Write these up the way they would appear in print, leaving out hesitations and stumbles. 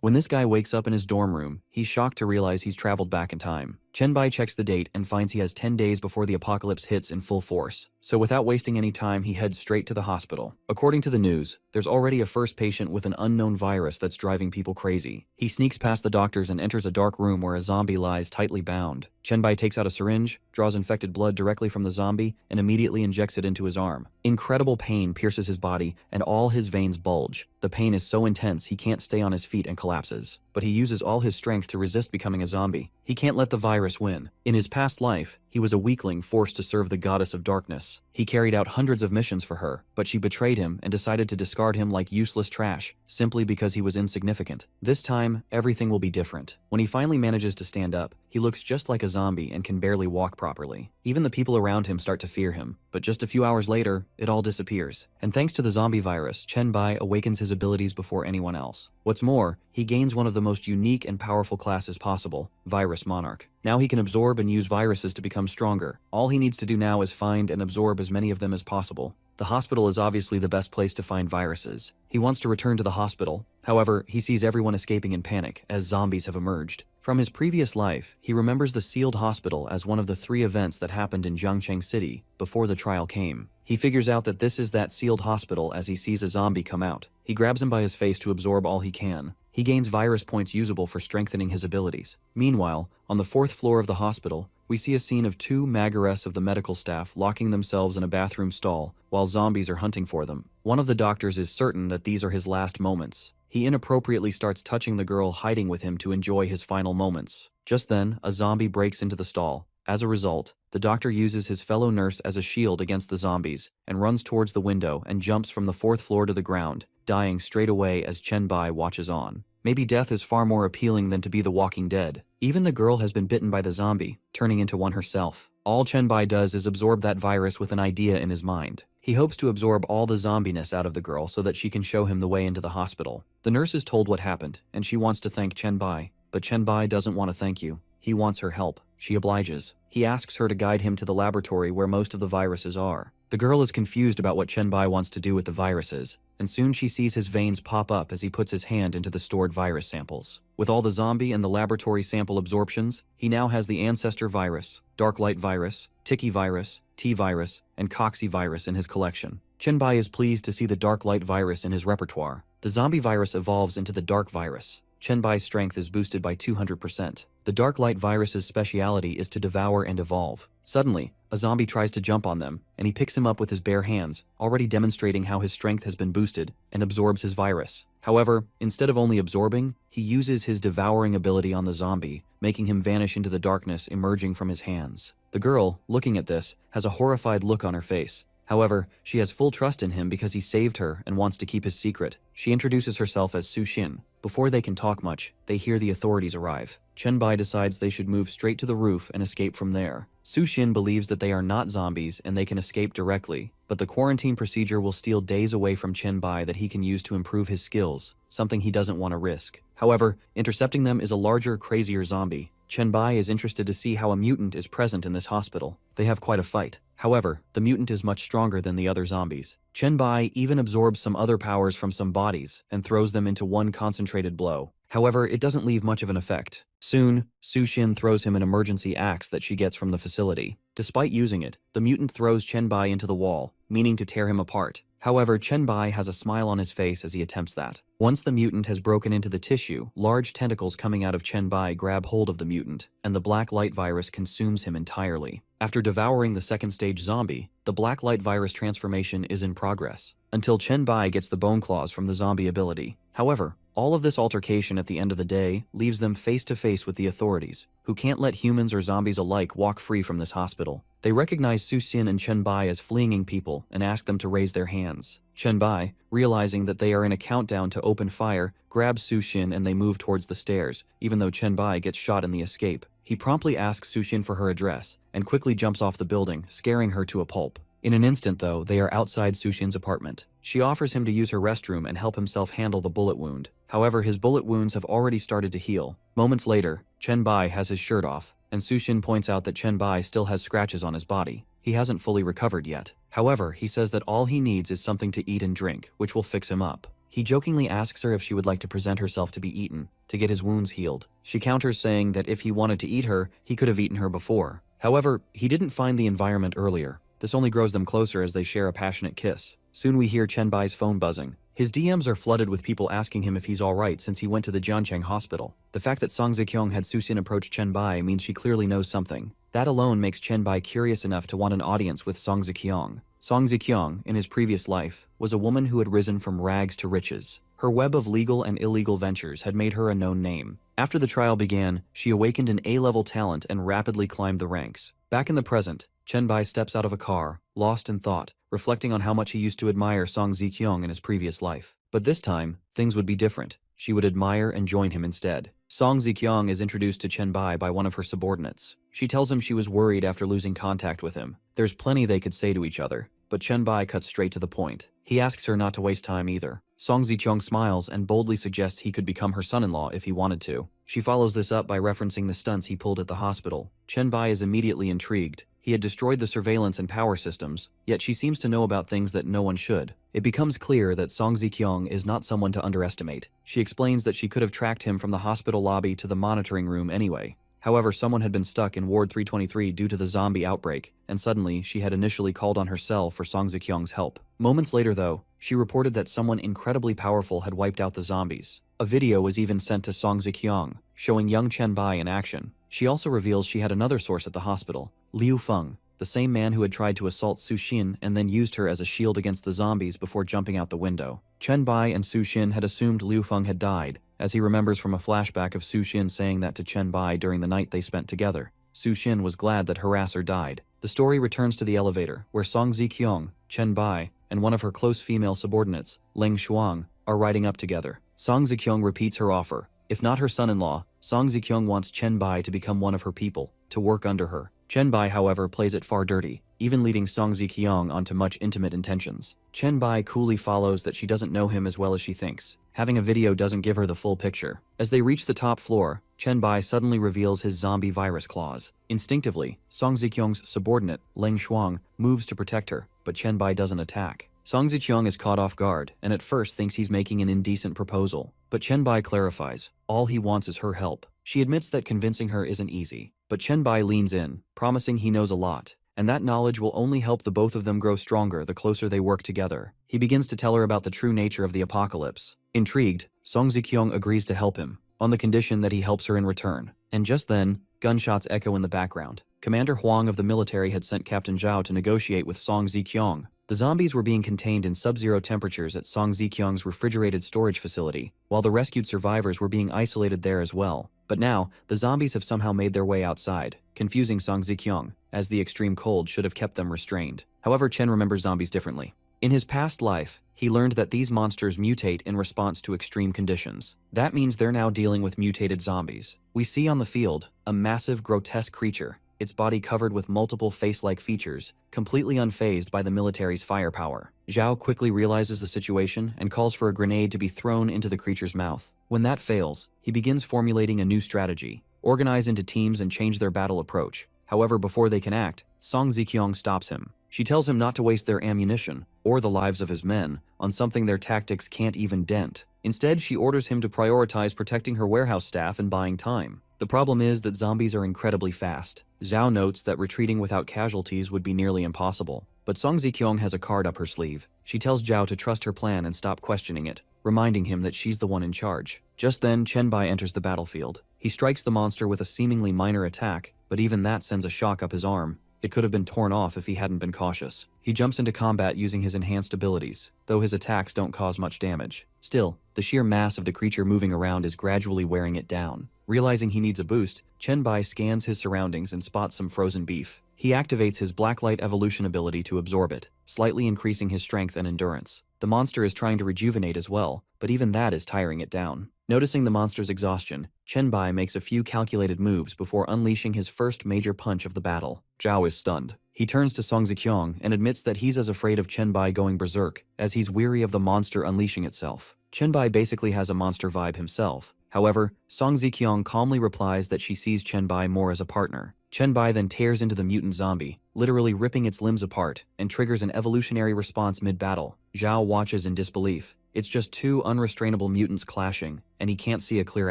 When this guy wakes up in his dorm room, he's shocked to realize he's traveled back in time. Chenbai checks the date and finds he has 10 days before the apocalypse hits in full force. So without wasting any time, he heads straight to the hospital. According to the news, there's already a first patient with an unknown virus that's driving people crazy. He sneaks past the doctors and enters a dark room where a zombie lies tightly bound. Chenbai takes out a syringe, draws infected blood directly from the zombie, and immediately injects it into his arm. Incredible pain pierces his body, and all his veins bulge. The pain is so intense he can't stay on his feet and collapses. But he uses all his strength to resist becoming a zombie. He can't let the virus win. In his past life, he was a weakling forced to serve the goddess of darkness. He carried out hundreds of missions for her, but she betrayed him and decided to discard him like useless trash, simply because he was insignificant. This time, everything will be different. When he finally manages to stand up, he looks just like a zombie and can barely walk properly. Even the people around him start to fear him, but just a few hours later, it all disappears. And thanks to the zombie virus, Chenbai awakens his abilities before anyone else. What's more, he gains one of the most unique and powerful classes possible, Virus Monarch. Now he can absorb and use viruses to become stronger. All he needs to do now is find and absorb as many of them as possible. The hospital is obviously the best place to find viruses. He wants to return to the hospital. However, he sees everyone escaping in panic as zombies have emerged. From his previous life, he remembers the sealed hospital as one of the 3 events that happened in Jiangcheng City before the trial came. He figures out that this is that sealed hospital as he sees a zombie come out. He grabs him by his face to absorb all he can. He gains virus points usable for strengthening his abilities. Meanwhile, on the 4th floor of the hospital, we see a scene of 2 magares of the medical staff locking themselves in a bathroom stall while zombies are hunting for them. One of the doctors is certain that these are his last moments. He inappropriately starts touching the girl hiding with him to enjoy his final moments. Just then, a zombie breaks into the stall. As a result, the doctor uses his fellow nurse as a shield against the zombies and runs towards the window and jumps from the 4th floor to the ground, dying straight away as Chenbai watches on. Maybe death is far more appealing than to be the Walking Dead. Even the girl has been bitten by the zombie, turning into one herself. All Chenbai does is absorb that virus with an idea in his mind. He hopes to absorb all the zombiness out of the girl so that she can show him the way into the hospital. The nurse is told what happened, and she wants to thank Chenbai, but Chenbai doesn't want to thank you. He wants her help. She obliges. He asks her to guide him to the laboratory where most of the viruses are. The girl is confused about what Chenbai wants to do with the viruses, and soon she sees his veins pop up as he puts his hand into the stored virus samples. With all the zombie and the laboratory sample absorptions, he now has the ancestor virus, dark light virus, Tiki virus, T virus, and Coxy virus in his collection. Chenbai is pleased to see the dark light virus in his repertoire. The zombie virus evolves into the dark virus. Chenbai's strength is boosted by 200%. The dark light virus's speciality is to devour and evolve. Suddenly, a zombie tries to jump on them, and he picks him up with his bare hands, already demonstrating how his strength has been boosted, and absorbs his virus. However, instead of only absorbing, he uses his devouring ability on the zombie, making him vanish into the darkness emerging from his hands. The girl, looking at this, has a horrified look on her face. However, she has full trust in him because he saved her and wants to keep his secret. She introduces herself as Su Xin. Before they can talk much, they hear the authorities arrive. Chenbai decides they should move straight to the roof and escape from there. Su Xin believes that they are not zombies and they can escape directly, but the quarantine procedure will steal days away from Chenbai that he can use to improve his skills, something he doesn't want to risk. However, intercepting them is a larger, crazier zombie. Chenbai is interested to see how a mutant is present in this hospital. They have quite a fight. However, the mutant is much stronger than the other zombies. Chenbai even absorbs some other powers from some bodies and throws them into one concentrated blow. However, it doesn't leave much of an effect. Soon, Su Xin throws him an emergency axe that she gets from the facility. Despite using it, the mutant throws Chenbai into the wall, meaning to tear him apart. However, Chenbai has a smile on his face as he attempts that. Once the mutant has broken into the tissue, large tentacles coming out of Chenbai grab hold of the mutant, and the black light virus consumes him entirely. After devouring the 2nd stage zombie, the black light virus transformation is in progress, until Chenbai gets the bone claws from the zombie ability. However, all of this altercation at the end of the day leaves them face to face with the authorities, who can't let humans or zombies alike walk free from this hospital. They recognize Su Xin and Chenbai as fleeing people and ask them to raise their hands. Chenbai, realizing that they are in a countdown to open fire, grabs Su Xin and they move towards the stairs, even though Chenbai gets shot in the escape. He promptly asks Su Xin for her address and quickly jumps off the building, scaring her to a pulp. In an instant, though, they are outside Su Xin's apartment. She offers him to use her restroom and help himself handle the bullet wound. However, his bullet wounds have already started to heal. Moments later, Chenbai has his shirt off, and Su Xin points out that Chenbai still has scratches on his body. He hasn't fully recovered yet. However, he says that all he needs is something to eat and drink, which will fix him up. He jokingly asks her if she would like to present herself to be eaten, to get his wounds healed. She counters saying that if he wanted to eat her, he could have eaten her before. However, he didn't find the environment earlier. This only grows them closer as they share a passionate kiss. Soon we hear Chenbai's phone buzzing. His DMs are flooded with people asking him if he's alright since he went to the Jiancheng hospital. The fact that Song Zikyong had Susin approach Chenbai means she clearly knows something. That alone makes Chenbai curious enough to want an audience with Song Zikyong. Song Zikyong, in his previous life, was a woman who had risen from rags to riches. Her web of legal and illegal ventures had made her a known name. After the trial began, she awakened an A-level talent and rapidly climbed the ranks. Back in the present, Chenbai steps out of a car, lost in thought, reflecting on how much he used to admire Song Zikyong in his previous life. But this time, things would be different. She would admire and join him instead. Song Zikyong is introduced to Chenbai by one of her subordinates. She tells him she was worried after losing contact with him. There's plenty they could say to each other, but Chenbai cuts straight to the point. He asks her not to waste time either. Song Zikyong smiles and boldly suggests he could become her son-in-law if he wanted to. She follows this up by referencing the stunts he pulled at the hospital. Chenbai is immediately intrigued. He had destroyed the surveillance and power systems, yet she seems to know about things that no one should. It becomes clear that Song Zikyong is not someone to underestimate. She explains that she could have tracked him from the hospital lobby to the monitoring room anyway. However, someone had been stuck in Ward 323 due to the zombie outbreak, and suddenly she had initially called on her cell for Song Zikyong's help. Moments later, though, she reported that someone incredibly powerful had wiped out the zombies. A video was even sent to Song Zikyong, showing young Chenbai in action. She also reveals she had another source at the hospital, Liu Feng, the same man who had tried to assault Su Xin and then used her as a shield against the zombies before jumping out the window. Chenbai and Su Xin had assumed Liu Feng had died, as he remembers from a flashback of Su Xin saying that to Chenbai during the night they spent together. Su Xin was glad that harasser died. The story returns to the elevator, where Song Zikyong, Chenbai, and one of her close female subordinates, Ling Shuang, are riding up together. Song Zikyong repeats her offer. If not her son-in-law, Song Zikyong wants Chenbai to become one of her people, to work under her. Chenbai, however, plays it far dirty, even leading Song Zikyong onto much intimate intentions. Chenbai coolly follows that she doesn't know him as well as she thinks. Having a video doesn't give her the full picture. As they reach the top floor, Chenbai suddenly reveals his zombie virus claws. Instinctively, Song Zikyong's subordinate, Ling Shuang, moves to protect her, but Chenbai doesn't attack. Song Zikyong is caught off guard, and at first thinks he's making an indecent proposal. But Chenbai clarifies, all he wants is her help. She admits that convincing her isn't easy, but Chenbai leans in, promising he knows a lot, and that knowledge will only help the both of them grow stronger the closer they work together. He begins to tell her about the true nature of the apocalypse. Intrigued, Song Zikyong agrees to help him, on the condition that he helps her in return. And just then, gunshots echo in the background. Commander Huang of the military had sent Captain Zhao to negotiate with Song Zikyong. The zombies were being contained in sub-zero temperatures at Song Zikyong's refrigerated storage facility, while the rescued survivors were being isolated there as well. But now, the zombies have somehow made their way outside, confusing Song Zikyong, as the extreme cold should have kept them restrained. However, Chen remembers zombies differently. In his past life, he learned that these monsters mutate in response to extreme conditions. That means they're now dealing with mutated zombies. We see on the field a massive, grotesque creature, its body covered with multiple face-like features, completely unfazed by the military's firepower. Zhao quickly realizes the situation and calls for a grenade to be thrown into the creature's mouth. When that fails, he begins formulating a new strategy, organize into teams and change their battle approach. However, before they can act, Song Zikyong stops him. She tells him not to waste their ammunition, or the lives of his men, on something their tactics can't even dent. Instead, she orders him to prioritize protecting her warehouse staff and buying time. The problem is that zombies are incredibly fast. Zhao notes that retreating without casualties would be nearly impossible. But Song Zikyong has a card up her sleeve. She tells Zhao to trust her plan and stop questioning it, reminding him that she's the one in charge. Just then, Chenbai enters the battlefield. He strikes the monster with a seemingly minor attack, but even that sends a shock up his arm. It could have been torn off if he hadn't been cautious. He jumps into combat using his enhanced abilities, though his attacks don't cause much damage. Still, the sheer mass of the creature moving around is gradually wearing it down. Realizing he needs a boost, Chenbai scans his surroundings and spots some frozen beef. He activates his Blacklight evolution ability to absorb it, slightly increasing his strength and endurance. The monster is trying to rejuvenate as well, but even that is tiring it down. Noticing the monster's exhaustion, Chenbai makes a few calculated moves before unleashing his first major punch of the battle. Zhao is stunned. He turns to Song Zikyong and admits that he's as afraid of Chenbai going berserk, as he's weary of the monster unleashing itself. Chenbai basically has a monster vibe himself. However, Song Zikyong calmly replies that she sees Chenbai more as a partner. Chenbai then tears into the mutant zombie, literally ripping its limbs apart, and triggers an evolutionary response mid-battle. Zhao watches in disbelief. It's just two unrestrainable mutants clashing, and he can't see a clear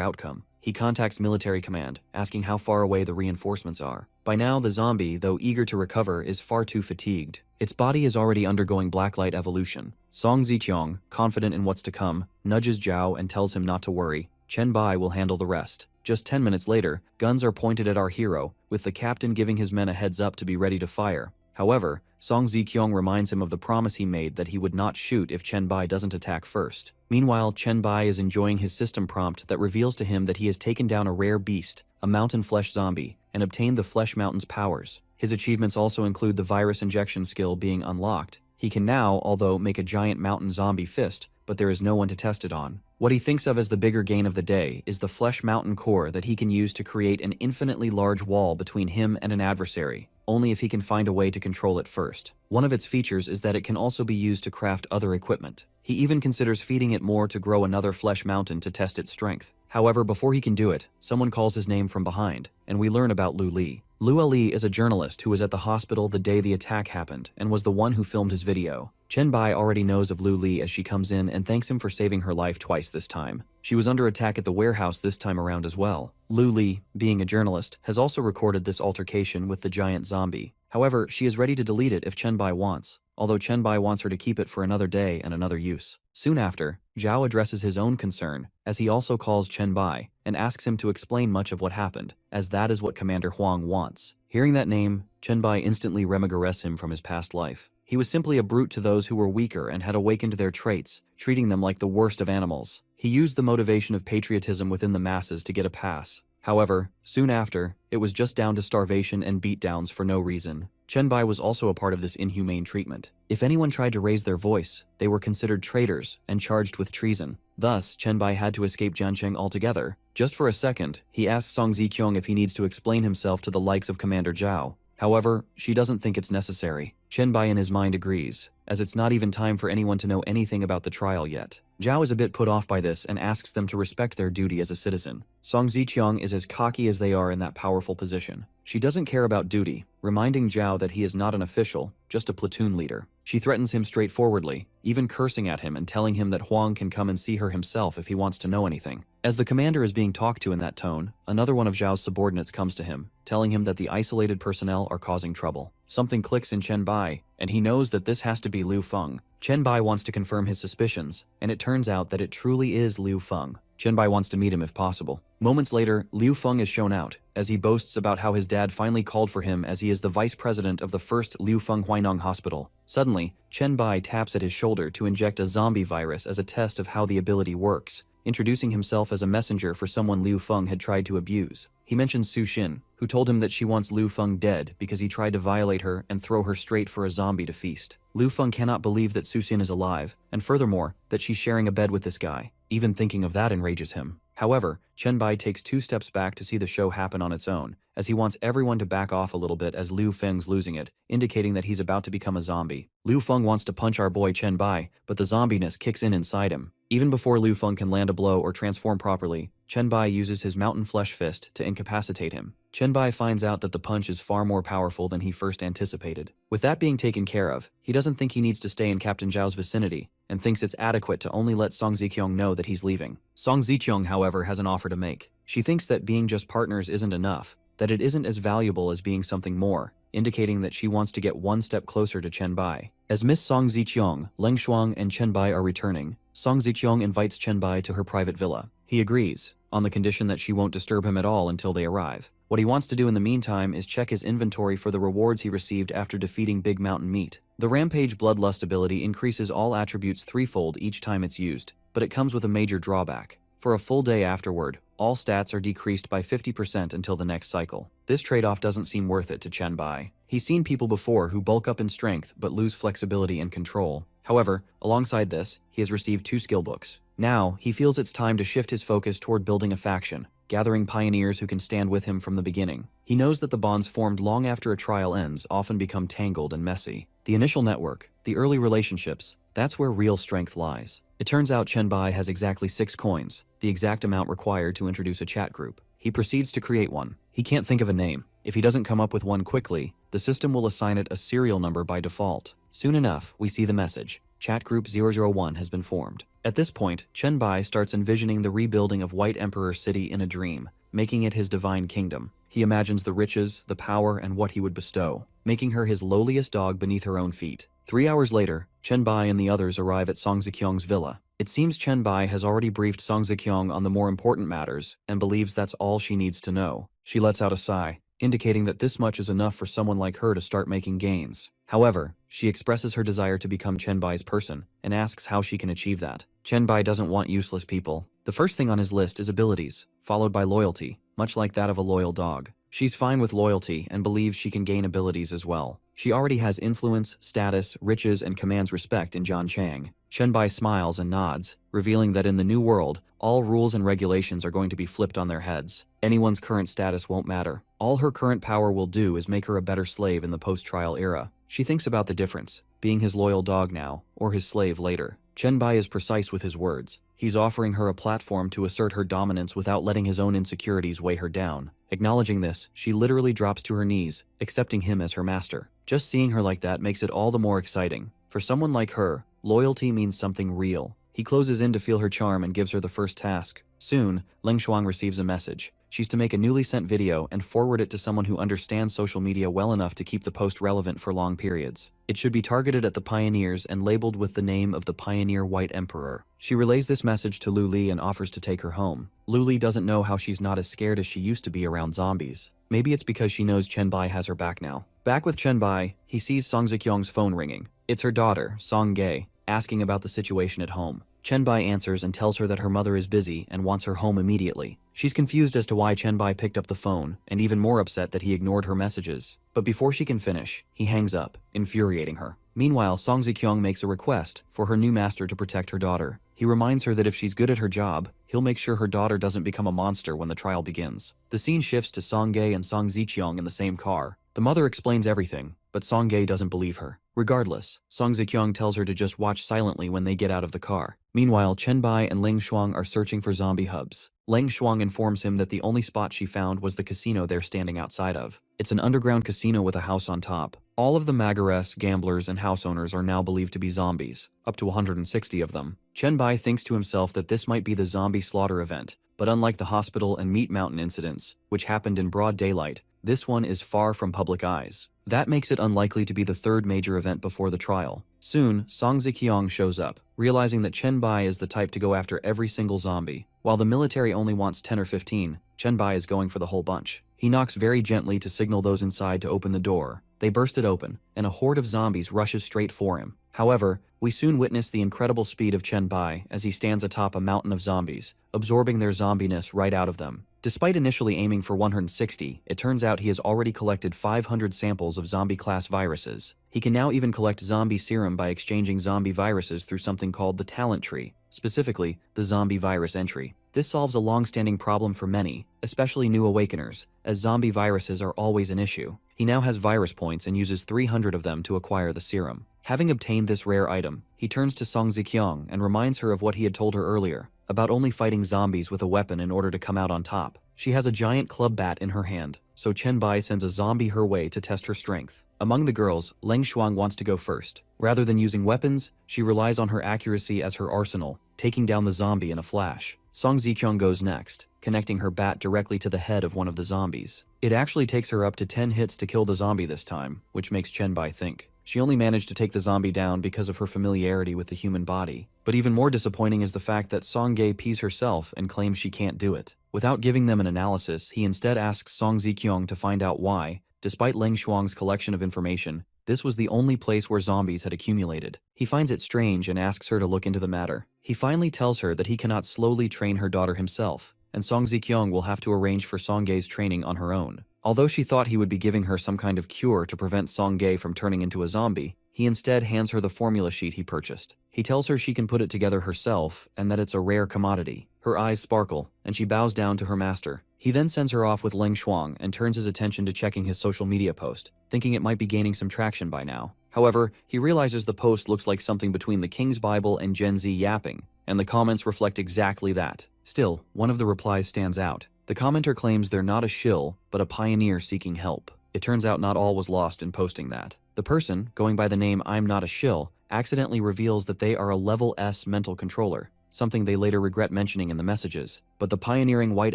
outcome. He contacts military command, asking how far away the reinforcements are. By now, the zombie, though eager to recover, is far too fatigued. Its body is already undergoing blacklight evolution. Song Ziqiang, confident in what's to come, nudges Zhao and tells him not to worry. Chen Bai will handle the rest. Just 10 minutes later, guns are pointed at our hero, with the captain giving his men a heads up to be ready to fire. However, Song Ziqiang reminds him of the promise he made that he would not shoot if Chen Bai doesn't attack first. Meanwhile, Chen Bai is enjoying his system prompt that reveals to him that he has taken down a rare beast, a mountain flesh zombie, and obtained the Flesh Mountain's powers. His achievements also include the virus injection skill being unlocked. He can now, although, make a giant mountain zombie fist, but there is no one to test it on. What he thinks of as the bigger gain of the day is the Flesh Mountain core that he can use to create an infinitely large wall between him and an adversary, only if he can find a way to control it first. One of its features is that it can also be used to craft other equipment. He even considers feeding it more to grow another Flesh Mountain to test its strength. However, before he can do it, someone calls his name from behind, and we learn about Lu Li. Lu Li is a journalist who was at the hospital the day the attack happened and was the one who filmed his video. Chen Bai already knows of Lu Li as she comes in and thanks him for saving her life twice this time. She was under attack at the warehouse this time around as well. Lu Li, being a journalist, has also recorded this altercation with the giant zombie. However, she is ready to delete it if Chen Bai wants, although Chen Bai wants her to keep it for another day and another use. Soon after, Zhao addresses his own concern, as he also calls Chen Bai, and asks him to explain much of what happened, as that is what Commander Huang wants. Hearing that name, Chen Bai instantly reminisces him from his past life. He was simply a brute to those who were weaker and had awakened their traits, treating them like the worst of animals. He used the motivation of patriotism within the masses to get a pass. However, soon after, it was just down to starvation and beatdowns for no reason. Chen Bai was also a part of this inhumane treatment. If anyone tried to raise their voice, they were considered traitors and charged with treason. Thus, Chen Bai had to escape Jiancheng altogether. Just for a second, he asks Song Ziqiang if he needs to explain himself to the likes of Commander Zhao. However, she doesn't think it's necessary. Chen Bai in his mind agrees, as it's not even time for anyone to know anything about the trial yet. Zhao is a bit put off by this and asks them to respect their duty as a citizen. Song Ziqiang is as cocky as they are in that powerful position. She doesn't care about duty, reminding Zhao that he is not an official, just a platoon leader. She threatens him straightforwardly, even cursing at him and telling him that Huang can come and see her himself if he wants to know anything. As the commander is being talked to in that tone, another one of Zhao's subordinates comes to him, telling him that the isolated personnel are causing trouble. Something clicks in Chen Bai, and he knows that this has to be Liu Feng. Chen Bai wants to confirm his suspicions, and it turns out that it truly is Liu Feng. Chen Bai wants to meet him if possible. Moments later, Liu Feng is shown out, as he boasts about how his dad finally called for him as he is the vice president of the first Liu Feng Huinong hospital. Suddenly, Chen Bai taps at his shoulder to inject a zombie virus as a test of how the ability works, introducing himself as a messenger for someone Liu Feng had tried to abuse. He mentions Su Xin, who told him that she wants Liu Feng dead because he tried to violate her and throw her straight for a zombie to feast. Liu Feng cannot believe that Su Xin is alive, and furthermore, that she's sharing a bed with this guy. Even thinking of that enrages him. However, Chen Bai takes 2 steps back to see the show happen on its own, as he wants everyone to back off a little bit as Liu Feng's losing it, indicating that he's about to become a zombie. Liu Feng wants to punch our boy Chen Bai, but the zombiness kicks in inside him. Even before Liu Feng can land a blow or transform properly, Chen Bai uses his mountain flesh fist to incapacitate him. Chen Bai finds out that the punch is far more powerful than he first anticipated. With that being taken care of, he doesn't think he needs to stay in Captain Zhao's vicinity, and thinks it's adequate to only let Song Ziqiang know that he's leaving. Song Ziqiang, however, has an offer to make. She thinks that being just partners isn't enough, that it isn't as valuable as being something more, indicating that she wants to get one step closer to Chen Bai. As Miss Song Ziqiang, Leng Shuang, and Chen Bai are returning, Song Ziqiang invites Chen Bai to her private villa. He agrees, on the condition that she won't disturb him at all until they arrive. What he wants to do in the meantime is check his inventory for the rewards he received after defeating Big Mountain Meat. The Rampage Bloodlust ability increases all attributes threefold each time it's used, but it comes with a major drawback. For a full day afterward, all stats are decreased by 50% until the next cycle. This trade-off doesn't seem worth it to Chen Bai. He's seen people before who bulk up in strength but lose flexibility and control. However, alongside this, he has received 2 skill books. Now, he feels it's time to shift his focus toward building a faction, gathering pioneers who can stand with him from the beginning. He knows that the bonds formed long after a trial ends often become tangled and messy. The initial network, the early relationships, that's where real strength lies. It turns out Chen Bai has exactly 6 coins, the exact amount required to introduce a chat group. He proceeds to create one. He can't think of a name. If he doesn't come up with one quickly, the system will assign it a serial number by default. Soon enough, we see the message. Chat group 001 has been formed. At this point, Chen Bai starts envisioning the rebuilding of White Emperor City in a dream, making it his divine kingdom. He imagines the riches, the power, and what he would bestow, making her his lowliest dog beneath her own feet. 3 hours later, Chen Bai and the others arrive at Song Zikyong's villa. It seems Chen Bai has already briefed Song Zikyong on the more important matters and believes that's all she needs to know. She lets out a sigh, indicating that this much is enough for someone like her to start making gains. However, she expresses her desire to become Chen Bai's person and asks how she can achieve that. Chen Bai doesn't want useless people. The first thing on his list is abilities, followed by loyalty, much like that of a loyal dog. She's fine with loyalty and believes she can gain abilities as well. She already has influence, status, riches, and commands respect in John Chang. Chen Bai smiles and nods, revealing that in the new world, all rules and regulations are going to be flipped on their heads. Anyone's current status won't matter. All her current power will do is make her a better slave in the post-trial era. She thinks about the difference, being his loyal dog now, or his slave later. Chen Bai is precise with his words. He's offering her a platform to assert her dominance without letting his own insecurities weigh her down. Acknowledging this, she literally drops to her knees, accepting him as her master. Just seeing her like that makes it all the more exciting. For someone like her, loyalty means something real. He closes in to feel her charm and gives her the first task. Soon, Leng Shuang receives a message. She's to make a newly sent video and forward it to someone who understands social media well enough to keep the post relevant for long periods. It should be targeted at the pioneers and labeled with the name of the pioneer White Emperor. She relays this message to Lu Li and offers to take her home. Lu Li doesn't know how she's not as scared as she used to be around zombies. Maybe it's because she knows Chen Bai has her back now. Back with Chen Bai, he sees Song Zikyong's phone ringing. It's her daughter, Song Ge, asking about the situation at home. Chen Bai answers and tells her that her mother is busy and wants her home immediately. She's confused as to why Chen Bai picked up the phone, and even more upset that he ignored her messages. But before she can finish, he hangs up, infuriating her. Meanwhile, Song Zikyong makes a request for her new master to protect her daughter. He reminds her that if she's good at her job, he'll make sure her daughter doesn't become a monster when the trial begins. The scene shifts to Song Ge and Song Zikyong in the same car. The mother explains everything, but Song Ge doesn't believe her. Regardless, Song Zikyong tells her to just watch silently when they get out of the car. Meanwhile, Chen Bai and Leng Shuang are searching for zombie hubs. Leng Shuang informs him that the only spot she found was the casino they're standing outside of. It's an underground casino with a house on top. All of the mangas, gamblers, and house owners are now believed to be zombies, up to 160 of them. Chen Bai thinks to himself that this might be the zombie slaughter event, but unlike the hospital and Meat Mountain incidents, which happened in broad daylight, this one is far from public eyes. That makes it unlikely to be the third major event before the trial. Soon, Song Zikyong shows up, realizing that Chen Bai is the type to go after every single zombie. While the military only wants 10 or 15, Chen Bai is going for the whole bunch. He knocks very gently to signal those inside to open the door. They burst it open, and a horde of zombies rushes straight for him. However, we soon witness the incredible speed of Chen Bai as he stands atop a mountain of zombies, absorbing their zombiness right out of them. Despite initially aiming for 160, it turns out he has already collected 500 samples of zombie-class viruses. He can now even collect zombie serum by exchanging zombie viruses through something called the talent tree, specifically the zombie virus entry. This solves a long-standing problem for many, especially new awakeners, as zombie viruses are always an issue. He now has virus points and uses 300 of them to acquire the serum. Having obtained this rare item, he turns to Song Zikyong and reminds her of what he had told her earlier, about only fighting zombies with a weapon in order to come out on top. She has a giant club bat in her hand, so Chen Bai sends a zombie her way to test her strength. Among the girls, Leng Shuang wants to go first. Rather than using weapons, she relies on her accuracy as her arsenal, taking down the zombie in a flash. Song Zikyong goes next, connecting her bat directly to the head of one of the zombies. It actually takes her up to 10 hits to kill the zombie this time, which makes Chen Bai think. She only managed to take the zombie down because of her familiarity with the human body. But even more disappointing is the fact that Song Ge pees herself and claims she can't do it. Without giving them an analysis, he instead asks Song Zikyong to find out why, despite Leng Shuang's collection of information, this was the only place where zombies had accumulated. He finds it strange and asks her to look into the matter. He finally tells her that he cannot slowly train her daughter himself, and Song Zikyong will have to arrange for Song Ge's training on her own. Although she thought he would be giving her some kind of cure to prevent Song Ge from turning into a zombie, he instead hands her the formula sheet he purchased. He tells her she can put it together herself and that it's a rare commodity. Her eyes sparkle, and she bows down to her master. He then sends her off with Leng Shuang and turns his attention to checking his social media post, thinking it might be gaining some traction by now. However, he realizes the post looks like something between the King's Bible and Gen Z yapping, and the comments reflect exactly that. Still, one of the replies stands out. The commenter claims they're not a shill, but a pioneer seeking help. It turns out not all was lost in posting that. The person, going by the name I'm Not a Shill, accidentally reveals that they are a level S mental controller. something they later regret mentioning in the messages. But the pioneering White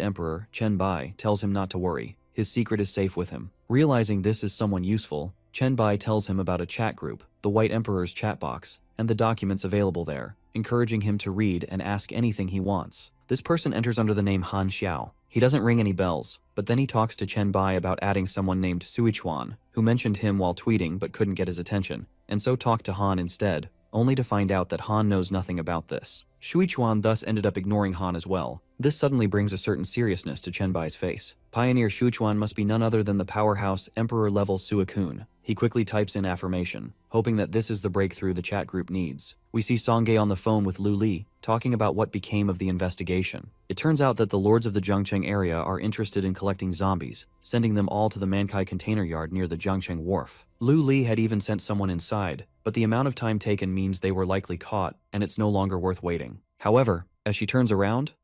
Emperor, Chen Bai, tells him not to worry. His secret is safe with him. Realizing this is someone useful, Chen Bai tells him about a chat group, the White Emperor's chat box, and the documents available there, encouraging him to read and ask anything he wants. This person enters under the name Han Xiao. He doesn't ring any bells, but then he talks to Chen Bai about adding someone named Suichuan, who mentioned him while tweeting but couldn't get his attention, and so talked to Han instead, only to find out that Han knows nothing about this. Shuichuan thus ended up ignoring Han as well. This suddenly brings a certain seriousness to Chen Bai's face. Pioneer Shuichuan must be none other than the powerhouse Emperor-level Suicune. He quickly types in affirmation, hoping that this is the breakthrough the chat group needs. We see Songge on the phone with Lu Li, talking about what became of the investigation. It turns out that the lords of the Zhangcheng area are interested in collecting zombies, sending them all to the Mankai container yard near the Zhangcheng wharf. Lu Li had even sent someone inside, but the amount of time taken means they were likely caught, and it's no longer worth waiting. However, as she turns around,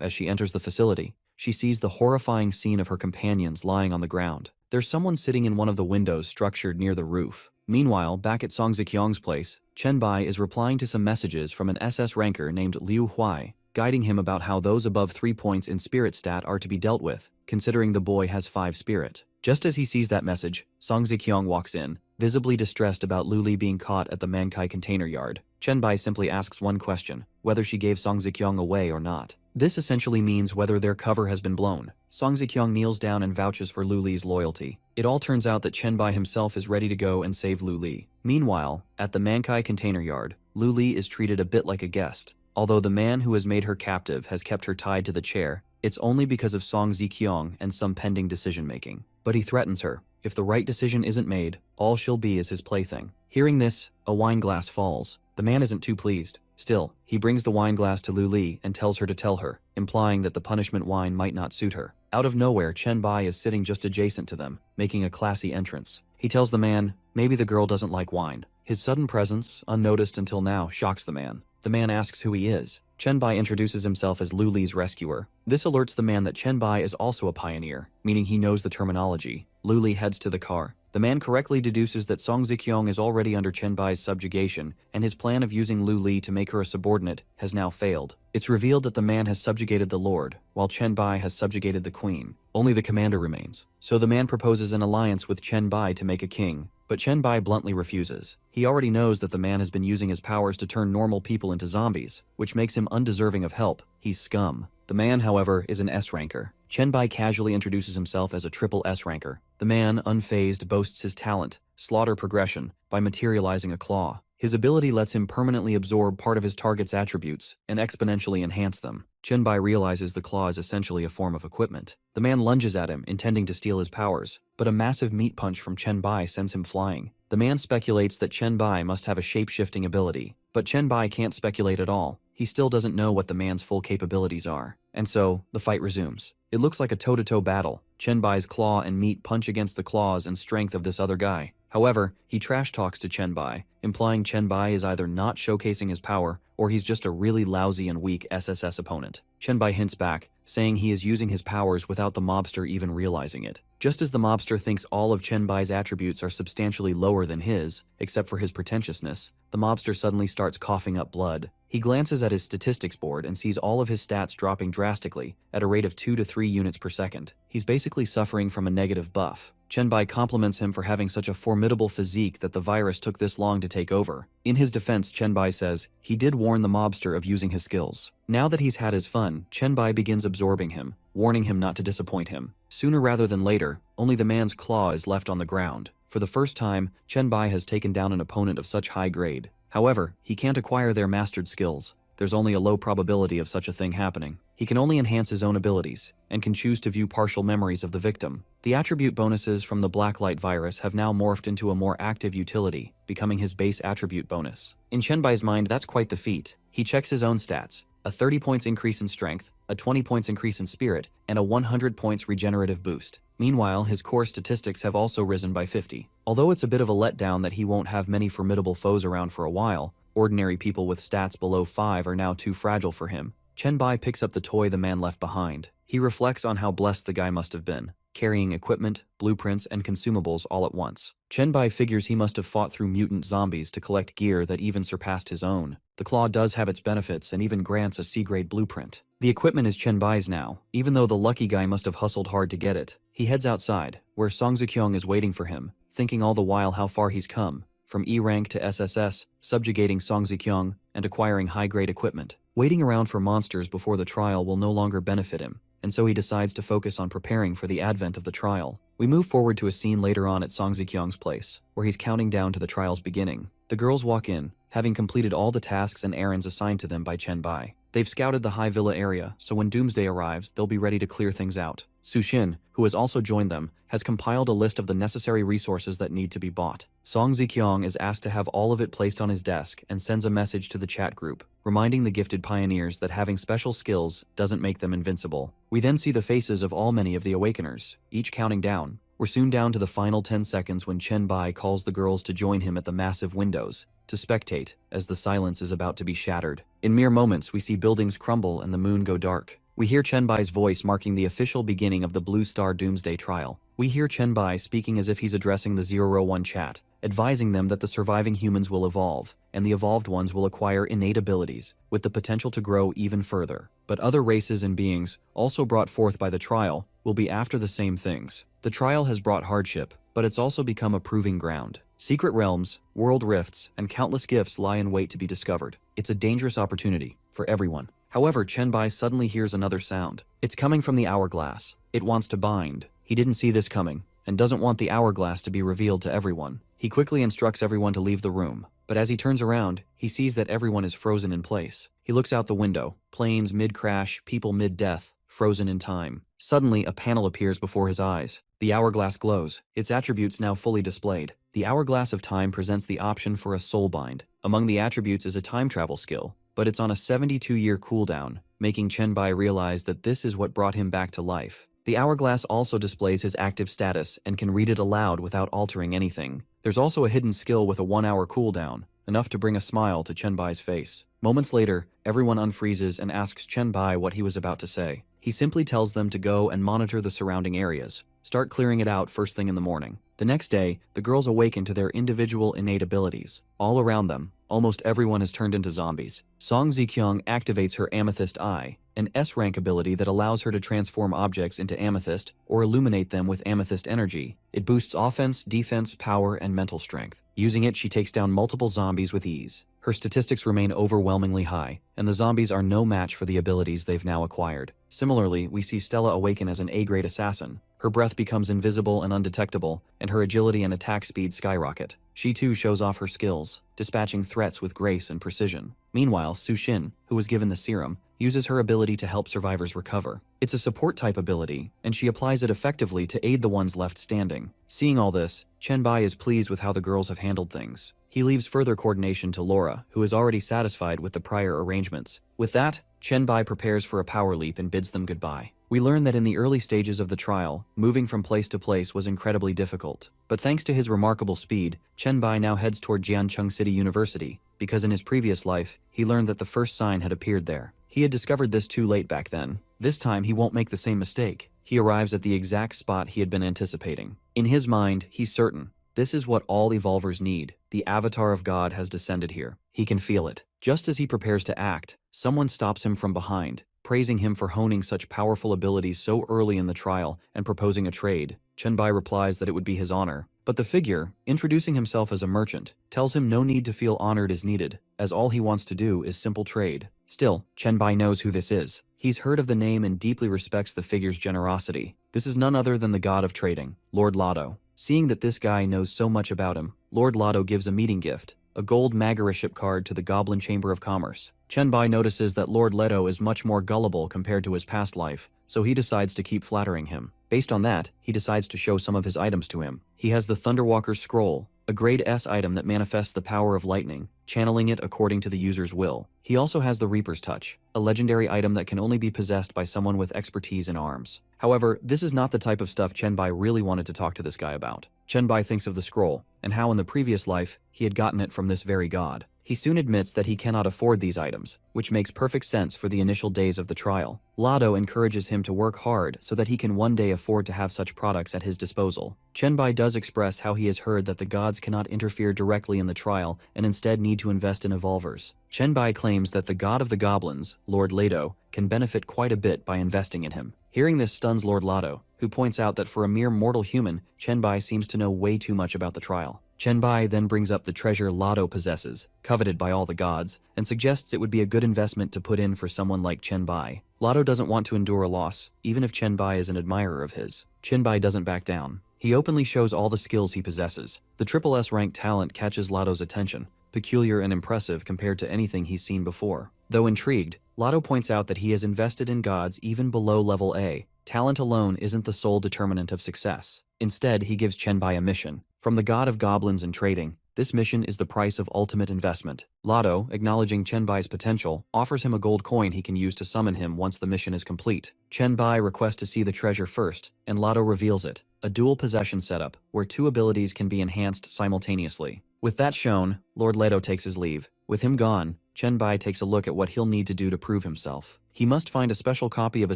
as she enters the facility, she sees the horrifying scene of her companions lying on the ground. There's someone sitting in one of the windows structured near the roof. Meanwhile, back at Song Ziqiang's place, Chen Bai is replying to some messages from an SS ranker named Liu Huai, guiding him about how those above 3 points in spirit stat are to be dealt with, considering the boy has 5 spirit. Just as he sees that message, Song Ziqiang walks in, visibly distressed about Lu Li being caught at the Mankai container yard. Chen Bai simply asks one question, whether she gave Song Ziqiang away or not. This essentially means whether their cover has been blown. Song Ziqiang kneels down and vouches for Lu Li's loyalty. It all turns out that Chen Bai himself is ready to go and save Lu Li. Meanwhile, at the Mankai container yard, Lu Li is treated a bit like a guest. Although the man who has made her captive has kept her tied to the chair, it's only because of Song Ziqiang and some pending decision-making. But he threatens her. If the right decision isn't made, all she'll be is his plaything. Hearing this, a wine glass falls. The man isn't too pleased. Still, he brings the wine glass to Lu Li and tells her to tell her, implying that the punishment wine might not suit her. Out of nowhere, Chen Bai is sitting just adjacent to them, making a classy entrance. He tells the man, maybe the girl doesn't like wine. His sudden presence, unnoticed until now, shocks the man. The man asks who he is. Chen Bai introduces himself as Lu Li's rescuer. This alerts the man that Chen Bai is also a pioneer, meaning he knows the terminology. Lu Li heads to the car. The man correctly deduces that Song Ziqiang is already under Chen Bai's subjugation, and his plan of using Lu Li to make her a subordinate has now failed. It's revealed that the man has subjugated the lord, while Chen Bai has subjugated the queen. Only the commander remains. So the man proposes an alliance with Chen Bai to make a king, but Chen Bai bluntly refuses. He already knows that the man has been using his powers to turn normal people into zombies, which makes him undeserving of help. He's scum. The man, however, is an S ranker. Chen Bai casually introduces himself as a triple S ranker. The man, unfazed, boasts his talent, slaughter progression, by materializing a claw. His ability lets him permanently absorb part of his target's attributes and exponentially enhance them. Chen Bai realizes the claw is essentially a form of equipment. The man lunges at him, intending to steal his powers, but a massive meat punch from Chen Bai sends him flying. The man speculates that Chen Bai must have a shape-shifting ability, but Chen Bai can't speculate at all. He still doesn't know what the man's full capabilities are. And so, the fight resumes. It looks like a toe-to-toe battle. Chen Bai's claw and meat punch against the claws and strength of this other guy. However, he trash talks to Chen Bai, implying Chen Bai is either not showcasing his power, or he's just a really lousy and weak SSS opponent. Chen Bai hints back, saying he is using his powers without the mobster even realizing it. Just as the mobster thinks all of Chen Bai's attributes are substantially lower than his, except for his pretentiousness, the mobster suddenly starts coughing up blood. He glances at his statistics board and sees all of his stats dropping drastically, at a rate of 2 to 3 units per second. He's basically suffering from a negative buff. Chen Bai compliments him for having such a formidable physique that the virus took this long to take over. In his defense, Chen Bai says, he did warn the mobster of using his skills. Now that he's had his fun, Chen Bai begins absorbing him, warning him not to disappoint him. Sooner rather than later, only the man's claw is left on the ground. For the first time, Chen Bai has taken down an opponent of such high grade. However, he can't acquire their mastered skills. There's only a low probability of such a thing happening. He can only enhance his own abilities, and can choose to view partial memories of the victim. The attribute bonuses from the Blacklight virus have now morphed into a more active utility, becoming his base attribute bonus. In Chen Bai's mind, that's quite the feat. He checks his own stats: a 30 points increase in strength, a 20 points increase in spirit, and a 100 points regenerative boost. Meanwhile, his core statistics have also risen by 50. Although it's a bit of a letdown that he won't have many formidable foes around for a while, ordinary people with stats below 5 are now too fragile for him. Chen Bai picks up the toy the man left behind. He reflects on how blessed the guy must have been. carrying equipment, blueprints, and consumables all at once. Chenbai figures he must have fought through mutant zombies to collect gear that even surpassed his own. The claw does have its benefits and even grants a C-grade blueprint. The equipment is Chenbai's now, even though the lucky guy must have hustled hard to get it. He heads outside, where Song Zikyong is waiting for him, thinking all the while how far he's come, from E rank to SSS, subjugating Song Zikyong, and acquiring high-grade equipment. Waiting around for monsters before the trial will no longer benefit him, and so he decides to focus on preparing for the advent of the trial. We move forward to a scene later on at Song Zikyong's place, where he's counting down to the trial's beginning. The girls walk in, having completed all the tasks and errands assigned to them by Chenbai. They've scouted the High Villa area, so when Doomsday arrives, they'll be ready to clear things out. Sushin, who has also joined them, has compiled a list of the necessary resources that need to be bought. Song Zikyong is asked to have all of it placed on his desk and sends a message to the chat group, reminding the gifted pioneers that having special skills doesn't make them invincible. We then see the faces of many of the Awakeners, each counting down. We're soon down to the final 10 seconds when Chenbai calls the girls to join him at the massive windows, to spectate as the silence is about to be shattered. In mere moments, we see buildings crumble and the moon go dark. We hear Chenbai's voice marking the official beginning of the Blue Star Doomsday trial. We hear Chenbai speaking as if he's addressing the 001 chat, advising them that the surviving humans will evolve, and the evolved ones will acquire innate abilities, with the potential to grow even further. But other races and beings, also brought forth by the trial, will be after the same things. The trial has brought hardship, but it's also become a proving ground. Secret realms, world rifts, and countless gifts lie in wait to be discovered. It's a dangerous opportunity for everyone. However, Chenbai suddenly hears another sound. It's coming from the hourglass. It wants to bind. He didn't see this coming, and doesn't want the hourglass to be revealed to everyone. He quickly instructs everyone to leave the room, but as he turns around, he sees that everyone is frozen in place. He looks out the window, planes mid-crash, people mid-death, frozen in time. Suddenly, a panel appears before his eyes. The hourglass glows, its attributes now fully displayed. The hourglass of time presents the option for a soulbind. Among the attributes is a time travel skill, but it's on a 72-year cooldown, making Chenbai realize that this is what brought him back to life. The hourglass also displays his active status and can read it aloud without altering anything. There's also a hidden skill with a 1-hour cooldown, enough to bring a smile to Chenbai's face. Moments later, everyone unfreezes and asks Chenbai what he was about to say. He simply tells them to go and monitor the surrounding areas, start clearing it out first thing in the morning. The next day, the girls awaken to their individual innate abilities. All around them, almost everyone has turned into zombies. Song Zikyong activates her Amethyst Eye, an S-rank ability that allows her to transform objects into amethyst or illuminate them with amethyst energy. It boosts offense, defense, power, and mental strength. Using it, she takes down multiple zombies with ease. Her statistics remain overwhelmingly high, and the zombies are no match for the abilities they've now acquired. Similarly, we see Stella awaken as an A-grade assassin. Her breath becomes invisible and undetectable, and her agility and attack speed skyrocket. She too shows off her skills, dispatching threats with grace and precision. Meanwhile, Sushin, who was given the serum, uses her ability to help survivors recover. It's a support-type ability, and she applies it effectively to aid the ones left standing. Seeing all this, Chenbai is pleased with how the girls have handled things. He leaves further coordination to Laura, who is already satisfied with the prior arrangements. With that, Chenbai prepares for a power leap and bids them goodbye. We learn that in the early stages of the trial, moving from place to place was incredibly difficult. But thanks to his remarkable speed, Chenbai now heads toward Jiancheng City University, because in his previous life, he learned that the first sign had appeared there. He had discovered this too late back then. This time, he won't make the same mistake. He arrives at the exact spot he had been anticipating. In his mind, he's certain. This is what all evolvers need. The avatar of God has descended here. He can feel it. Just as he prepares to act, someone stops him from behind, praising him for honing such powerful abilities so early in the trial and proposing a trade. Chenbai replies that it would be his honor. But the figure, introducing himself as a merchant, tells him no need to feel honored is needed, as all he wants to do is simple trade. Still, Chenbai knows who this is. He's heard of the name and deeply respects the figure's generosity. This is none other than the god of trading, Lord Lotto. Seeing that this guy knows so much about him, Lord Lotto gives a meeting gift, a gold mangacapped card to the Goblin Chamber of Commerce. Chenbai notices that Lord Leto is much more gullible compared to his past life, so he decides to keep flattering him. Based on that, he decides to show some of his items to him. He has the Thunderwalker's Scroll, a grade S item that manifests the power of lightning, channeling it according to the user's will. He also has the Reaper's Touch, a legendary item that can only be possessed by someone with expertise in arms. However, this is not the type of stuff Chenbai really wanted to talk to this guy about. Chenbai thinks of the scroll, and how in the previous life, he had gotten it from this very god. He soon admits that he cannot afford these items, which makes perfect sense for the initial days of the trial. Lado encourages him to work hard so that he can one day afford to have such products at his disposal. Chenbai does express how he has heard that the gods cannot interfere directly in the trial and instead need to invest in evolvers. Chenbai claims that the god of the goblins, Lord Lado, can benefit quite a bit by investing in him. Hearing this stuns Lord Lado, who points out that for a mere mortal human, Chenbai seems to know way too much about the trial. Chenbai then brings up the treasure Lado possesses, coveted by all the gods, and suggests it would be a good investment to put in for someone like Chenbai. Lado doesn't want to endure a loss, even if Chenbai is an admirer of his. Chenbai doesn't back down. He openly shows all the skills he possesses. The Triple S rank talent catches Lado's attention, peculiar and impressive compared to anything he's seen before. Though intrigued, Lado points out that he has invested in gods even below level A. Talent alone isn't the sole determinant of success. Instead, he gives Chenbai a mission. From the god of goblins and trading, this mission is the price of ultimate investment. Lado, acknowledging Chenbai's potential, offers him a gold coin he can use to summon him once the mission is complete. Chenbai requests to see the treasure first, and Lado reveals it, a dual possession setup where two abilities can be enhanced simultaneously. With that shown, Lord Lado takes his leave. With him gone, Chenbai takes a look at what he'll need to do to prove himself. He must find a special copy of a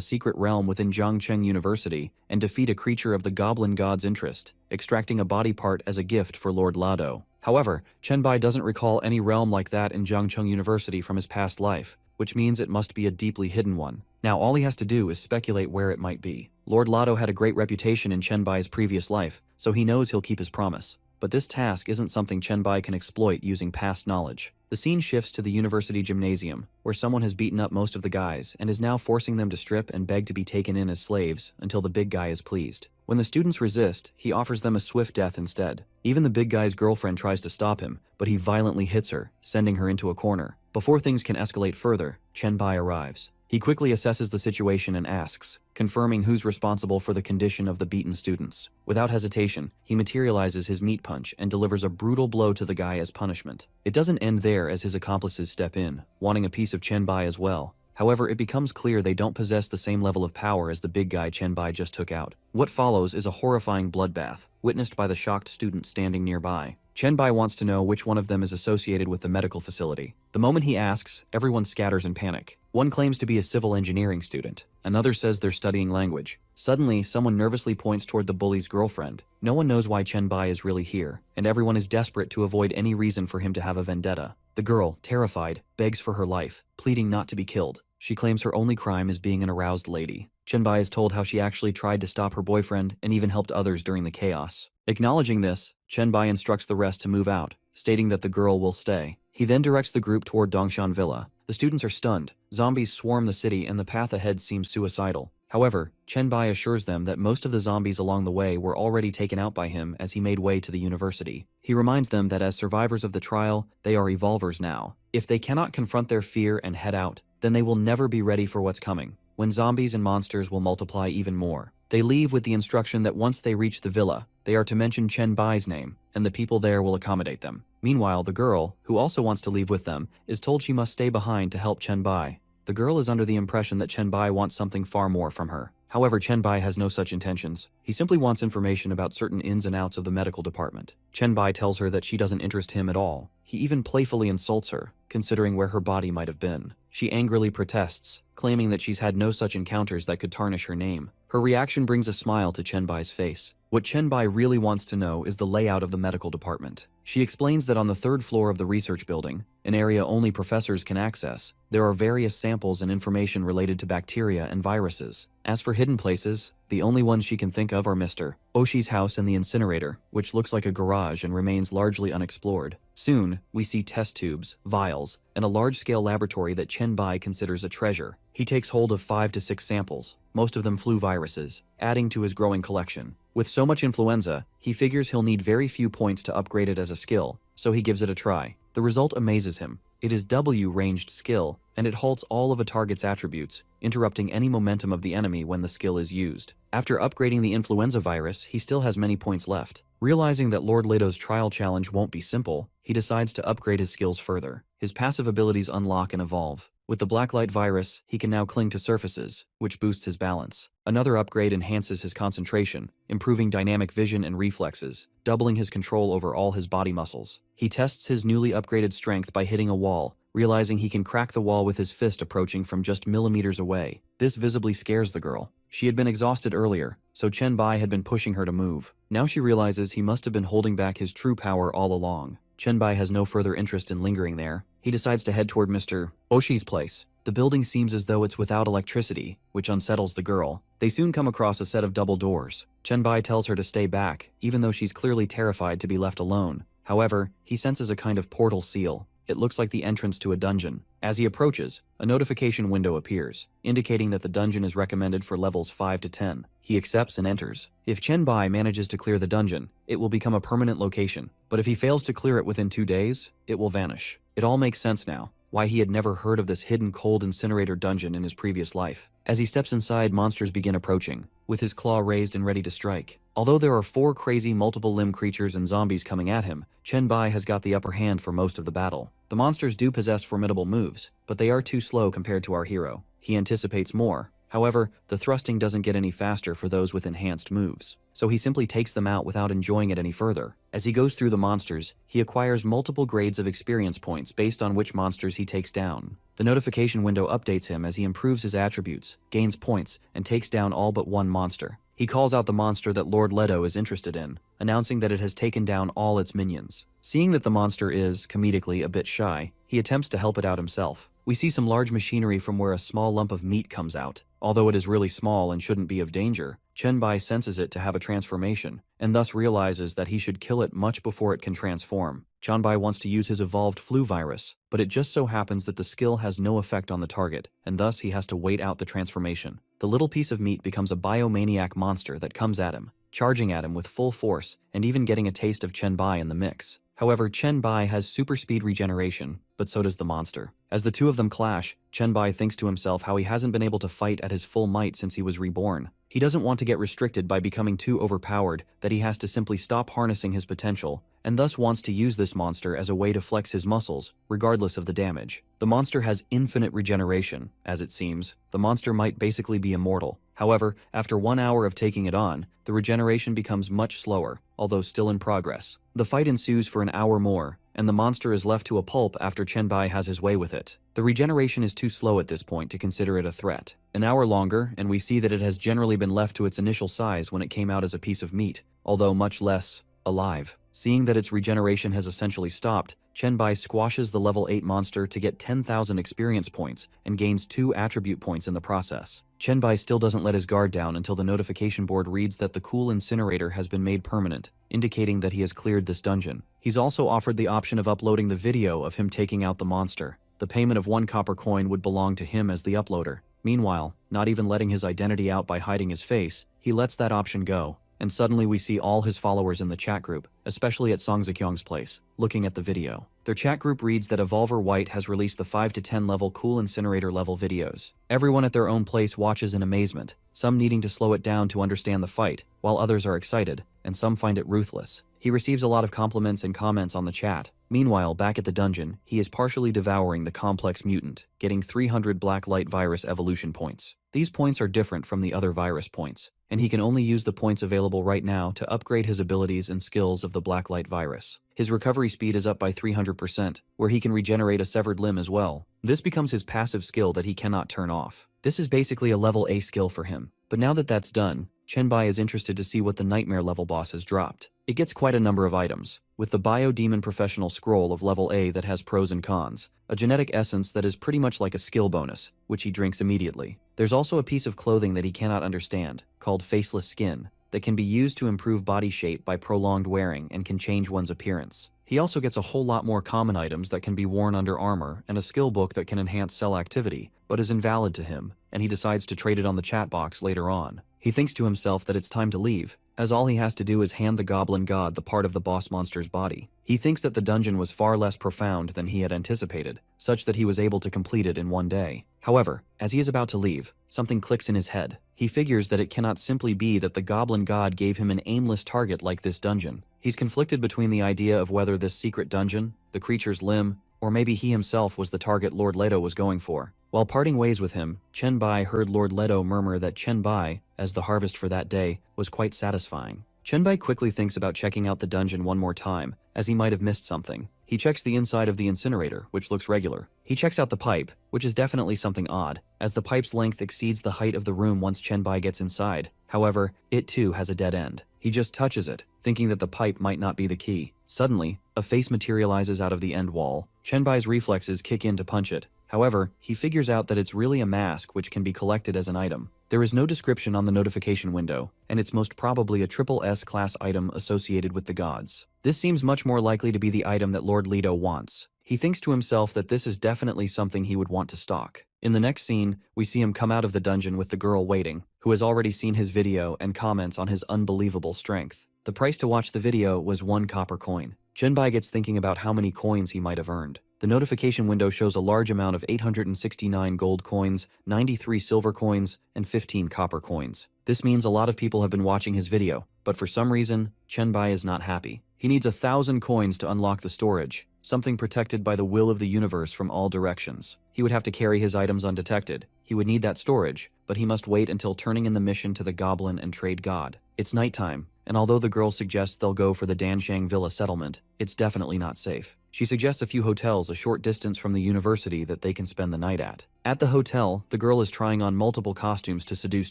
secret realm within Zhangcheng University and defeat a creature of the goblin god's interest, extracting a body part as a gift for Lord Lado. However, Chenbai doesn't recall any realm like that in Zhangcheng University from his past life, which means it must be a deeply hidden one. Now all he has to do is speculate where it might be. Lord Lado had a great reputation in Chenbai's previous life, so he knows he'll keep his promise. But this task isn't something Chenbai can exploit using past knowledge. The scene shifts to the university gymnasium, where someone has beaten up most of the guys and is now forcing them to strip and beg to be taken in as slaves until the big guy is pleased. When the students resist, he offers them a swift death instead. Even the big guy's girlfriend tries to stop him, but he violently hits her, sending her into a corner. Before things can escalate further, Chenbai arrives. He quickly assesses the situation and asks, confirming who's responsible for the condition of the beaten students. Without hesitation, he materializes his meat punch and delivers a brutal blow to the guy as punishment. It doesn't end there as his accomplices step in, wanting a piece of Chenbai as well. However, it becomes clear they don't possess the same level of power as the big guy Chenbai just took out. What follows is a horrifying bloodbath, witnessed by the shocked student standing nearby. Chenbai wants to know which one of them is associated with the medical facility. The moment he asks, everyone scatters in panic. One claims to be a civil engineering student. Another says they're studying language. Suddenly, someone nervously points toward the bully's girlfriend. No one knows why Chenbai is really here, and everyone is desperate to avoid any reason for him to have a vendetta. The girl, terrified, begs for her life, pleading not to be killed. She claims her only crime is being an aroused lady. Chenbai is told how she actually tried to stop her boyfriend and even helped others during the chaos. Acknowledging this, Chenbai instructs the rest to move out, stating that the girl will stay. He then directs the group toward Dongshan Villa. The students are stunned. Zombies swarm the city and the path ahead seems suicidal. However, Chenbai assures them that most of the zombies along the way were already taken out by him as he made way to the university. He reminds them that as survivors of the trial, they are evolvers now. If they cannot confront their fear and head out, then they will never be ready for what's coming, when zombies and monsters will multiply even more. They leave with the instruction that once they reach the villa, they are to mention Chenbai's name, and the people there will accommodate them. Meanwhile, the girl, who also wants to leave with them, is told she must stay behind to help Chenbai. The girl is under the impression that Chenbai wants something far more from her. However, Chenbai has no such intentions. He simply wants information about certain ins and outs of the medical department. Chenbai tells her that she doesn't interest him at all. He even playfully insults her, considering where her body might have been. She angrily protests, claiming that she's had no such encounters that could tarnish her name. Her reaction brings a smile to Chenbai's face. What Chenbai really wants to know is the layout of the medical department. She explains that on the third floor of the research building, an area only professors can access, there are various samples and information related to bacteria and viruses. As for hidden places, the only ones she can think of are Mr. Oshi's house and the incinerator, which looks like a garage and remains largely unexplored. Soon, we see test tubes, vials, and a large-scale laboratory that Chenbai considers a treasure. He takes hold of 5 to 6 samples, most of them flu viruses, adding to his growing collection. With so much influenza, he figures he'll need very few points to upgrade it as a skill, so he gives it a try. The result amazes him. It is W-ranged skill, and it halts all of a target's attributes, interrupting any momentum of the enemy when the skill is used. After upgrading the influenza virus, he still has many points left. Realizing that Lord Lado's trial challenge won't be simple, he decides to upgrade his skills further. His passive abilities unlock and evolve. With the blacklight virus, he can now cling to surfaces, which boosts his balance. Another upgrade enhances his concentration, improving dynamic vision and reflexes, doubling his control over all his body muscles. He tests his newly upgraded strength by hitting a wall, realizing he can crack the wall with his fist approaching from just millimeters away. This visibly scares the girl. She had been exhausted earlier, so Chen Bai had been pushing her to move. Now she realizes he must have been holding back his true power all along. Chen Bai has no further interest in lingering there. He decides to head toward Mr. Oshi's place. The building seems as though it's without electricity, which unsettles the girl. They soon come across a set of double doors. Chen Bai tells her to stay back, even though she's clearly terrified to be left alone. However, he senses a kind of portal seal. It looks like the entrance to a dungeon. As he approaches, a notification window appears, indicating that the dungeon is recommended for levels 5 to 10. He accepts and enters. If Chen Bai manages to clear the dungeon, it will become a permanent location. But if he fails to clear it within 2 days, it will vanish. It all makes sense now, why he had never heard of this hidden cold incinerator dungeon in his previous life. As he steps inside, monsters begin approaching, with his claw raised and ready to strike. Although there are 4 crazy multiple-limb creatures and zombies coming at him, Chen Bai has got the upper hand for most of the battle. The monsters do possess formidable moves, but they are too slow compared to our hero. He anticipates more. However, the thrusting doesn't get any faster for those with enhanced moves, so he simply takes them out without enjoying it any further. As he goes through the monsters, he acquires multiple grades of experience points based on which monsters he takes down. The notification window updates him as he improves his attributes, gains points, and takes down all but one monster. He calls out the monster that Lord Leto is interested in, announcing that it has taken down all its minions. Seeing that the monster is, comedically, a bit shy, he attempts to help it out himself. We see some large machinery from where a small lump of meat comes out. Although it is really small and shouldn't be of danger, Chen Bai senses it to have a transformation, and thus realizes that he should kill it much before it can transform. Chen Bai wants to use his evolved flu virus, but it just so happens that the skill has no effect on the target, and thus he has to wait out the transformation. The little piece of meat becomes a biomaniac monster that comes at him, charging at him with full force, and even getting a taste of Chen Bai in the mix. However, Chen Bai has super speed regeneration, but so does the monster. As the two of them clash, Chen Bai thinks to himself how he hasn't been able to fight at his full might since he was reborn. He doesn't want to get restricted by becoming too overpowered, that he has to simply stop harnessing his potential, and thus wants to use this monster as a way to flex his muscles, regardless of the damage. The monster has infinite regeneration, as it seems. The monster might basically be immortal. However, after 1 hour of taking it on, the regeneration becomes much slower, although still in progress. The fight ensues for an hour more, and the monster is left to a pulp after Chen Bai has his way with it. The regeneration is too slow at this point to consider it a threat. An hour longer, and we see that it has generally been left to its initial size when it came out as a piece of meat, although much less alive. Seeing that its regeneration has essentially stopped, Chen Bai squashes the level 8 monster to get 10,000 experience points and gains 2 attribute points in the process. Chen Bai still doesn't let his guard down until the notification board reads that the cool incinerator has been made permanent, indicating that he has cleared this dungeon. He's also offered the option of uploading the video of him taking out the monster. The payment of 1 copper coin would belong to him as the uploader. Meanwhile, not even letting his identity out by hiding his face, he lets that option go. And suddenly we see all his followers in the chat group, especially at Song Zekyong's place, looking at the video. Their chat group reads that Evolver White has released the 5 to 10 level Cool Incinerator level videos. Everyone at their own place watches in amazement, some needing to slow it down to understand the fight, while others are excited, and some find it ruthless. He receives a lot of compliments and comments on the chat. Meanwhile, back at the dungeon, he is partially devouring the complex mutant, getting 300 black light virus evolution points. These points are different from the other virus points, and he can only use the points available right now to upgrade his abilities and skills of the blacklight virus. His recovery speed is up by 300%, where he can regenerate a severed limb as well. This becomes his passive skill that he cannot turn off. This is basically a level A skill for him. But now that that's done, Chen Bai is interested to see what the Nightmare level boss has dropped. It gets quite a number of items, with the Biodemon Professional Scroll of level A that has pros and cons, a genetic essence that is pretty much like a skill bonus, which he drinks immediately. There's also a piece of clothing that he cannot understand, called Faceless Skin, that can be used to improve body shape by prolonged wearing and can change one's appearance. He also gets a whole lot more common items that can be worn under armor and a skill book that can enhance cell activity, but is invalid to him, and he decides to trade it on the chat box later on. He thinks to himself that it's time to leave, as all he has to do is hand the goblin god the part of the boss monster's body. He thinks that the dungeon was far less profound than he had anticipated, such that he was able to complete it in 1 day. However, as he is about to leave, something clicks in his head. He figures that it cannot simply be that the goblin god gave him an aimless target like this dungeon. He's conflicted between the idea of whether this secret dungeon, the creature's limb, or maybe he himself was the target Lord Leto was going for. While parting ways with him, Chen Bai heard Lord Leto murmur that Chen Bai, as the harvest for that day, was quite satisfying. Chen Bai quickly thinks about checking out the dungeon one more time, as he might have missed something. He checks the inside of the incinerator, which looks regular. He checks out the pipe, which is definitely something odd, as the pipe's length exceeds the height of the room once Chen Bai gets inside. However, it too has a dead end. He just touches it, thinking that the pipe might not be the key. Suddenly, a face materializes out of the end wall. Chen Bai's reflexes kick in to punch it. However, he figures out that it's really a mask which can be collected as an item. There is no description on the notification window, and it's most probably a triple S class item associated with the gods. This seems much more likely to be the item that Lord Leto wants. He thinks to himself that this is definitely something he would want to stock. In the next scene, we see him come out of the dungeon with the girl waiting, who has already seen his video and comments on his unbelievable strength. The price to watch the video was 1 copper coin. Chen Bai gets thinking about how many coins he might have earned. The notification window shows a large amount of 869 gold coins, 93 silver coins, and 15 copper coins. This means a lot of people have been watching his video, but for some reason, Chen Bai is not happy. He needs 1,000 coins to unlock the storage, something protected by the will of the universe from all directions. He would have to carry his items undetected. He would need that storage, but he must wait until turning in the mission to the goblin and trade god. It's nighttime, and although the girl suggests they'll go for the Danshang Villa settlement, it's definitely not safe. She suggests a few hotels a short distance from the university that they can spend the night at. At the hotel, the girl is trying on multiple costumes to seduce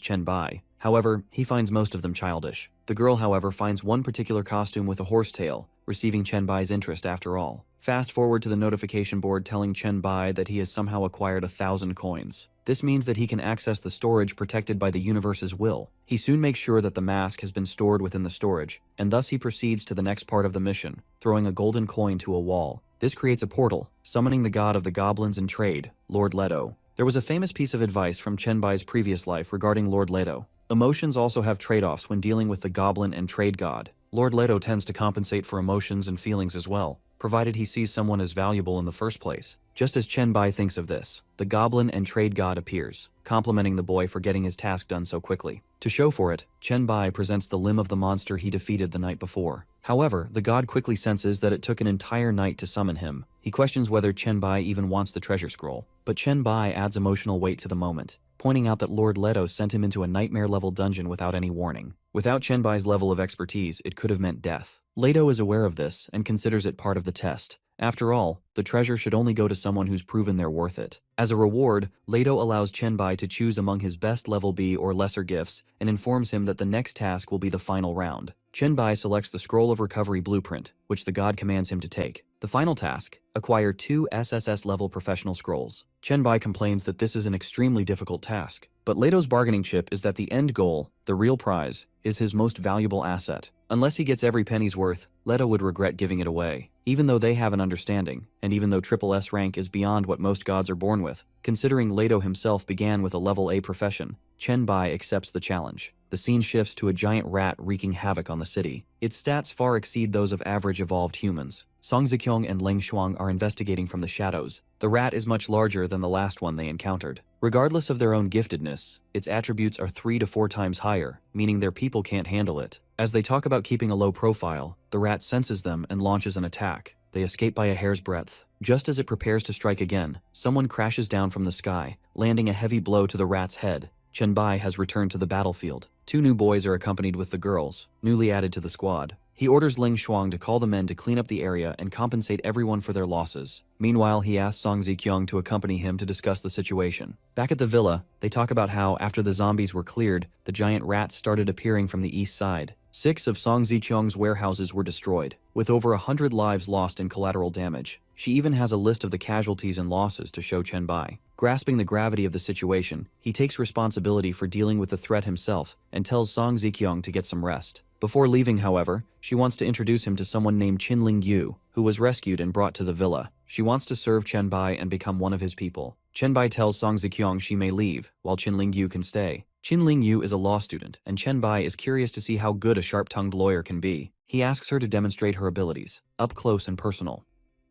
Chen Bai. However, he finds most of them childish. The girl, however, finds one particular costume with a horse tail, receiving Chen Bai's interest after all. Fast forward to the notification board telling Chen Bai that he has somehow acquired 1,000 coins. This means that he can access the storage protected by the universe's will. He soon makes sure that the mask has been stored within the storage, and thus he proceeds to the next part of the mission, throwing a golden coin to a wall. This creates a portal, summoning the god of the goblins and trade, Lord Leto. There was a famous piece of advice from Chen Bai's previous life regarding Lord Leto. Emotions also have trade-offs when dealing with the goblin and trade god. Lord Leto tends to compensate for emotions and feelings as well, provided he sees someone as valuable in the first place. Just as Chen Bai thinks of this, the goblin and trade god appears, complimenting the boy for getting his task done so quickly. To show for it, Chen Bai presents the limb of the monster he defeated the night before. However, the god quickly senses that it took an entire night to summon him. He questions whether Chen Bai even wants the treasure scroll, but Chen Bai adds emotional weight to the moment, pointing out that Lord Leto sent him into a nightmare-level dungeon without any warning. Without Chen Bai's level of expertise, it could have meant death. Leto is aware of this and considers it part of the test. After all, the treasure should only go to someone who's proven they're worth it. As a reward, Leto allows Chen Bai to choose among his best level B or lesser gifts and informs him that the next task will be the final round. Chen Bai selects the Scroll of Recovery blueprint, which the god commands him to take. The final task, acquire 2 SSS-level professional scrolls. Chen Bai complains that this is an extremely difficult task, but Leto's bargaining chip is that the end goal, the real prize, is his most valuable asset. Unless he gets every penny's worth, Leto would regret giving it away. Even though they have an understanding, and even though triple S rank is beyond what most gods are born with, considering Leto himself began with a level A profession, Chen Bai accepts the challenge. The scene shifts to a giant rat wreaking havoc on the city. Its stats far exceed those of average evolved humans. Song Zikyong and Leng Shuang are investigating from the shadows. The rat is much larger than the last one they encountered. Regardless of their own giftedness, its attributes are 3 to 4 times higher, meaning their people can't handle it. As they talk about keeping a low profile, the rat senses them and launches an attack. They escape by a hair's breadth. Just as it prepares to strike again, someone crashes down from the sky, landing a heavy blow to the rat's head. Chen Bai has returned to the battlefield. 2 new boys are accompanied with the girls, newly added to the squad. He orders Leng Shuang to call the men to clean up the area and compensate everyone for their losses. Meanwhile, he asks Song Zikyong to accompany him to discuss the situation. Back at the villa, they talk about how, after the zombies were cleared, the giant rats started appearing from the east side. 6 of Song Zikyong's warehouses were destroyed, with over 100 lives lost in collateral damage. She even has a list of the casualties and losses to show Chen Bai. Grasping the gravity of the situation, he takes responsibility for dealing with the threat himself and tells Song Zikyong to get some rest. Before leaving, however, she wants to introduce him to someone named Qinling Yu, who was rescued and brought to the villa. She wants to serve Chen Bai and become one of his people. Chen Bai tells Song Zikyong she may leave, while Qinling Yu can stay. Qinling Yu is a law student, and Chen Bai is curious to see how good a sharp-tongued lawyer can be. He asks her to demonstrate her abilities, up close and personal.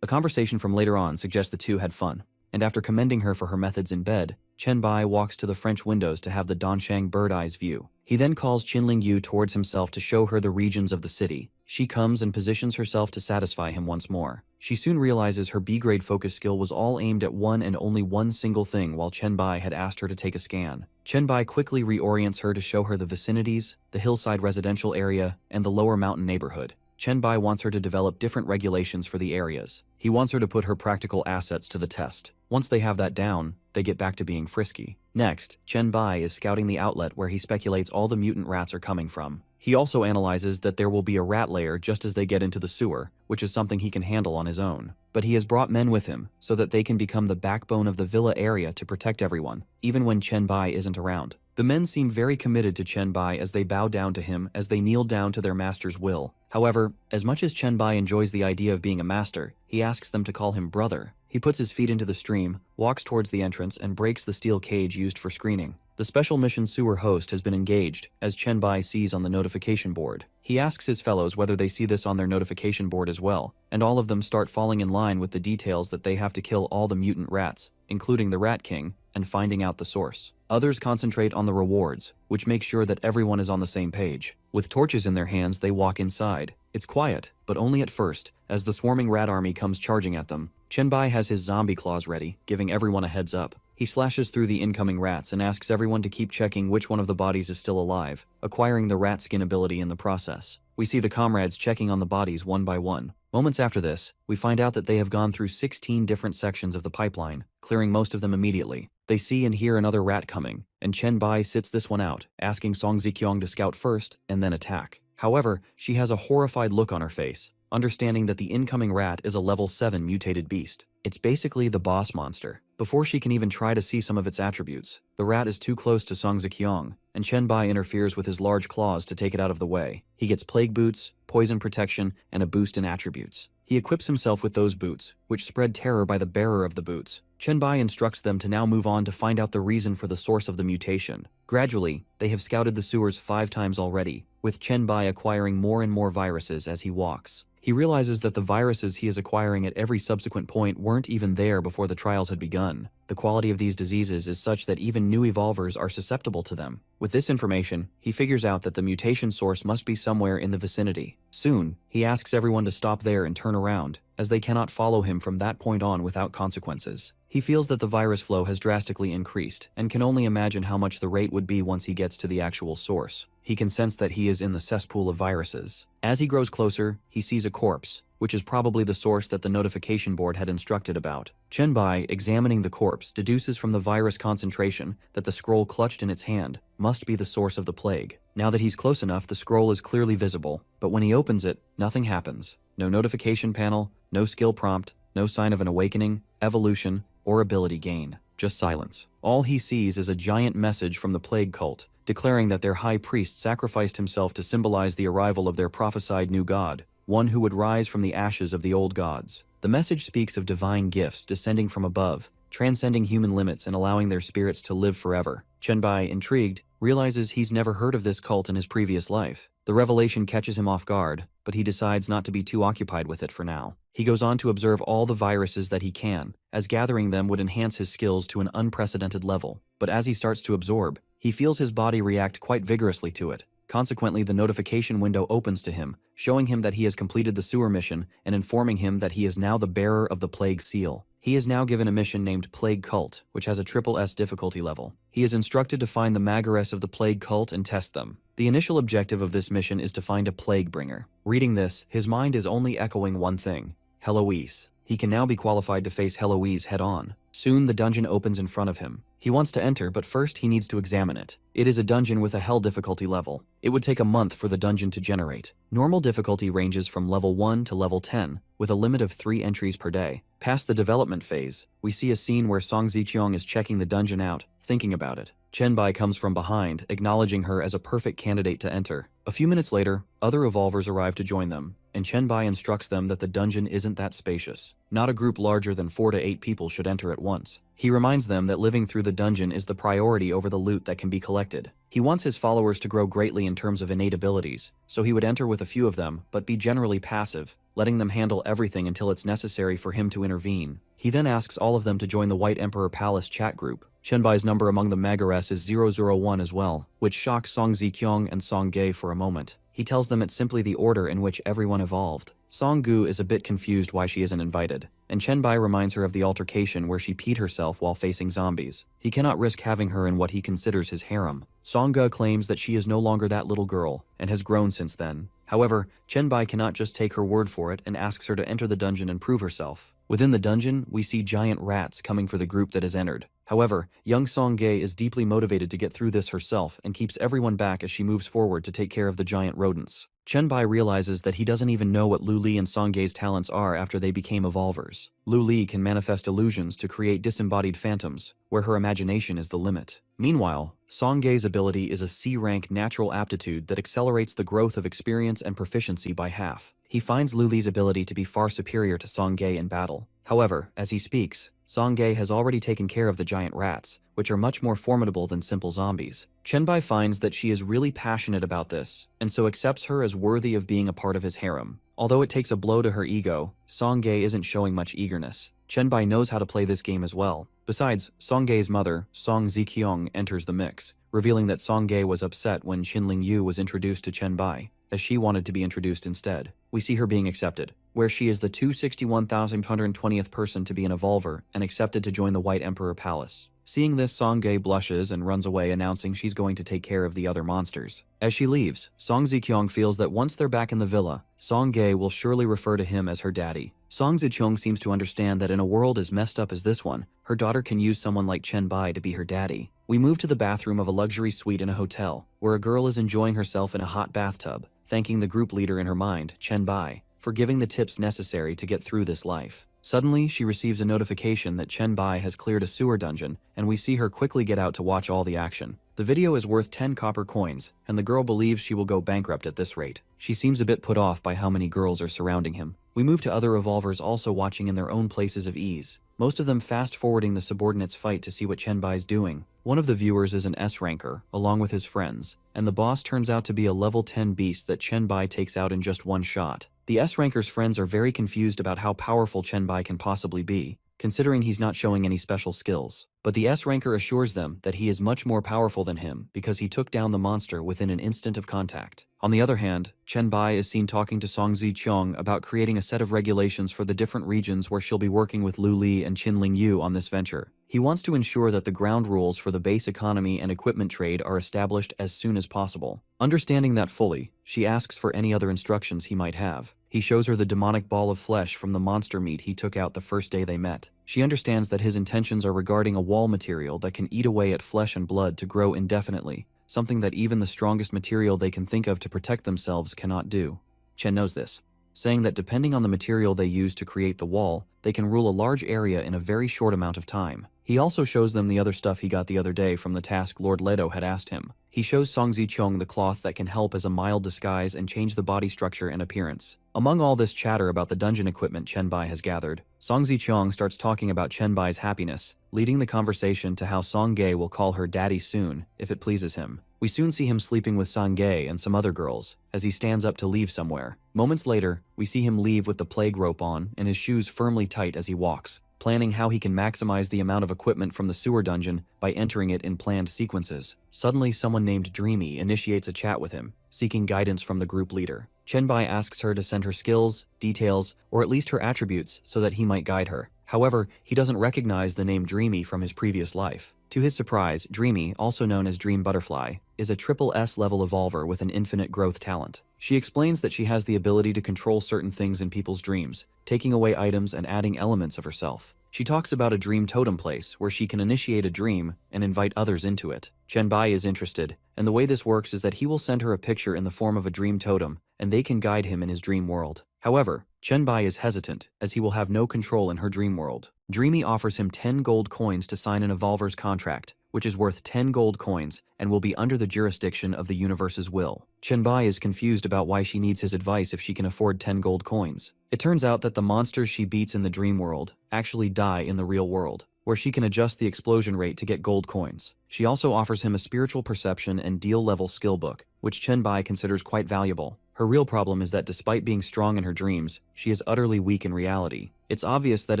A conversation from later on suggests the two had fun, and after commending her for her methods in bed, Chen Bai walks to the French windows to have the Danshang bird-eyes view. He then calls Qinling Yu towards himself to show her the regions of the city. She comes and positions herself to satisfy him once more. She soon realizes her B-grade focus skill was all aimed at one and only one single thing while Chenbai had asked her to take a scan. Chenbai quickly reorients her to show her the vicinities, the hillside residential area, and the lower mountain neighborhood. Chenbai wants her to develop different regulations for the areas. He wants her to put her practical assets to the test. Once they have that down, they get back to being frisky. Next, Chenbai is scouting the outlet where he speculates all the mutant rats are coming from. He also analyzes that there will be a rat lair just as they get into the sewer, which is something he can handle on his own. But he has brought men with him so that they can become the backbone of the villa area to protect everyone, even when Chenbai isn't around. The men seem very committed to Chenbai as they bow down to him as they kneel down to their master's will. However, as much as Chenbai enjoys the idea of being a master, he asks them to call him brother. He puts his feet into the stream, walks towards the entrance, and breaks the steel cage used for screening. The special mission sewer host has been engaged, as Chenbai sees on the notification board. He asks his fellows whether they see this on their notification board as well, and all of them start falling in line with the details that they have to kill all the mutant rats, including the Rat King, and finding out the source. Others concentrate on the rewards, which make sure that everyone is on the same page. With torches in their hands, they walk inside. It's quiet, but only at first, as the swarming rat army comes charging at them. Chenbai has his zombie claws ready, giving everyone a heads up. He slashes through the incoming rats and asks everyone to keep checking which one of the bodies is still alive, acquiring the rat skin ability in the process. We see the comrades checking on the bodies one by one. Moments after this, we find out that they have gone through 16 different sections of the pipeline, clearing most of them immediately. They see and hear another rat coming, and Chenbai sits this one out, asking Song Zikyong to scout first and then attack. However, she has a horrified look on her face, understanding that the incoming rat is a level 7 mutated beast. It's basically the boss monster. Before she can even try to see some of its attributes, the rat is too close to Song Zikyong, and Chenbai interferes with his large claws to take it out of the way. He gets plague boots, poison protection, and a boost in attributes. He equips himself with those boots, which spread terror by the bearer of the boots. Chenbai instructs them to now move on to find out the reason for the source of the mutation. Gradually, they have scouted the sewers 5 times already, with Chenbai acquiring more and more viruses as he walks. He realizes that the viruses he is acquiring at every subsequent point weren't even there before the trials had begun. The quality of these diseases is such that even new evolvers are susceptible to them. With this information, he figures out that the mutation source must be somewhere in the vicinity. Soon, he asks everyone to stop there and turn around, as they cannot follow him from that point on without consequences. He feels that the virus flow has drastically increased, and can only imagine how much the rate would be once he gets to the actual source. He can sense that he is in the cesspool of viruses. As he grows closer, he sees a corpse, which is probably the source that the notification board had instructed about. Chenbai, examining the corpse, deduces from the virus concentration that the scroll clutched in its hand must be the source of the plague. Now that he's close enough, the scroll is clearly visible, but when he opens it, nothing happens. No notification panel, no skill prompt, no sign of an awakening, evolution, or ability gain. Just silence. All he sees is a giant message from the plague cult, declaring that their high priest sacrificed himself to symbolize the arrival of their prophesied new god, one who would rise from the ashes of the old gods. The message speaks of divine gifts descending from above, transcending human limits and allowing their spirits to live forever. Chenbai, intrigued, realizes he's never heard of this cult in his previous life. The revelation catches him off guard, but he decides not to be too occupied with it for now. He goes on to observe all the viruses that he can, as gathering them would enhance his skills to an unprecedented level. But as he starts to absorb, he feels his body react quite vigorously to it. Consequently, the notification window opens to him, showing him that he has completed the sewer mission and informing him that he is now the bearer of the Plague Seal. He is now given a mission named Plague Cult, which has a SSS difficulty level. He is instructed to find the Magares of the Plague Cult and test them. The initial objective of this mission is to find a Plague Bringer. Reading this, his mind is only echoing one thing: Heloise. He can now be qualified to face Heloise head-on. Soon the dungeon opens in front of him. He wants to enter, but first he needs to examine it. It is a dungeon with a Hell difficulty level. It would take a month for the dungeon to generate. Normal difficulty ranges from level 1 to level 10, with a limit of 3 entries per day. Past the development phase, we see a scene where Song Zikyong is checking the dungeon out, thinking about it. Chenbai comes from behind, acknowledging her as a perfect candidate to enter. A few minutes later, other evolvers arrive to join them, and Chenbai instructs them that the dungeon isn't that spacious. Not a group larger than 4 to 8 people should enter at once. He reminds them that living through the dungeon is the priority over the loot that can be collected. He wants his followers to grow greatly in terms of innate abilities, so he would enter with a few of them, but be generally passive, letting them handle everything until it's necessary for him to intervene. He then asks all of them to join the White Emperor Palace chat group. Chenbai's number among the Magares is 001 as well, which shocks Song Zikyong and Song Ge for a moment. He tells them it's simply the order in which everyone evolved. Song-gu is a bit confused why she isn't invited, and Chen-bai reminds her of the altercation where she peed herself while facing zombies. He cannot risk having her in what he considers his harem. Song-gu claims that she is no longer that little girl, and has grown since then. However, Chen-bai cannot just take her word for it and asks her to enter the dungeon and prove herself. Within the dungeon, we see giant rats coming for the group that has entered. However, young Song-gae is deeply motivated to get through this herself and keeps everyone back as she moves forward to take care of the giant rodents. Chen-bai realizes that he doesn't even know what Lu Li and Song-gae's talents are after they became evolvers. Lu Li can manifest illusions to create disembodied phantoms, where her imagination is the limit. Meanwhile, Song-gae's ability is a C-rank natural aptitude that accelerates the growth of experience and proficiency by half. He finds Lu Li's ability to be far superior to Song-gae in battle. However, as he speaks, Song-gae has already taken care of the giant rats, which are much more formidable than simple zombies. Chen-bai finds that she is really passionate about this, and so accepts her as worthy of being a part of his harem. Although it takes a blow to her ego, Song-gae isn't showing much eagerness. Chen-bai knows how to play this game as well. Besides, Song-gae's mother, Song Ziqiong, enters the mix, revealing that Song-gae was upset when Qinling Yu was introduced to Chen-bai, as she wanted to be introduced instead. We see her being accepted, where she is the 261,120th person to be an evolver and accepted to join the White Emperor Palace. Seeing this, Song-gae blushes and runs away, announcing she's going to take care of the other monsters. As she leaves, Song Ziqiong feels that once they're back in the villa, Song-gae will surely refer to him as her daddy. Song Ziqiong seems to understand that in a world as messed up as this one, her daughter can use someone like Chen-bai to be her daddy. We move to the bathroom of a luxury suite in a hotel, where a girl is enjoying herself in a hot bathtub, thanking the group leader in her mind, Chen-bai, for giving the tips necessary to get through this life. Suddenly, she receives a notification that Chen-bai has cleared a sewer dungeon, and we see her quickly get out to watch all the action. The video is worth 10 copper coins, and the girl believes she will go bankrupt at this rate. She seems a bit put off by how many girls are surrounding him. We move to other evolvers also watching in their own places of ease, most of them fast-forwarding the subordinates' fight to see what Chen-bai's doing. One of the viewers is an S-ranker, along with his friends, and the boss turns out to be a level 10 beast that Chen-bai takes out in just one shot. The S-ranker's friends are very confused about how powerful Chen-bai can possibly be, considering he's not showing any special skills. But the S-ranker assures them that he is much more powerful than him because he took down the monster within an instant of contact. On the other hand, Chen-bai is seen talking to Song Ziqiong about creating a set of regulations for the different regions where she'll be working with Lu Li and Qinling Yu on this venture. He wants to ensure that the ground rules for the base economy and equipment trade are established as soon as possible. Understanding that fully, she asks for any other instructions he might have. He shows her the demonic ball of flesh from the monster meat he took out the first day they met. She understands that his intentions are regarding a wall material that can eat away at flesh and blood to grow indefinitely, something that even the strongest material they can think of to protect themselves cannot do. Chen knows this, saying that depending on the material they use to create the wall, they can rule a large area in a very short amount of time. He also shows them the other stuff he got the other day from the task Lord Leto had asked him. He shows Song Ziqiong the cloth that can help as a mild disguise and change the body structure and appearance. Among all this chatter about the dungeon equipment Chen-bai has gathered, Song Ziqiong starts talking about Chen-bai's happiness, leading the conversation to how Song-gae will call her daddy soon, if it pleases him. We soon see him sleeping with Song-gae and some other girls, as he stands up to leave somewhere. Moments later, we see him leave with the plague rope on and his shoes firmly tight as he walks, planning how he can maximize the amount of equipment from the sewer dungeon by entering it in planned sequences. Suddenly, someone named Dreamy initiates a chat with him, seeking guidance from the group leader. Chen-bai asks her to send her skills, details, or at least her attributes so that he might guide her. However, he doesn't recognize the name Dreamy from his previous life. To his surprise, Dreamy, also known as Dream Butterfly, is a triple S level evolver with an infinite growth talent. She explains that she has the ability to control certain things in people's dreams, taking away items and adding elements of herself. She talks about a dream totem place where she can initiate a dream and invite others into it. Chen-bai is interested, and the way this works is that he will send her a picture in the form of a dream totem, and they can guide him in his dream world. However, Chen-bai is hesitant, as he will have no control in her dream world. Dreamy offers him 10 gold coins to sign an evolver's contract, which is worth 10 gold coins and will be under the jurisdiction of the universe's will. Chen-bai is confused about why she needs his advice if she can afford 10 gold coins. It turns out that the monsters she beats in the dream world actually die in the real world, where she can adjust the explosion rate to get gold coins. She also offers him a spiritual perception and deal level skill book, which Chen-bai considers quite valuable. Her real problem is that despite being strong in her dreams, she is utterly weak in reality. It's obvious that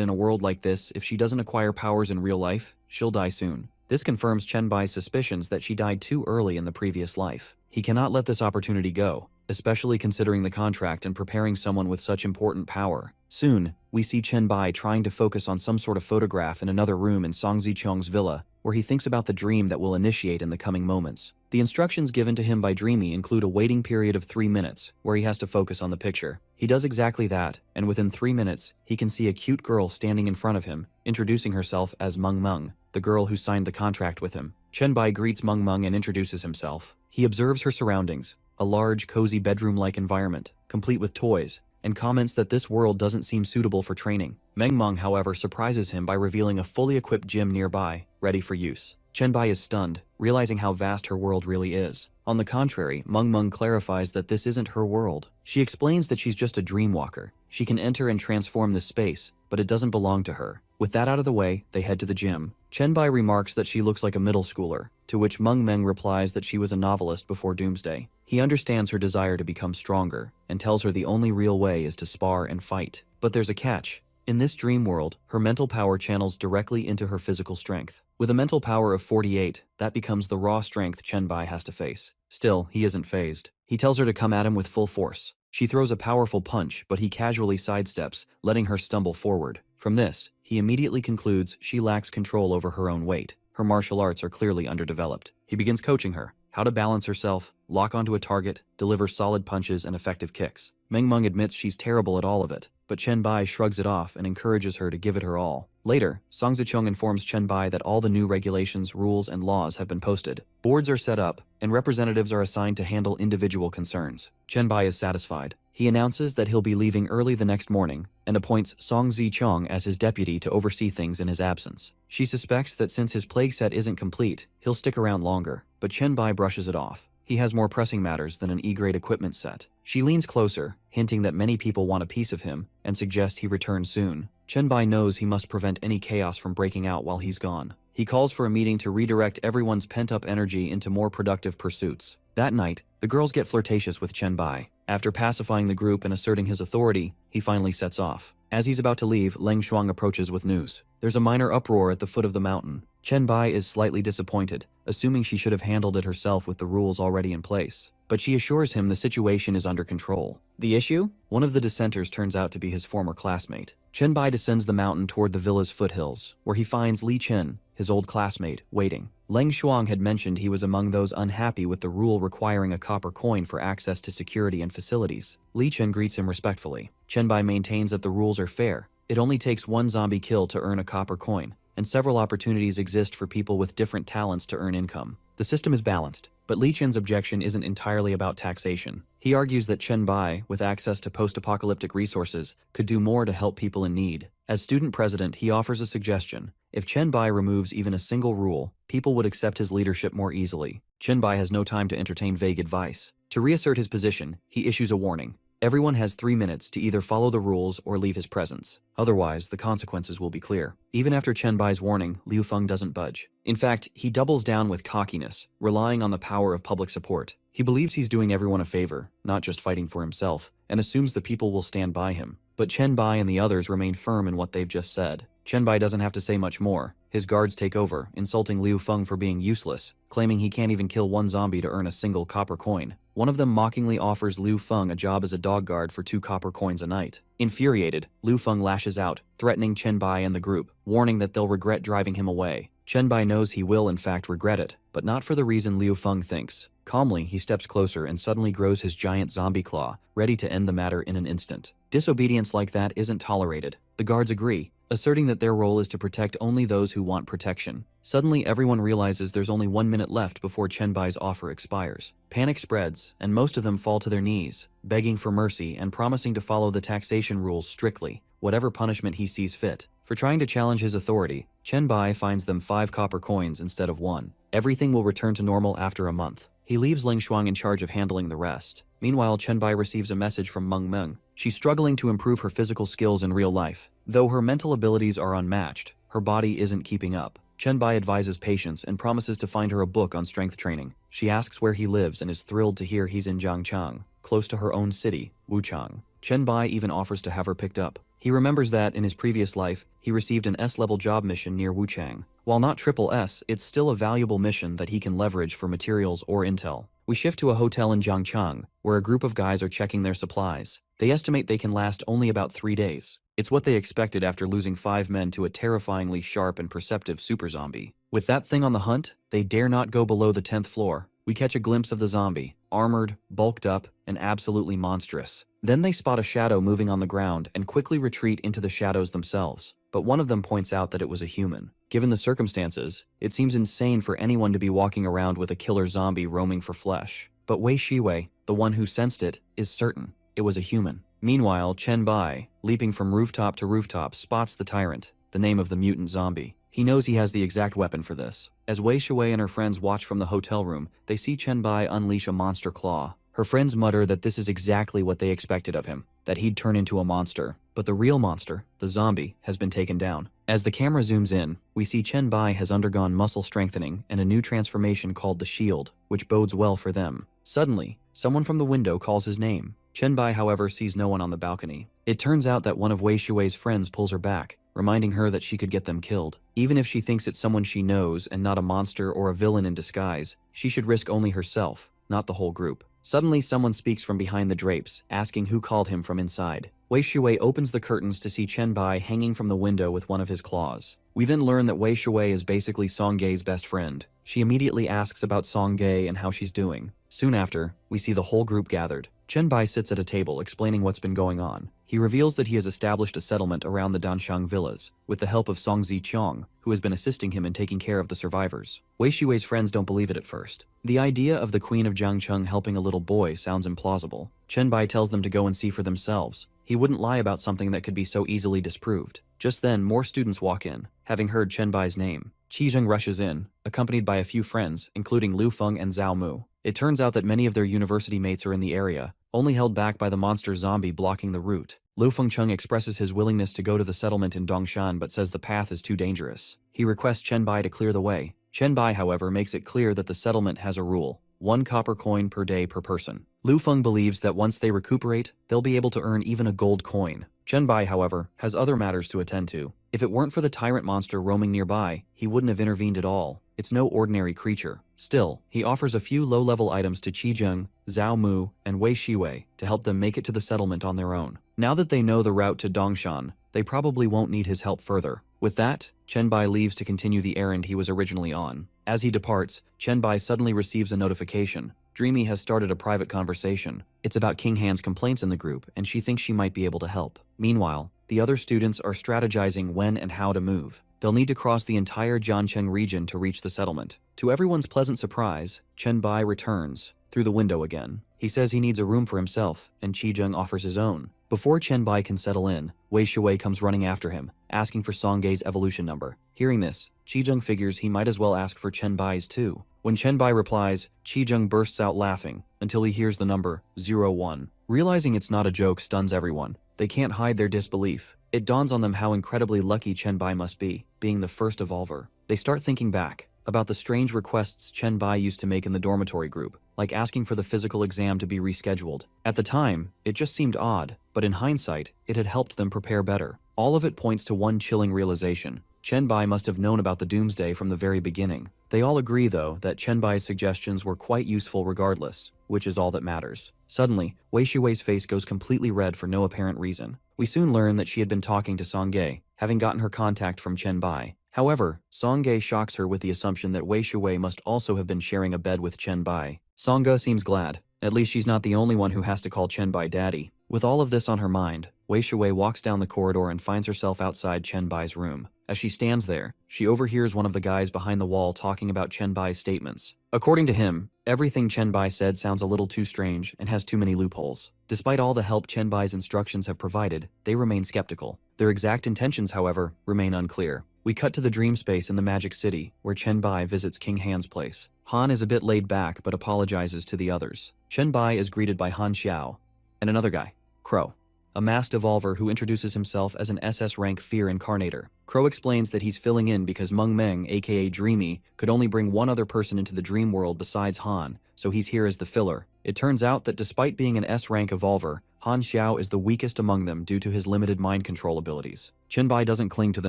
in a world like this, if she doesn't acquire powers in real life, she'll die soon. This confirms Chen Bai's suspicions that she died too early in the previous life. He cannot let this opportunity go, especially considering the contract and preparing someone with such important power. Soon, we see Chen Bai trying to focus on some sort of photograph in another room in Song Zicheng's villa, where he thinks about the dream that will initiate in the coming moments. The instructions given to him by Dreamy include a waiting period of 3 minutes, where he has to focus on the picture. He does exactly that, and within 3 minutes, he can see a cute girl standing in front of him, introducing herself as Meng, the girl who signed the contract with him. Chen Bai greets Meng and introduces himself. He observes her surroundings, a large, cozy bedroom-like environment, complete with toys, and comments that this world doesn't seem suitable for training. Meng, however, surprises him by revealing a fully equipped gym nearby, ready for use. Chen Bai is stunned, realizing how vast her world really is. On the contrary, Meng clarifies that this isn't her world. She explains that she's just a dreamwalker. She can enter and transform this space, but it doesn't belong to her. With that out of the way, they head to the gym. Chen Bai remarks that she looks like a middle schooler, to which Meng replies that she was a novelist before Doomsday. He understands her desire to become stronger, and tells her the only real way is to spar and fight. But there's a catch. In this dream world, her mental power channels directly into her physical strength. With a mental power of 48, that becomes the raw strength Chen Bai has to face. Still, he isn't fazed. He tells her to come at him with full force. She throws a powerful punch, but he casually sidesteps, letting her stumble forward. From this, he immediately concludes she lacks control over her own weight. Her martial arts are clearly underdeveloped. He begins coaching her, how to balance herself, lock onto a target, deliver solid punches and effective kicks. Meng admits she's terrible at all of it, but Chen Bai shrugs it off and encourages her to give it her all. Later, Song Zicheng informs Chen Bai that all the new regulations, rules, and laws have been posted. Boards are set up, and representatives are assigned to handle individual concerns. Chen Bai is satisfied. He announces that he'll be leaving early the next morning and appoints Song Zicheng as his deputy to oversee things in his absence. She suspects that since his plague set isn't complete, he'll stick around longer, but Chen Bai brushes it off. He has more pressing matters than an E-grade equipment set. She leans closer, hinting that many people want a piece of him, and suggests he return soon. Chen Bai knows he must prevent any chaos from breaking out while he's gone. He calls for a meeting to redirect everyone's pent-up energy into more productive pursuits. That night, the girls get flirtatious with Chen Bai. After pacifying the group and asserting his authority, he finally sets off. As he's about to leave, Leng Shuang approaches with news. There's a minor uproar at the foot of the mountain. Chen Bai is slightly disappointed, assuming she should have handled it herself with the rules already in place. But she assures him the situation is under control. The issue? One of the dissenters turns out to be his former classmate. Chen Bai descends the mountain toward the villa's foothills, where he finds Li Chen, his old classmate, waiting. Leng Shuang had mentioned he was among those unhappy with the rule requiring a copper coin for access to security and facilities. Li Chen greets him respectfully. Chen Bai maintains that the rules are fair. It only takes one zombie kill to earn a copper coin, and several opportunities exist for people with different talents to earn income. The system is balanced, but Li Chen's objection isn't entirely about taxation. He argues that Chen Bai, with access to post-apocalyptic resources, could do more to help people in need. As student president, he offers a suggestion. If Chen Bai removes even a single rule, people would accept his leadership more easily. Chen Bai has no time to entertain vague advice. To reassert his position, he issues a warning. Everyone has 3 minutes to either follow the rules or leave his presence. Otherwise, the consequences will be clear. Even after Chen Bai's warning, Liu Feng doesn't budge. In fact, he doubles down with cockiness, relying on the power of public support. He believes he's doing everyone a favor, not just fighting for himself, and assumes the people will stand by him. But Chen Bai and the others remain firm in what they've just said. Chen Bai doesn't have to say much more. His guards take over, insulting Liu Feng for being useless, claiming he can't even kill one zombie to earn a single copper coin. One of them mockingly offers Liu Feng a job as a dog guard for 2 copper coins a night. Infuriated, Liu Feng lashes out, threatening Chen Bai and the group, warning that they'll regret driving him away. Chen Bai knows he will in fact regret it, but not for the reason Liu Feng thinks. Calmly, he steps closer and suddenly grows his giant zombie claw, ready to end the matter in an instant. Disobedience like that isn't tolerated. The guards agree, asserting that their role is to protect only those who want protection. Suddenly, everyone realizes there's only 1 minute left before Chen Bai's offer expires. Panic spreads, and most of them fall to their knees, begging for mercy and promising to follow the taxation rules strictly, whatever punishment he sees fit. For trying to challenge his authority, Chen Bai fines them 5 copper coins instead of 1. Everything will return to normal after a month. He leaves Leng Shuang in charge of handling the rest. Meanwhile, Chen Bai receives a message from Meng. She's struggling to improve her physical skills in real life. Though her mental abilities are unmatched, her body isn't keeping up. Chen Bai advises patience and promises to find her a book on strength training. She asks where he lives and is thrilled to hear he's in Jiangchang, close to her own city, Wuchang. Chen Bai even offers to have her picked up. He remembers that, in his previous life, he received an S-level job mission near Wuchang. While not triple S, it's still a valuable mission that he can leverage for materials or intel. We shift to a hotel in Jiangchang, where a group of guys are checking their supplies. They estimate they can last only about 3 days. It's what they expected after losing 5 men to a terrifyingly sharp and perceptive super zombie. With that thing on the hunt, they dare not go below the 10th floor. We catch a glimpse of the zombie, armored, bulked up, and absolutely monstrous. Then they spot a shadow moving on the ground and quickly retreat into the shadows themselves. But one of them points out that it was a human. Given the circumstances, it seems insane for anyone to be walking around with a killer zombie roaming for flesh. But Wei Shiwei, the one who sensed it, is certain it was a human. Meanwhile, Chen Bai, leaping from rooftop to rooftop, spots the tyrant, the name of the mutant zombie. He knows he has the exact weapon for this. As Wei Shiwei and her friends watch from the hotel room, they see Chen Bai unleash a monster claw. Her friends mutter that this is exactly what they expected of him, that he'd turn into a monster. But the real monster, the zombie, has been taken down. As the camera zooms in, we see Chen Bai has undergone muscle strengthening and a new transformation called the Shield, which bodes well for them. Suddenly, someone from the window calls his name. Chen Bai, however, sees no one on the balcony. It turns out that one of Wei Shui's friends pulls her back, reminding her that she could get them killed. Even if she thinks it's someone she knows and not a monster or a villain in disguise, she should risk only herself, not the whole group. Suddenly, someone speaks from behind the drapes, asking who called him from inside. Wei Shui opens the curtains to see Chen Bai hanging from the window with one of his claws. We then learn that Wei Shui is basically Song Gei's best friend. She immediately asks about Song Gei and how she's doing. Soon after, we see the whole group gathered. Chen Bai sits at a table explaining what's been going on. He reveals that he has established a settlement around the Danshang villas, with the help of Song Ziqiang, who has been assisting him in taking care of the survivors. Wei Shui's friends don't believe it at first. The idea of the Queen of Jiangcheng helping a little boy sounds implausible. Chen Bai tells them to go and see for themselves. He wouldn't lie about something that could be so easily disproved. Just then, more students walk in, having heard Chen Bai's name. Qi Zheng rushes in, accompanied by a few friends, including Lu Feng and Zhao Mu. It turns out that many of their university mates are in the area, only held back by the monster zombie blocking the route. Lu Fengcheng expresses his willingness to go to the settlement in Dongshan but says the path is too dangerous. He requests Chen Bai to clear the way. Chen Bai, however, makes it clear that the settlement has a rule: 1 copper coin per day per person. Lu Feng believes that once they recuperate, they'll be able to earn even a gold coin. Chen Bai, however, has other matters to attend to. If it weren't for the tyrant monster roaming nearby, he wouldn't have intervened at all. It's no ordinary creature. Still, he offers a few low-level items to Qi Zheng, Zhao Mu, and Wei Shiwei to help them make it to the settlement on their own. Now that they know the route to Dongshan, they probably won't need his help further. With that, Chen Bai leaves to continue the errand he was originally on. As he departs, Chen Bai suddenly receives a notification. Dreamy has started a private conversation. It's about King Han's complaints in the group, and she thinks she might be able to help. Meanwhile, the other students are strategizing when and how to move. They'll need to cross the entire Jiangcheng region to reach the settlement. To everyone's pleasant surprise, Chen Bai returns through the window again. He says he needs a room for himself, and Qi Zheng offers his own. Before Chen Bai can settle in, Wei Shui comes running after him, asking for Song Gei's evolution number. Hearing this, Qi Zheng figures he might as well ask for Chen Bai's too. When Chen Bai replies, Qi Zheng bursts out laughing until he hears the number 01. Realizing it's not a joke stuns everyone. They can't hide their disbelief. It dawns on them how incredibly lucky Chen Bai must be, being the first evolver. They start thinking back about the strange requests Chen Bai used to make in the dormitory group, like asking for the physical exam to be rescheduled. At the time, it just seemed odd, but in hindsight, it had helped them prepare better. All of it points to one chilling realization. Chen Bai must have known about the doomsday from the very beginning. They all agree, though, that Chen Bai's suggestions were quite useful regardless, which is all that matters. Suddenly, Wei Shui's face goes completely red for no apparent reason. We soon learn that she had been talking to Song Gei, having gotten her contact from Chen Bai. However, Song Gei shocks her with the assumption that Wei Shui must also have been sharing a bed with Chen Bai. Song Ge seems glad. At least she's not the only one who has to call Chen Bai daddy. With all of this on her mind, Wei Shui walks down the corridor and finds herself outside Chen Bai's room. As she stands there, she overhears one of the guys behind the wall talking about Chen Bai's statements. According to him, everything Chen Bai said sounds a little too strange and has too many loopholes. Despite all the help Chen Bai's instructions have provided, they remain skeptical. Their exact intentions, however, remain unclear. We cut to the dream space in the Magic City, where Chen Bai visits King Han's place. Han is a bit laid back but apologizes to the others. Chen Bai is greeted by Han Xiao and another guy, Crow, a masked evolver who introduces himself as an SS rank Fear Incarnator. Crow explains that he's filling in because Meng Meng, aka Dreamy, could only bring one other person into the dream world besides Han, so he's here as the filler. It turns out that despite being an S rank evolver, Han Xiao is the weakest among them due to his limited mind control abilities. Chenbai doesn't cling to the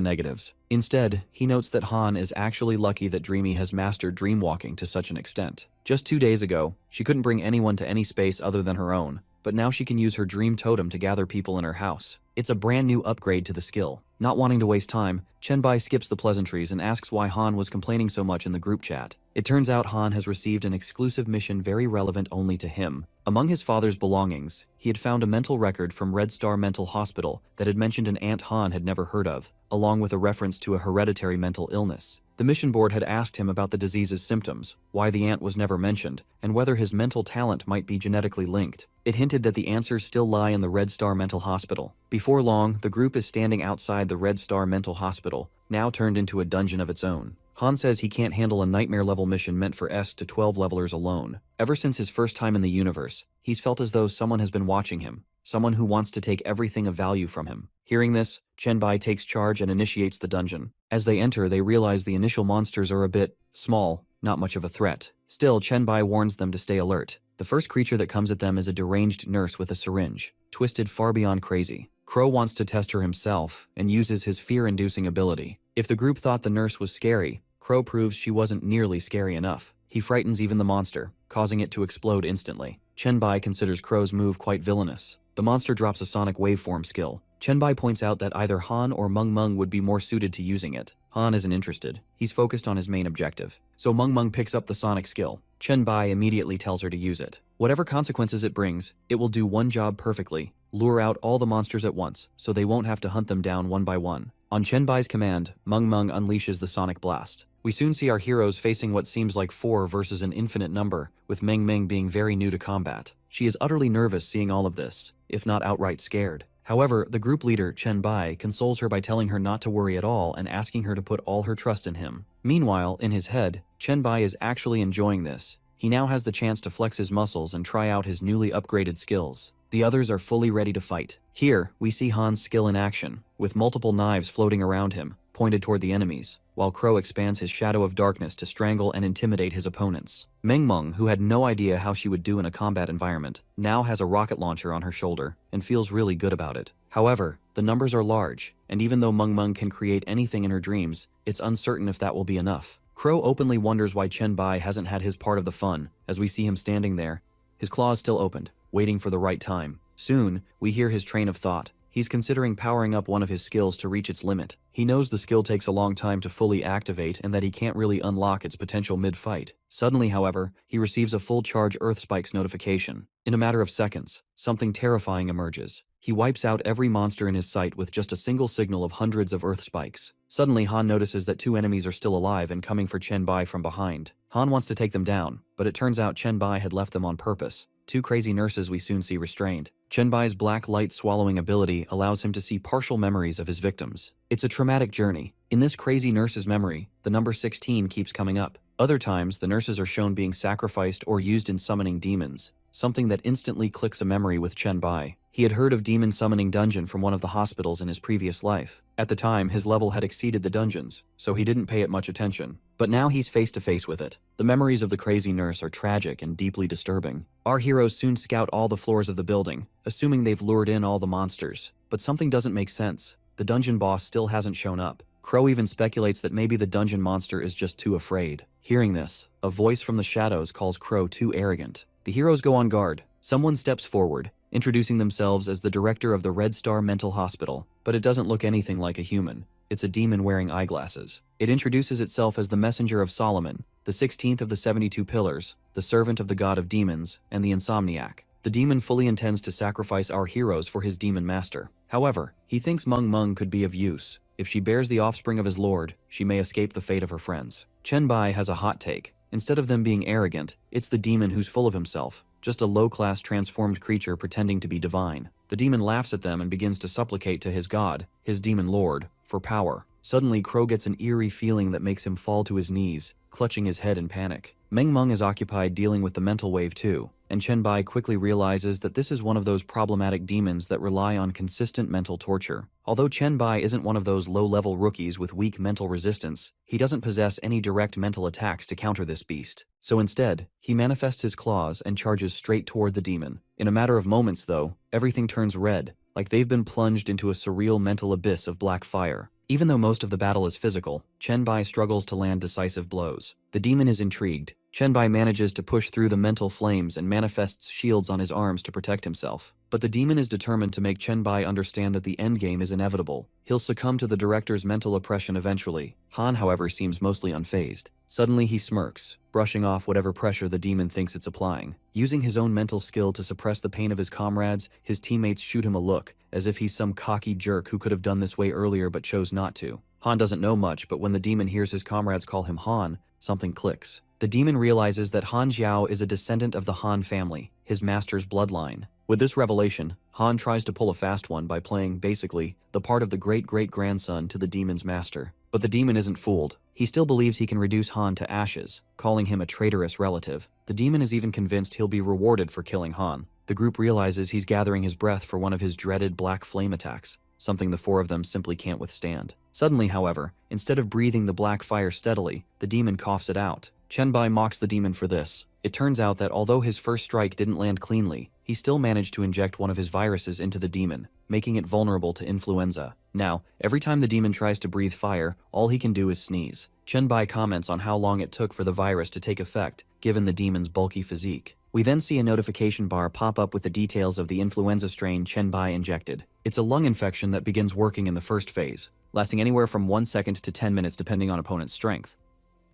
negatives. Instead, he notes that Han is actually lucky that Dreamy has mastered dreamwalking to such an extent. Just 2 days ago, she couldn't bring anyone to any space other than her own, but now she can use her dream totem to gather people in her house. It's a brand new upgrade to the skill. Not wanting to waste time, Chenbai skips the pleasantries and asks why Han was complaining so much in the group chat. It turns out Han has received an exclusive mission very relevant only to him. Among his father's belongings, he had found a mental record from Red Star Mental Hospital that had mentioned an aunt Han had never heard of, along with a reference to a hereditary mental illness. The mission board had asked him about the disease's symptoms, why the aunt was never mentioned, and whether his mental talent might be genetically linked. It hinted that the answers still lie in the Red Star Mental Hospital. Before long, the group is standing outside the Red Star Mental Hospital, now turned into a dungeon of its own. Han says he can't handle a nightmare-level mission meant for S to 12 levelers alone. Ever since his first time in the universe, he's felt as though someone has been watching him, someone who wants to take everything of value from him. Hearing this, Chenbai takes charge and initiates the dungeon. As they enter, they realize the initial monsters are a bit small, not much of a threat. Still, Chenbai warns them to stay alert. The first creature that comes at them is a deranged nurse with a syringe, twisted far beyond crazy. Crow wants to test her himself and uses his fear-inducing ability. If the group thought the nurse was scary, Crow proves she wasn't nearly scary enough. He frightens even the monster, causing it to explode instantly. Chenbai considers Crow's move quite villainous. The monster drops a sonic waveform skill. Chenbai points out that either Han or Meng would be more suited to using it. Han isn't interested. He's focused on his main objective. So Meng picks up the sonic skill. Chenbai immediately tells her to use it. Whatever consequences it brings, it will do one job perfectly: lure out all the monsters at once, so they won't have to hunt them down one by one. On Chenbai's command, Meng unleashes the sonic blast. We soon see our heroes facing what seems like 4 versus an infinite number, with Meng being very new to combat. She is utterly nervous seeing all of this, if not outright scared. However, the group leader, Chenbai, consoles her by telling her not to worry at all and asking her to put all her trust in him. Meanwhile, in his head, Chenbai is actually enjoying this. He now has the chance to flex his muscles and try out his newly upgraded skills. The others are fully ready to fight. Here, we see Han's skill in action, with multiple knives floating around him, pointed toward the enemies, while Crow expands his shadow of darkness to strangle and intimidate his opponents. Meng, who had no idea how she would do in a combat environment, now has a rocket launcher on her shoulder and feels really good about it. However, the numbers are large, and even though Meng can create anything in her dreams, it's uncertain if that will be enough. Crow openly wonders why Chenbai hasn't had his part of the fun, as we see him standing there, his claws still opened, waiting for the right time. Soon, we hear his train of thought. He's considering powering up one of his skills to reach its limit. He knows the skill takes a long time to fully activate and that he can't really unlock its potential mid-fight. Suddenly, however, he receives a full charge Earth Spikes notification. In a matter of seconds, something terrifying emerges. He wipes out every monster in his sight with just a single signal of hundreds of Earth Spikes. Suddenly, Han notices that 2 enemies are still alive and coming for Chenbai from behind. Han wants to take them down, but it turns out Chenbai had left them on purpose. 2 crazy nurses we soon see restrained. Chenbai's black light swallowing ability allows him to see partial memories of his victims. It's a traumatic journey. In this crazy nurse's memory, the number 16 keeps coming up. Other times, the nurses are shown being sacrificed or used in summoning demons, something that instantly clicks a memory with Chenbai. He had heard of demon summoning dungeon from one of the hospitals in his previous life. At the time, his level had exceeded the dungeons, so he didn't pay it much attention. But now he's face to face with it. The memories of the crazy nurse are tragic and deeply disturbing. Our heroes soon scout all the floors of the building, assuming they've lured in all the monsters. But something doesn't make sense. The dungeon boss still hasn't shown up. Crow even speculates that maybe the dungeon monster is just too afraid. Hearing this, a voice from the shadows calls Crow too arrogant. The heroes go on guard. Someone steps forward, introducing themselves as the director of the Red Star Mental Hospital, but it doesn't look anything like a human. It's a demon wearing eyeglasses. It introduces itself as the messenger of Solomon, the 16th of the 72 pillars, the servant of the god of demons, and the insomniac. The demon fully intends to sacrifice our heroes for his demon master. However, he thinks Meng could be of use. If she bears the offspring of his lord, she may escape the fate of her friends. Chenbai has a hot take. Instead of them being arrogant, it's the demon who's full of himself, just a low-class transformed creature pretending to be divine. The demon laughs at them and begins to supplicate to his god, his demon lord, for power. Suddenly, Crow gets an eerie feeling that makes him fall to his knees, clutching his head in panic. Meng is occupied dealing with the mental wave too, and Chen-bai quickly realizes that this is one of those problematic demons that rely on consistent mental torture. Although Chen-bai isn't one of those low-level rookies with weak mental resistance, he doesn't possess any direct mental attacks to counter this beast. So instead, he manifests his claws and charges straight toward the demon. In a matter of moments, though, everything turns red, like they've been plunged into a surreal mental abyss of black fire. Even though most of the battle is physical, Chen-bai struggles to land decisive blows. The demon is intrigued. Chen-bai manages to push through the mental flames and manifests shields on his arms to protect himself. But the demon is determined to make Chen-bai understand that the endgame is inevitable. He'll succumb to the director's mental oppression eventually. Han, however, seems mostly unfazed. Suddenly he smirks, brushing off whatever pressure the demon thinks it's applying. Using his own mental skill to suppress the pain of his comrades, his teammates shoot him a look, as if he's some cocky jerk who could have done this way earlier but chose not to. Han doesn't know much, but when the demon hears his comrades call him Han, something clicks. The demon realizes that Han Jiao is a descendant of the Han family, his master's bloodline. With this revelation, Han tries to pull a fast one by playing, basically, the part of the great-great-grandson to the demon's master. But the demon isn't fooled. He still believes he can reduce Han to ashes, calling him a traitorous relative. The demon is even convinced he'll be rewarded for killing Han. The group realizes he's gathering his breath for one of his dreaded black flame attacks, something the four of them simply can't withstand. Suddenly, however, instead of breathing the black fire steadily, the demon coughs it out. Chen-bai mocks the demon for this. It turns out that although his first strike didn't land cleanly, he still managed to inject one of his viruses into the demon, making it vulnerable to influenza. Now, every time the demon tries to breathe fire, all he can do is sneeze. Chen-bai comments on how long it took for the virus to take effect, given the demon's bulky physique. We then see a notification bar pop up with the details of the influenza strain Chen-bai injected. It's a lung infection that begins working in the first phase, lasting anywhere from 1 second to 10 minutes depending on opponent's strength.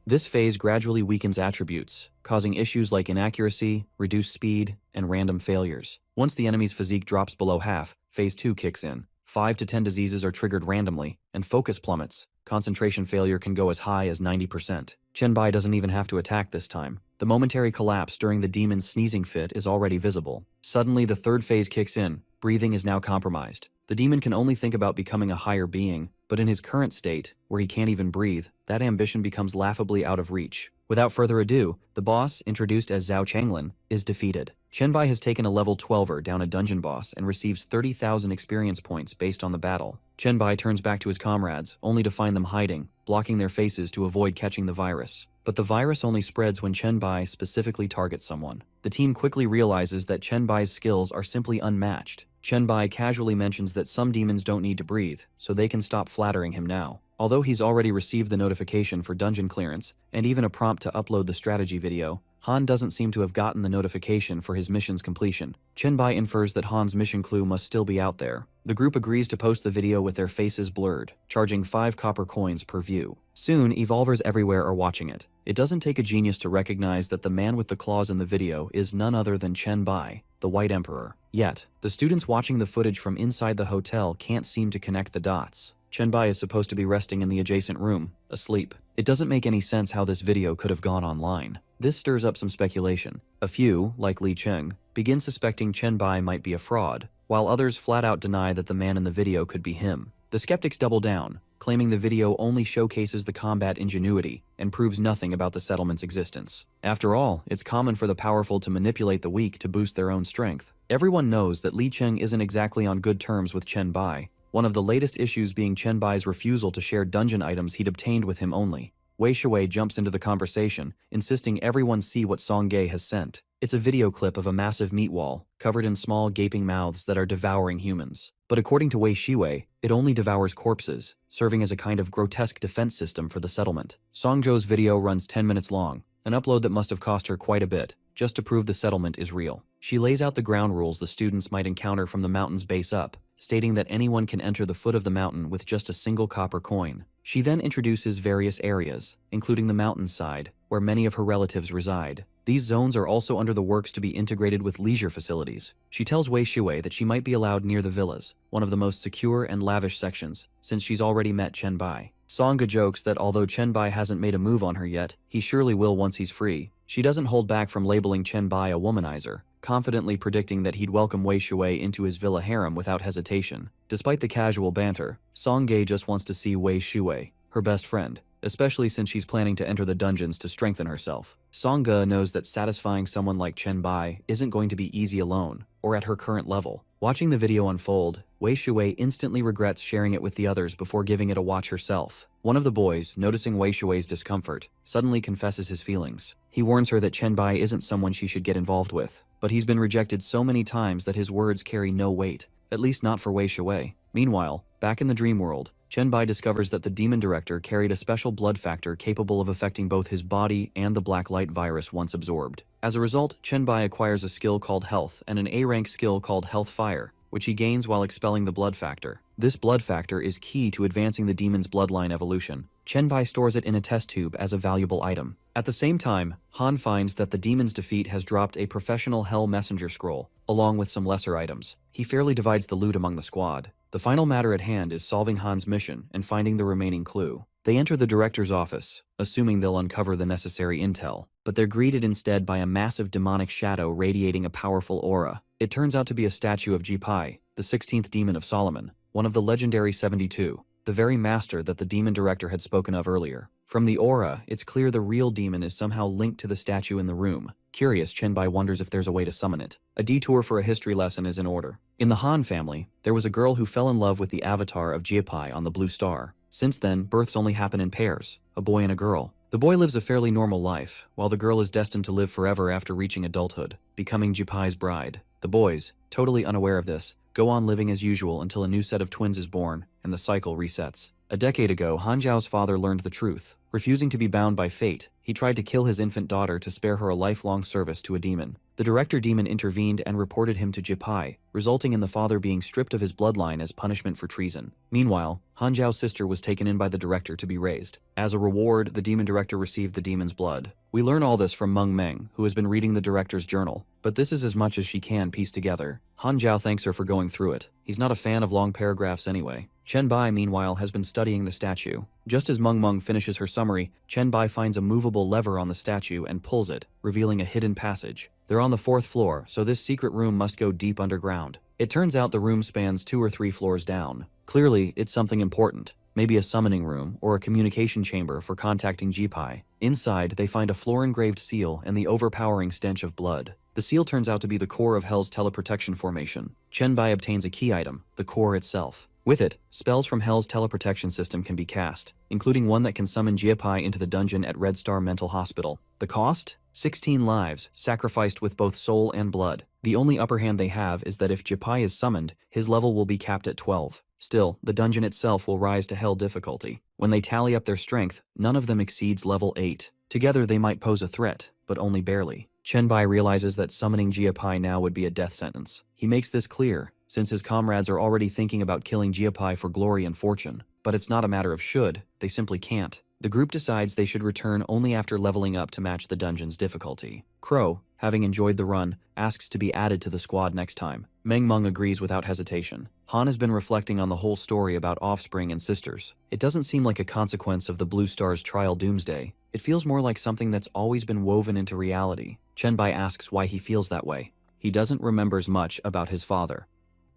This phase gradually weakens attributes, causing issues like inaccuracy, reduced speed, and random failures. Once the enemy's physique drops below half, phase 2 kicks in. 5 to 10 diseases are triggered randomly, and focus plummets. Concentration failure can go as high as 90%. Chen-bai doesn't even have to attack this time. The momentary collapse during the demon's sneezing fit is already visible. Suddenly, the third phase kicks in. Breathing is now compromised. The demon can only think about becoming a higher being, but in his current state, where he can't even breathe, that ambition becomes laughably out of reach. Without further ado, the boss, introduced as Zhao Changlin, is defeated. Chen-bai has taken a level 12er down a dungeon boss and receives 30,000 experience points based on the battle. Chen-bai turns back to his comrades, only to find them hiding, blocking their faces to avoid catching the virus. But the virus only spreads when Chen-bai specifically targets someone. The team quickly realizes that Chen-bai's skills are simply unmatched. Chen-bai casually mentions that some demons don't need to breathe, so they can stop flattering him now. Although he's already received the notification for dungeon clearance, and even a prompt to upload the strategy video, Han doesn't seem to have gotten the notification for his mission's completion. Chen-bai infers that Han's mission clue must still be out there. The group agrees to post the video with their faces blurred, charging 5 copper coins per view. Soon, evolvers everywhere are watching it. It doesn't take a genius to recognize that the man with the claws in the video is none other than Chen-bai, the White Emperor. Yet, the students watching the footage from inside the hotel can't seem to connect the dots. Chen-bai is supposed to be resting in the adjacent room, asleep. It doesn't make any sense how this video could have gone online. This stirs up some speculation. A few, like Li Cheng, begin suspecting Chen-bai might be a fraud, while others flat out deny that the man in the video could be him. The skeptics double down, claiming the video only showcases the combat ingenuity and proves nothing about the settlement's existence. After all, it's common for the powerful to manipulate the weak to boost their own strength. Everyone knows that Li Cheng isn't exactly on good terms with Chen-bai, one of the latest issues being Chen-bai's refusal to share dungeon items he'd obtained with him only. Wei Shui jumps into the conversation, insisting everyone see what Song Ge has sent. It's a video clip of a massive meat wall, covered in small gaping mouths that are devouring humans. But according to Wei Shui, it only devours corpses, serving as a kind of grotesque defense system for the settlement. Song Zhou's video runs 10 minutes long, an upload that must have cost her quite a bit, just to prove the settlement is real. She lays out the ground rules the students might encounter from the mountain's base up, stating that anyone can enter the foot of the mountain with just a single copper coin. She then introduces various areas, including the mountainside, where many of her relatives reside. These zones are also under the works to be integrated with leisure facilities. She tells Wei Shui that she might be allowed near the villas, one of the most secure and lavish sections, since she's already met Chen-bai. Song Ge jokes that although Chen-bai hasn't made a move on her yet, he surely will once he's free. She doesn't hold back from labeling Chen-bai a womanizer, confidently predicting that he'd welcome Wei Shui into his villa harem without hesitation. Despite the casual banter, Song Ge just wants to see Wei Shui, her best friend. especially since she's planning to enter the dungeons to strengthen herself. Song-ge knows that satisfying someone like Chen Bai isn't going to be easy alone, or at her current level. Watching the video unfold, Wei Shui instantly regrets sharing it with the others before giving it a watch herself. One of the boys, noticing Wei Shui's discomfort, suddenly confesses his feelings. He warns her that Chen Bai isn't someone she should get involved with, but he's been rejected so many times that his words carry no weight, at least not for Wei Shui. Meanwhile, back in the dream world, Chen Bai discovers that the demon director carried a special blood factor capable of affecting both his body and the black light virus once absorbed. As a result, Chen Bai acquires a skill called Health and an A-rank skill called Health Fire, which he gains while expelling the blood factor. This blood factor is key to advancing the demon's bloodline evolution. Chen Bai stores it in a test tube as a valuable item. At the same time, Han finds that the demon's defeat has dropped a professional Hell Messenger scroll, along with some lesser items. He fairly divides the loot among the squad. The final matter at hand is solving Han's mission and finding the remaining clue. They enter the director's office, assuming they'll uncover the necessary intel, but they're greeted instead by a massive demonic shadow radiating a powerful aura. It turns out to be a statue of Jipai, the 16th demon of Solomon, one of the legendary 72, the very master that the demon director had spoken of earlier. From the aura, it's clear the real demon is somehow linked to the statue in the room. Curious, Chen Bai wonders if there's a way to summon it. A detour for a history lesson is in order. In the Han family, there was a girl who fell in love with the avatar of Jipai on the Blue Star. Since then, births only happen in pairs, a boy and a girl. The boy lives a fairly normal life, while the girl is destined to live forever after reaching adulthood, becoming Jipai's bride. The boys, totally unaware of this, go on living as usual until a new set of twins is born, and the cycle resets. A decade ago, Han Zhao's father learned the truth. Refusing to be bound by fate, he tried to kill his infant daughter to spare her a lifelong service to a demon. The director demon intervened and reported him to Jipai, resulting in the father being stripped of his bloodline as punishment for treason. Meanwhile, Han Zhao's sister was taken in by the director to be raised. As a reward, the demon director received the demon's blood. We learn all this from Meng, who has been reading the director's journal, but this is as much as she can piece together. Han Zhao thanks her for going through it. He's not a fan of long paragraphs anyway. Chen Bai, meanwhile, has been studying the statue. Just as Meng finishes her summary, Chen Bai finds a movable lever on the statue and pulls it, revealing a hidden passage. They're on the 4th floor, so this secret room must go deep underground. It turns out the room spans 2 or 3 floors down. Clearly, it's something important. Maybe a summoning room or a communication chamber for contacting Jipai. Inside, they find a floor-engraved seal and the overpowering stench of blood. The seal turns out to be the core of Hell's teleprotection formation. Chen Bai obtains a key item, the core itself. With it, spells from Hell's teleprotection system can be cast, including one that can summon Jipai into the dungeon at Red Star Mental Hospital. The cost? 16 lives, sacrificed with both soul and blood. The only upper hand they have is that if Jipai is summoned, his level will be capped at 12. Still, the dungeon itself will rise to Hell difficulty. When they tally up their strength, none of them exceeds level 8. Together they might pose a threat, but only barely. Chen Bai realizes that summoning Jipai now would be a death sentence. He makes this clear, since his comrades are already thinking about killing Jipai for glory and fortune. But it's not a matter of should, they simply can't. The group decides they should return only after leveling up to match the dungeon's difficulty. Crow, having enjoyed the run, asks to be added to the squad next time. Meng agrees without hesitation. Han has been reflecting on the whole story about offspring and sisters. It doesn't seem like a consequence of the Blue Star's trial doomsday. It feels more like something that's always been woven into reality. Chen Bai asks why he feels that way. He doesn't remembers much about his father,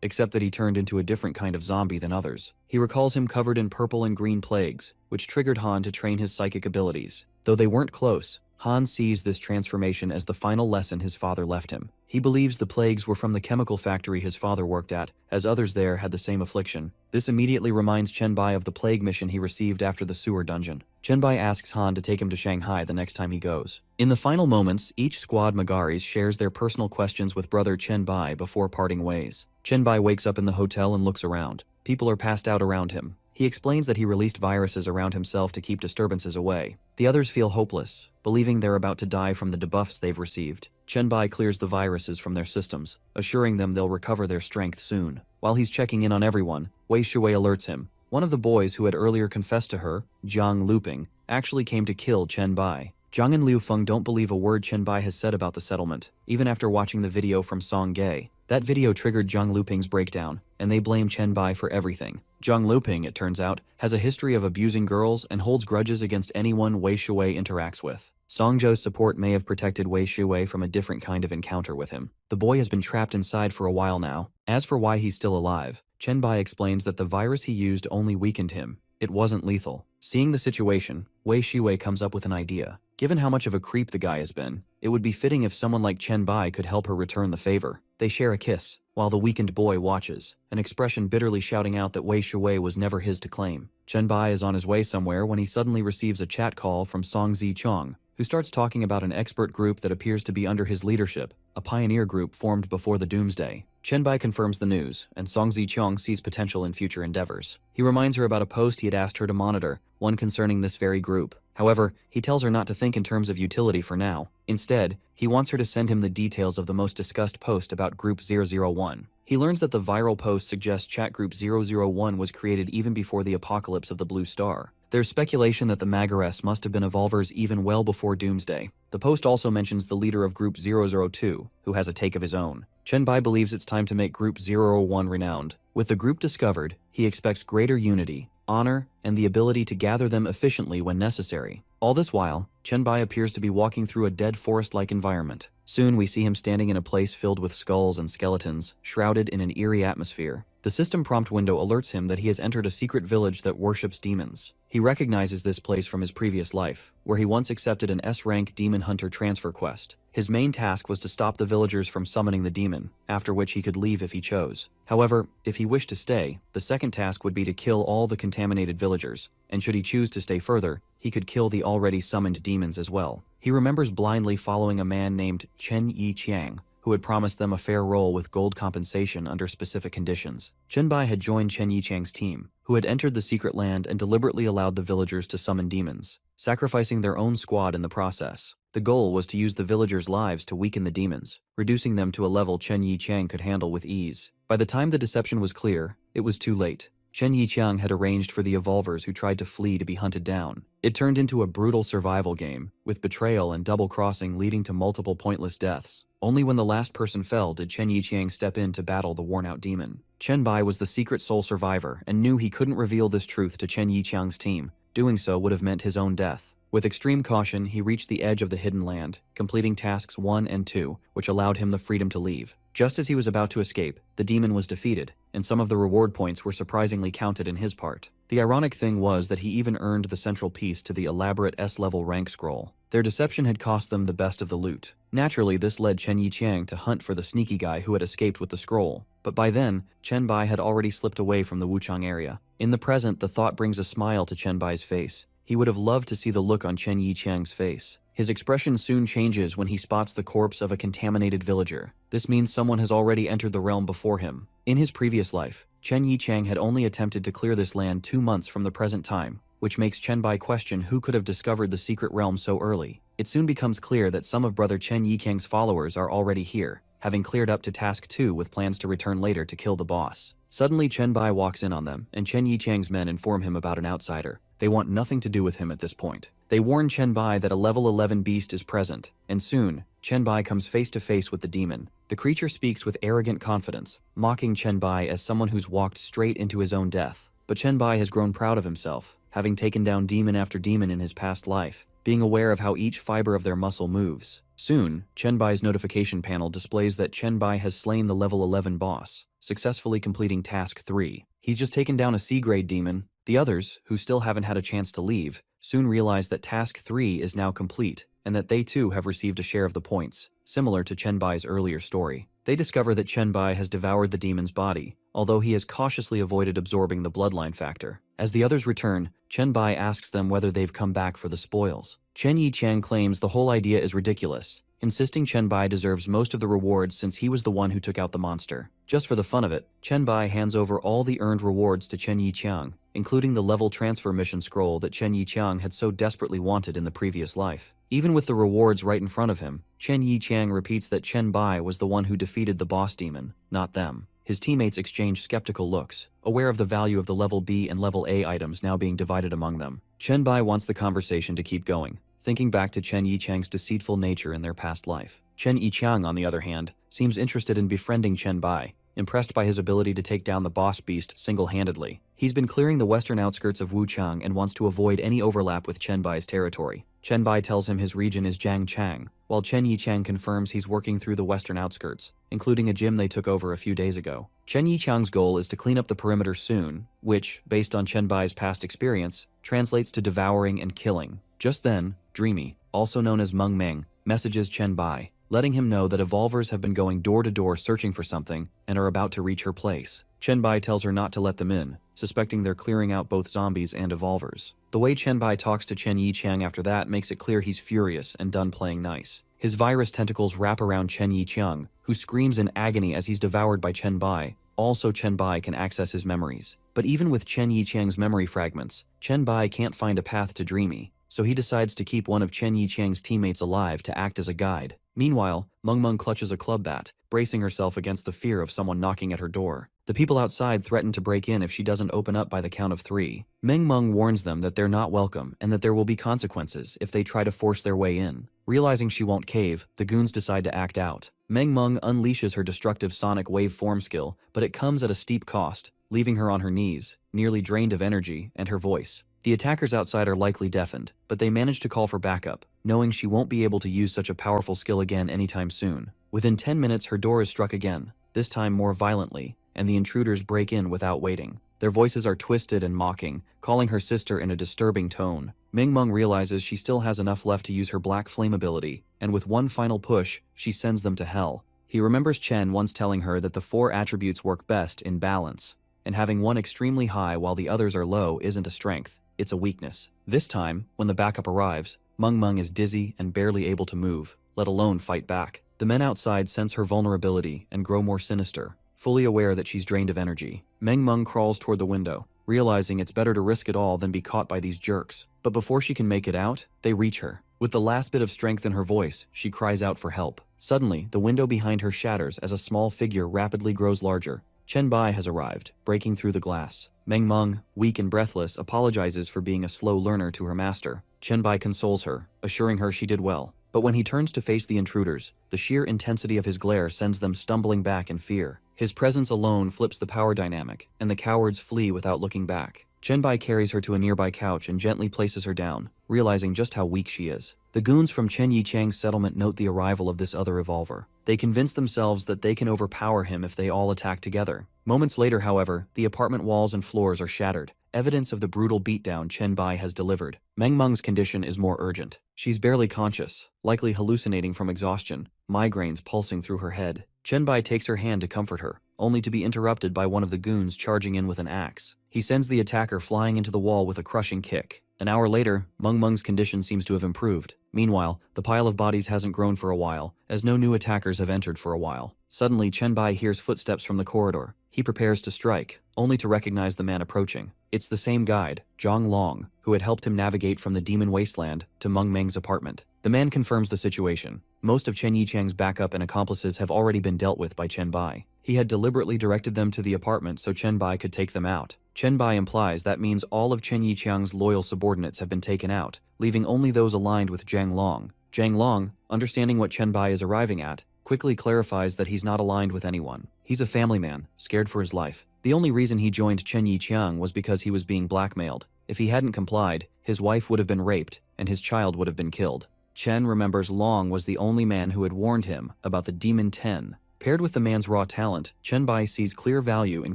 except that he turned into a different kind of zombie than others. He recalls him covered in purple and green plagues, which triggered Han to train his psychic abilities. Though they weren't close, Han sees this transformation as the final lesson his father left him. He believes the plagues were from the chemical factory his father worked at, as others there had the same affliction. This immediately reminds Chen Bai of the plague mission he received after the sewer dungeon. Chen Bai asks Han to take him to Shanghai the next time he goes. In the final moments, each squad Magaris shares their personal questions with brother Chen Bai before parting ways. Chen Bai wakes up in the hotel and looks around. People are passed out around him. He explains that he released viruses around himself to keep disturbances away. The others feel hopeless, believing they're about to die from the debuffs they've received. Chen Bai clears the viruses from their systems, assuring them they'll recover their strength soon. While he's checking in on everyone, Wei Shui alerts him. One of the boys who had earlier confessed to her, Zhang Luping, actually came to kill Chen Bai. Zhang and Liu Feng don't believe a word Chen Bai has said about the settlement, even after watching the video from Song Ge. That video triggered Zhang Luping's breakdown, and they blame Chen Bai for everything. Zhang Luping, it turns out, has a history of abusing girls and holds grudges against anyone Wei Shui interacts with. Song Zhou's support may have protected Wei Shui from a different kind of encounter with him. The boy has been trapped inside for a while now. As for why he's still alive, Chen Bai explains that the virus he used only weakened him. It wasn't lethal. Seeing the situation, Wei Shiwei comes up with an idea. Given how much of a creep the guy has been, it would be fitting if someone like Chen Bai could help her return the favor. They share a kiss, while the weakened boy watches, an expression bitterly shouting out that Wei Shiwei was never his to claim. Chen Bai is on his way somewhere when he suddenly receives a chat call from Song Zichong, who starts talking about an expert group that appears to be under his leadership, a pioneer group formed before the Doomsday. Chen Bai confirms the news, and Song Zichong sees potential in future endeavors. He reminds her about a post he had asked her to monitor, one concerning this very group. However, he tells her not to think in terms of utility for now. Instead, he wants her to send him the details of the most discussed post about Group 001. He learns that the viral post suggests Chat Group 001 was created even before the apocalypse of the Blue Star. There's speculation that the mangacaps must have been evolvers even well before Doomsday. The post also mentions the leader of Group 002, who has a take of his own. Chen Bai believes it's time to make Group 001 renowned. With the group discovered, he expects greater unity, honor, and the ability to gather them efficiently when necessary. All this while, Chen Bai appears to be walking through a dead forest-like environment. Soon we see him standing in a place filled with skulls and skeletons, shrouded in an eerie atmosphere. The system prompt window alerts him that he has entered a secret village that worships demons. He recognizes this place from his previous life, where he once accepted an S-rank demon hunter transfer quest. His main task was to stop the villagers from summoning the demon, after which he could leave if he chose. However, if he wished to stay, the second task would be to kill all the contaminated villagers, and should he choose to stay further, he could kill the already summoned demons as well. He remembers blindly following a man named Chen Yiqiang, who had promised them a fair role with gold compensation under specific conditions. Chen Bai had joined Chen Yiqiang's team, who had entered the secret land and deliberately allowed the villagers to summon demons, sacrificing their own squad in the process. The goal was to use the villagers' lives to weaken the demons, reducing them to a level Chen Yiqiang could handle with ease. By the time the deception was clear, it was too late. Chen Yiqiang had arranged for the evolvers who tried to flee to be hunted down. It turned into a brutal survival game, with betrayal and double-crossing leading to multiple pointless deaths. Only when the last person fell did Chen Yiqiang step in to battle the worn-out demon. Chen Bai was the secret sole survivor and knew he couldn't reveal this truth to Chen Yiqiang's team. Doing so would have meant his own death. With extreme caution, he reached the edge of the hidden land, completing tasks 1 and 2, which allowed him the freedom to leave. Just as he was about to escape, the demon was defeated, and some of the reward points were surprisingly counted in his part. The ironic thing was that he even earned the central piece to the elaborate S-level rank scroll. Their deception had cost them the best of the loot. Naturally, this led Chen Yiqiang to hunt for the sneaky guy who had escaped with the scroll. But by then, Chen Bai had already slipped away from the Wuchang area. In the present, the thought brings a smile to Chen Bai's face. He would have loved to see the look on Chen Yiqiang's face. His expression soon changes when he spots the corpse of a contaminated villager. This means someone has already entered the realm before him. In his previous life, Chen Yiqiang had only attempted to clear this land 2 months from the present time, which makes Chen Bai question who could have discovered the secret realm so early. It soon becomes clear that some of Brother Chen Yiqiang's followers are already here, having cleared up to task 2 with plans to return later to kill the boss. Suddenly Chen Bai walks in on them, and Chen Yiqiang's men inform him about an outsider. They want nothing to do with him at this point. They warn Chen Bai that a level 11 beast is present, and soon, Chen Bai comes face to face with the demon. The creature speaks with arrogant confidence, mocking Chen Bai as someone who's walked straight into his own death. But Chen Bai has grown proud of himself, having taken down demon after demon in his past life, being aware of how each fiber of their muscle moves. Soon, Chen Bai's notification panel displays that Chen Bai has slain the level 11 boss, successfully completing task 3. He's just taken down a C-grade demon. The others, who still haven't had a chance to leave, soon realize that task 3 is now complete, and that they too have received a share of the points, similar to Chen Bai's earlier story. They discover that Chen Bai has devoured the demon's body, although he has cautiously avoided absorbing the bloodline factor. As the others return, Chen Bai asks them whether they've come back for the spoils. Chen Yiqiang claims the whole idea is ridiculous, insisting Chen Bai deserves most of the rewards since he was the one who took out the monster. Just for the fun of it, Chen Bai hands over all the earned rewards to Chen Yiqiang, including the level transfer mission scroll that Chen Yiqiang had so desperately wanted in the previous life. Even with the rewards right in front of him, Chen Yiqiang repeats that Chen Bai was the one who defeated the boss demon, not them. His teammates exchange skeptical looks, aware of the value of the level B and level A items now being divided among them. Chen Bai wants the conversation to keep going, thinking back to Chen Yiqiang's deceitful nature in their past life. Chen Yiqiang, on the other hand, seems interested in befriending Chen Bai, impressed by his ability to take down the boss beast single-handedly. He's been clearing the western outskirts of Wuchang and wants to avoid any overlap with Chen Bai's territory. Chen Bai tells him his region is Jiangchang, while Chen Yichang confirms he's working through the western outskirts, including a gym they took over a few days ago. Chen Yichang's goal is to clean up the perimeter soon, which, based on Chen Bai's past experience, translates to devouring and killing. Just then, Dreamy, also known as Meng Meng, messages Chen Bai, letting him know that evolvers have been going door to door searching for something and are about to reach her place. Chen Bai tells her not to let them in, suspecting they're clearing out both zombies and evolvers. The way Chen Bai talks to Chen Yichang after that makes it clear he's furious and done playing nice. His virus tentacles wrap around Chen Yichang, who screams in agony as he's devoured by Chen Bai. Also, Chen Bai can access his memories. But even with Chen Yichang's memory fragments, Chen Bai can't find a path to Dreamy, so he decides to keep one of Chen Yichang's teammates alive to act as a guide. Meanwhile, Meng Meng clutches a club bat, bracing herself against the fear of someone knocking at her door. The people outside threaten to break in if she doesn't open up by the count of 3. Meng Meng warns them that they're not welcome and that there will be consequences if they try to force their way in. Realizing she won't cave, the goons decide to act out. Meng Meng unleashes her destructive sonic wave form skill, but it comes at a steep cost, leaving her on her knees, nearly drained of energy and her voice. The attackers outside are likely deafened, but they manage to call for backup, knowing she won't be able to use such a powerful skill again anytime soon. Within 10 minutes, her door is struck again, this time more violently, and the intruders break in without waiting. Their voices are twisted and mocking, calling her sister in a disturbing tone. Meng Meng realizes she still has enough left to use her black flame ability, and with one final push, she sends them to hell. He remembers Chen once telling her that the 4 attributes work best in balance, and having one extremely high while the others are low isn't a strength, it's a weakness. This time, when the backup arrives, Meng Meng is dizzy and barely able to move, let alone fight back. The men outside sense her vulnerability and grow more sinister, fully aware that she's drained of energy. Meng Meng crawls toward the window, realizing it's better to risk it all than be caught by these jerks. But before she can make it out, they reach her. With the last bit of strength in her voice, she cries out for help. Suddenly, the window behind her shatters as a small figure rapidly grows larger. Chen Bai has arrived, breaking through the glass. Meng Meng, weak and breathless, apologizes for being a slow learner to her master. Chen Bai consoles her, assuring her she did well. But when he turns to face the intruders, the sheer intensity of his glare sends them stumbling back in fear. His presence alone flips the power dynamic, and the cowards flee without looking back. Chen Bai carries her to a nearby couch and gently places her down, realizing just how weak she is. The goons from Chen Yichang's settlement note the arrival of this other evolver. They convince themselves that they can overpower him if they all attack together. Moments later, however, the apartment walls and floors are shattered, evidence of the brutal beatdown Chen Bai has delivered. Meng Meng's condition is more urgent. She's barely conscious, likely hallucinating from exhaustion, migraines pulsing through her head. Chen Bai takes her hand to comfort her, only to be interrupted by one of the goons charging in with an axe. He sends the attacker flying into the wall with a crushing kick. An hour later, Meng Meng's condition seems to have improved. Meanwhile, the pile of bodies hasn't grown for a while, as no new attackers have entered for a while. Suddenly, Chen Bai hears footsteps from the corridor. He prepares to strike, only to recognize the man approaching. It's the same guide, Zhang Long, who had helped him navigate from the demon wasteland to Meng Meng's apartment. The man confirms the situation. Most of Chen Yichang's backup and accomplices have already been dealt with by Chen Bai. He had deliberately directed them to the apartment so Chen Bai could take them out. Chen Bai implies that means all of Chen Yichang's loyal subordinates have been taken out, leaving only those aligned with Zhang Long. Zhang Long, understanding what Chen Bai is arriving at, quickly clarifies that he's not aligned with anyone. He's a family man, scared for his life. The only reason he joined Chen Yichang was because he was being blackmailed. If he hadn't complied, his wife would have been raped, and his child would have been killed. Chen remembers Long was the only man who had warned him about the Demon 10. Paired with the man's raw talent, Chen Bai sees clear value in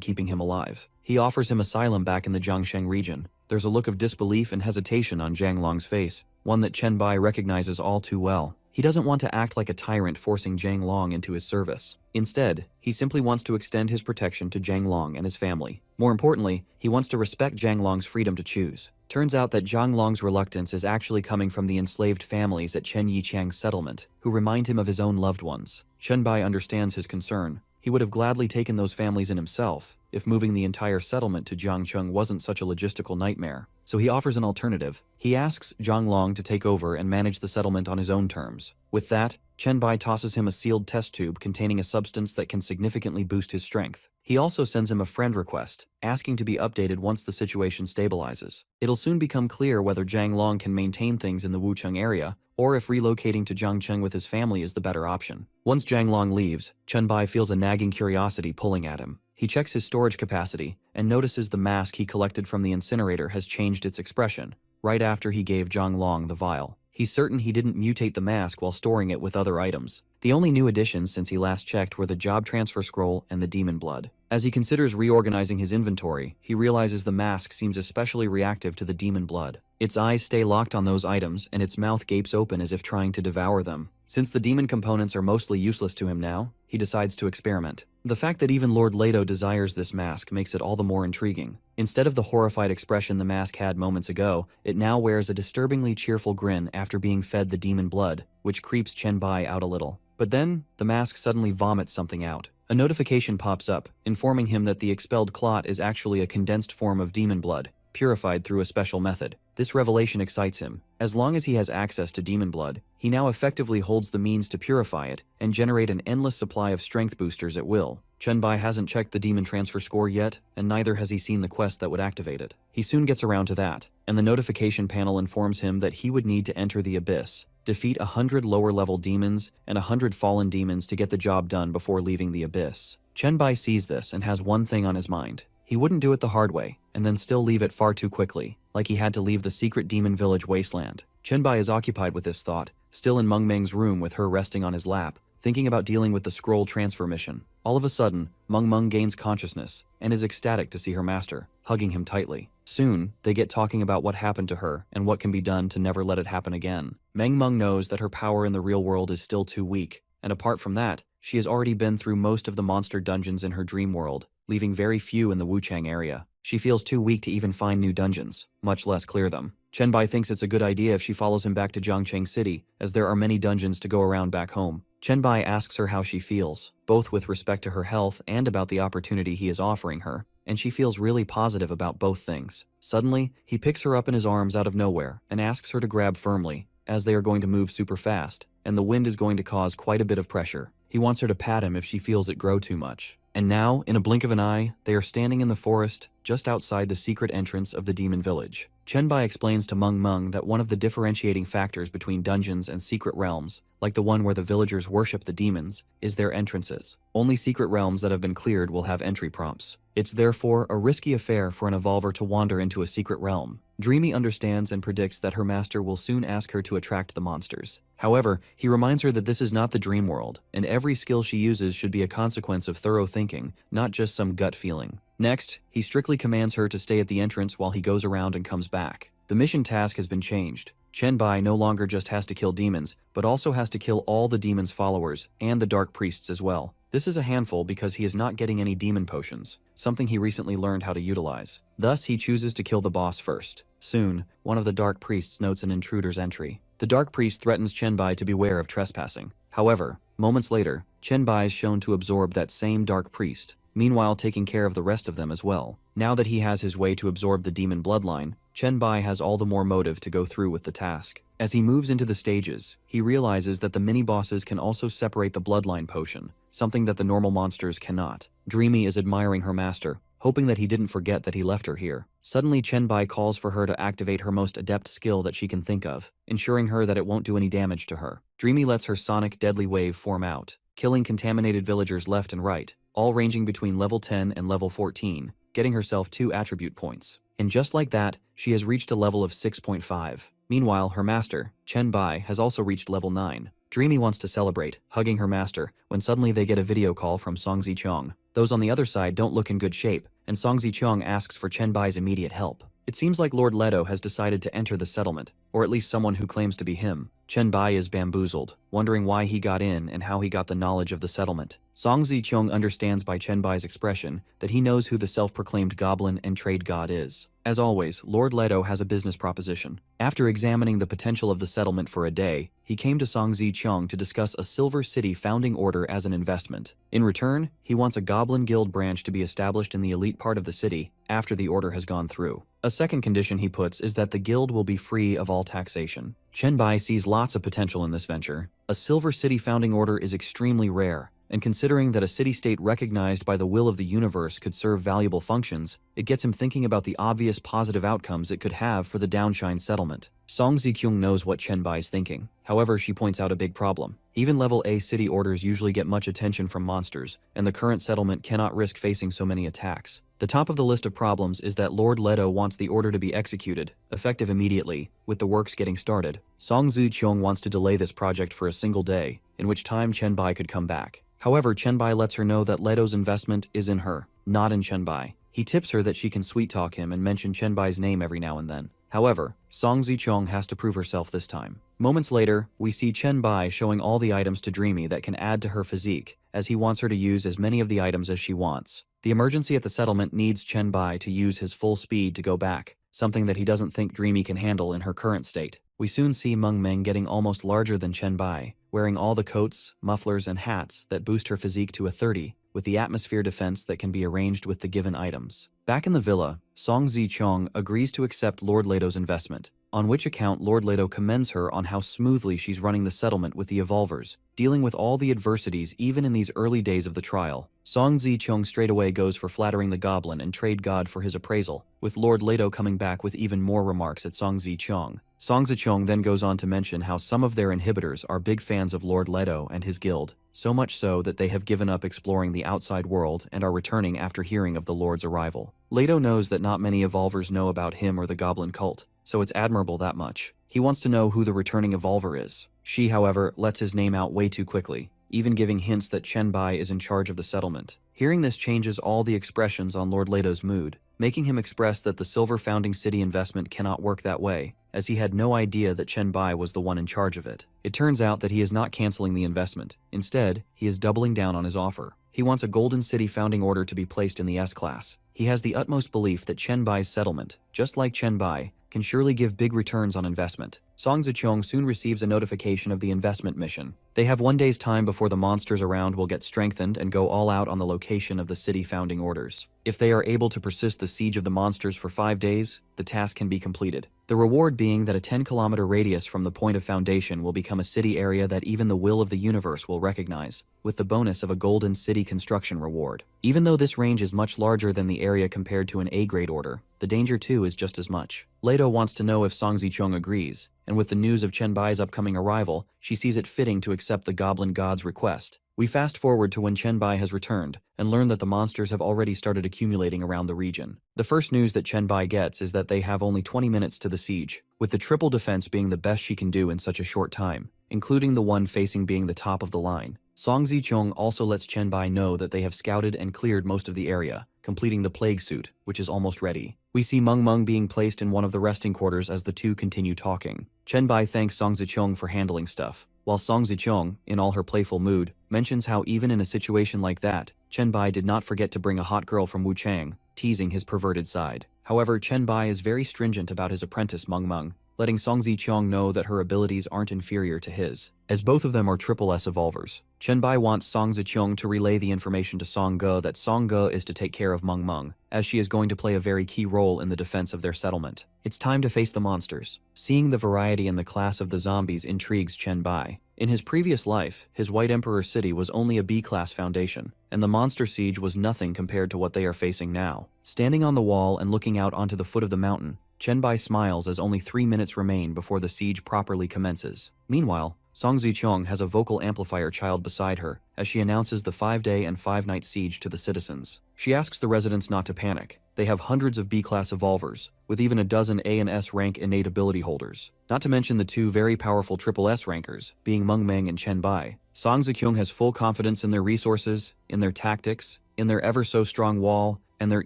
keeping him alive. He offers him asylum back in the Jiangsheng region. There's a look of disbelief and hesitation on Zhang Long's face, one that Chen Bai recognizes all too well. He doesn't want to act like a tyrant forcing Zhang Long into his service. Instead, he simply wants to extend his protection to Zhang Long and his family. More importantly, he wants to respect Zhang Long's freedom to choose. Turns out that Zhang Long's reluctance is actually coming from the enslaved families at Chen Yichang's settlement, who remind him of his own loved ones. Chen Bai understands his concern. He would have gladly taken those families in himself, if moving the entire settlement to Jiangcheng wasn't such a logistical nightmare. So he offers an alternative. He asks Zhang Long to take over and manage the settlement on his own terms. With that, Chen Bai tosses him a sealed test tube containing a substance that can significantly boost his strength. He also sends him a friend request, asking to be updated once the situation stabilizes. It'll soon become clear whether Zhang Long can maintain things in the Wucheng area, or if relocating to Jiangcheng with his family is the better option. Once Zhang Long leaves, Chen Bai feels a nagging curiosity pulling at him. He checks his storage capacity and notices the mask he collected from the incinerator has changed its expression, right after he gave Zhang Long the vial. He's certain he didn't mutate the mask while storing it with other items. The only new additions since he last checked were the job transfer scroll and the demon blood. As he considers reorganizing his inventory, he realizes the mask seems especially reactive to the demon blood. Its eyes stay locked on those items, and its mouth gapes open as if trying to devour them. Since the demon components are mostly useless to him now, he decides to experiment. The fact that even Lord Leto desires this mask makes it all the more intriguing. Instead of the horrified expression the mask had moments ago, it now wears a disturbingly cheerful grin after being fed the demon blood, which creeps Chen Bai out a little. But then, the mask suddenly vomits something out. A notification pops up, informing him that the expelled clot is actually a condensed form of demon blood, purified through a special method. This revelation excites him. As long as he has access to demon blood, he now effectively holds the means to purify it and generate an endless supply of strength boosters at will. Chen Bai hasn't checked the demon transfer score yet, and neither has he seen the quest that would activate it. He soon gets around to that, and the notification panel informs him that he would need to enter the abyss, defeat 100 lower-level demons and 100 fallen demons to get the job done before leaving the abyss. Chen Bai sees this and has one thing on his mind. He wouldn't do it the hard way, and then still leave it far too quickly, like he had to leave the secret demon village wasteland. Chen Bai is occupied with this thought, still in Meng Meng's room with her resting on his lap, thinking about dealing with the scroll transfer mission. All of a sudden, Meng Meng gains consciousness and is ecstatic to see her master, hugging him tightly. Soon, they get talking about what happened to her and what can be done to never let it happen again. Meng Meng knows that her power in the real world is still too weak, and apart from that, she has already been through most of the monster dungeons in her dream world, leaving very few in the Wuchang area. She feels too weak to even find new dungeons, much less clear them. Chen Bai thinks it's a good idea if she follows him back to Jiangcheng City, as there are many dungeons to go around back home. Chen Bai asks her how she feels, both with respect to her health and about the opportunity he is offering her, and she feels really positive about both things. Suddenly, he picks her up in his arms out of nowhere and asks her to grab firmly, as they are going to move super fast, and the wind is going to cause quite a bit of pressure. He wants her to pat him if she feels it grow too much. And now, in a blink of an eye, they are standing in the forest just outside the secret entrance of the demon village. Chen Bai explains to Meng Meng that one of the differentiating factors between dungeons and secret realms, like the one where the villagers worship the demons, is their entrances. Only secret realms that have been cleared will have entry prompts. It's therefore a risky affair for an evolver to wander into a secret realm. Dreamy understands and predicts that her master will soon ask her to attract the monsters. However, he reminds her that this is not the dream world, and every skill she uses should be a consequence of thorough thinking, not just some gut feeling. Next, he strictly commands her to stay at the entrance while he goes around and comes back. The mission task has been changed. Chen Bai no longer just has to kill demons, but also has to kill all the demons' followers, and the dark priests as well. This is a handful because he is not getting any demon potions, something he recently learned how to utilize. Thus, he chooses to kill the boss first. Soon, one of the dark priests notes an intruder's entry. The dark priest threatens Chen Bai to beware of trespassing. However, moments later, Chen Bai is shown to absorb that same dark priest, meanwhile taking care of the rest of them as well. Now that he has his way to absorb the demon bloodline, Chen Bai has all the more motive to go through with the task. As he moves into the stages, he realizes that the mini-bosses can also separate the bloodline potion, something that the normal monsters cannot. Dreamy is admiring her master, hoping that he didn't forget that he left her here. Suddenly, Chen Bai calls for her to activate her most adept skill that she can think of, ensuring her that it won't do any damage to her. Dreamy lets her sonic deadly wave form out, killing contaminated villagers left and right, all ranging between level 10 and level 14, getting herself 2 attribute points. And just like that, she has reached a level of 6.5. Meanwhile, her master, Chen Bai, has also reached level 9. Dreamy wants to celebrate, hugging her master, when suddenly they get a video call from Song Zicheng. Those on the other side don't look in good shape, and Song Zicheng asks for Chen Bai's immediate help. It seems like Lord Leto has decided to enter the settlement, or at least someone who claims to be him. Chen Bai is bamboozled, wondering why he got in and how he got the knowledge of the settlement. Song Zicheng understands by Chen Bai's expression that he knows who the self-proclaimed goblin and trade god is. As always, Lord Leto has a business proposition. After examining the potential of the settlement for a day, he came to Song Zicheng to discuss a Silver City founding order as an investment. In return, he wants a goblin guild branch to be established in the elite part of the city after the order has gone through. A second condition he puts is that the guild will be free of all taxation. Chen Bai sees lots of potential in this venture. A Silver City founding order is extremely rare, and considering that a city-state recognized by the will of the universe could serve valuable functions, it gets him thinking about the obvious positive outcomes it could have for the Downshine settlement. Song Zicheng knows what Chen Bai is thinking. However, she points out a big problem. Even level A city orders usually get much attention from monsters, and the current settlement cannot risk facing so many attacks. The top of the list of problems is that Lord Leto wants the order to be executed, effective immediately, with the works getting started. Song Ziqiong wants to delay this project for a single day, in which time Chenbai could come back. However, Chenbai lets her know that Leto's investment is in her, not in Chenbai. He tips her that she can sweet-talk him and mention Chenbai's name every now and then. However, Song Ziqiong has to prove herself this time. Moments later, we see Chenbai showing all the items to Dreamy that can add to her physique, as he wants her to use as many of the items as she wants. The emergency at the settlement needs Chenbai to use his full speed to go back, something that he doesn't think Dreamy can handle in her current state. We soon see Meng Meng getting almost larger than Chenbai, wearing all the coats, mufflers, and hats that boost her physique to a 30, with the atmosphere defense that can be arranged with the given items. Back in the villa, Song Ziqiong agrees to accept Lord Leto's investment, on which account Lord Leto commends her on how smoothly she's running the settlement with the evolvers, dealing with all the adversities even in these early days of the trial. Song Ziqiong straightaway goes for flattering the goblin and trade god for his appraisal, with Lord Leto coming back with even more remarks at Song Ziqiong. Song Ziqiong then goes on to mention how some of their inhibitors are big fans of Lord Leto and his guild, so much so that they have given up exploring the outside world and are returning after hearing of the Lord's arrival. Leto knows that not many evolvers know about him or the goblin cult, so it's admirable that much. He wants to know who the returning evolver is. She, however, lets his name out way too quickly, even giving hints that Chenbai is in charge of the settlement. Hearing this changes all the expressions on Lord Leto's mood, making him express that the Silver Founding City investment cannot work that way, as he had no idea that Chenbai was the one in charge of it. It turns out that he is not canceling the investment. Instead, he is doubling down on his offer. He wants a Golden City founding order to be placed in the S-class. He has the utmost belief that Chenbai's settlement, just like Chenbai, can surely give big returns on investment. Song Ziqiong soon receives a notification of the investment mission. They have 1 day's time before the monsters around will get strengthened and go all out on the location of the city founding orders. If they are able to persist the siege of the monsters for 5 days, the task can be completed. The reward being that a 10-kilometer radius from the point of foundation will become a city area that even the will of the universe will recognize, with the bonus of a golden city construction reward. Even though this range is much larger than the area compared to an A-grade order, the danger too is just as much. Leto wants to know if Song Ziqiong agrees, and with the news of Chenbai's upcoming arrival, she sees it fitting to accept the Goblin God's request. We fast forward to when Chenbai has returned, and learn that the monsters have already started accumulating around the region. The first news that Chenbai gets is that they have only 20 minutes to the siege, with the triple defense being the best she can do in such a short time, including the one facing being the top of the line. Song Ziqiong also lets Chenbai know that they have scouted and cleared most of the area, completing the plague suit, which is almost ready. We see Meng Meng being placed in one of the resting quarters as the two continue talking. Chenbai thanks Song Ziqiong for handling stuff, while Song Ziqiong, in all her playful mood, mentions how even in a situation like that, Chenbai did not forget to bring a hot girl from Wuchang, teasing his perverted side. However, Chenbai is very stringent about his apprentice Meng Meng, letting Song Ziqiong know that her abilities aren't inferior to his, as both of them are triple S evolvers. Chenbai wants Song Ziqiong to relay the information to Song Ge that Song Ge is to take care of Meng Meng, as she is going to play a very key role in the defense of their settlement. It's time to face the monsters. Seeing the variety and the class of the zombies intrigues Chenbai. In his previous life, his White Emperor City was only a B-class foundation, and the monster siege was nothing compared to what they are facing now. Standing on the wall and looking out onto the foot of the mountain, Chenbai smiles as only 3 minutes remain before the siege properly commences. Meanwhile, Song Ziqiong has a vocal amplifier child beside her as she announces the 5-day and 5-night siege to the citizens. She asks the residents not to panic. They have hundreds of B-class evolvers, with even a dozen A and S rank innate ability holders, not to mention the 2 very powerful triple S rankers, being Meng Meng and Chenbai. Song Ziqiong has full confidence in their resources, in their tactics, in their ever-so-strong wall, and their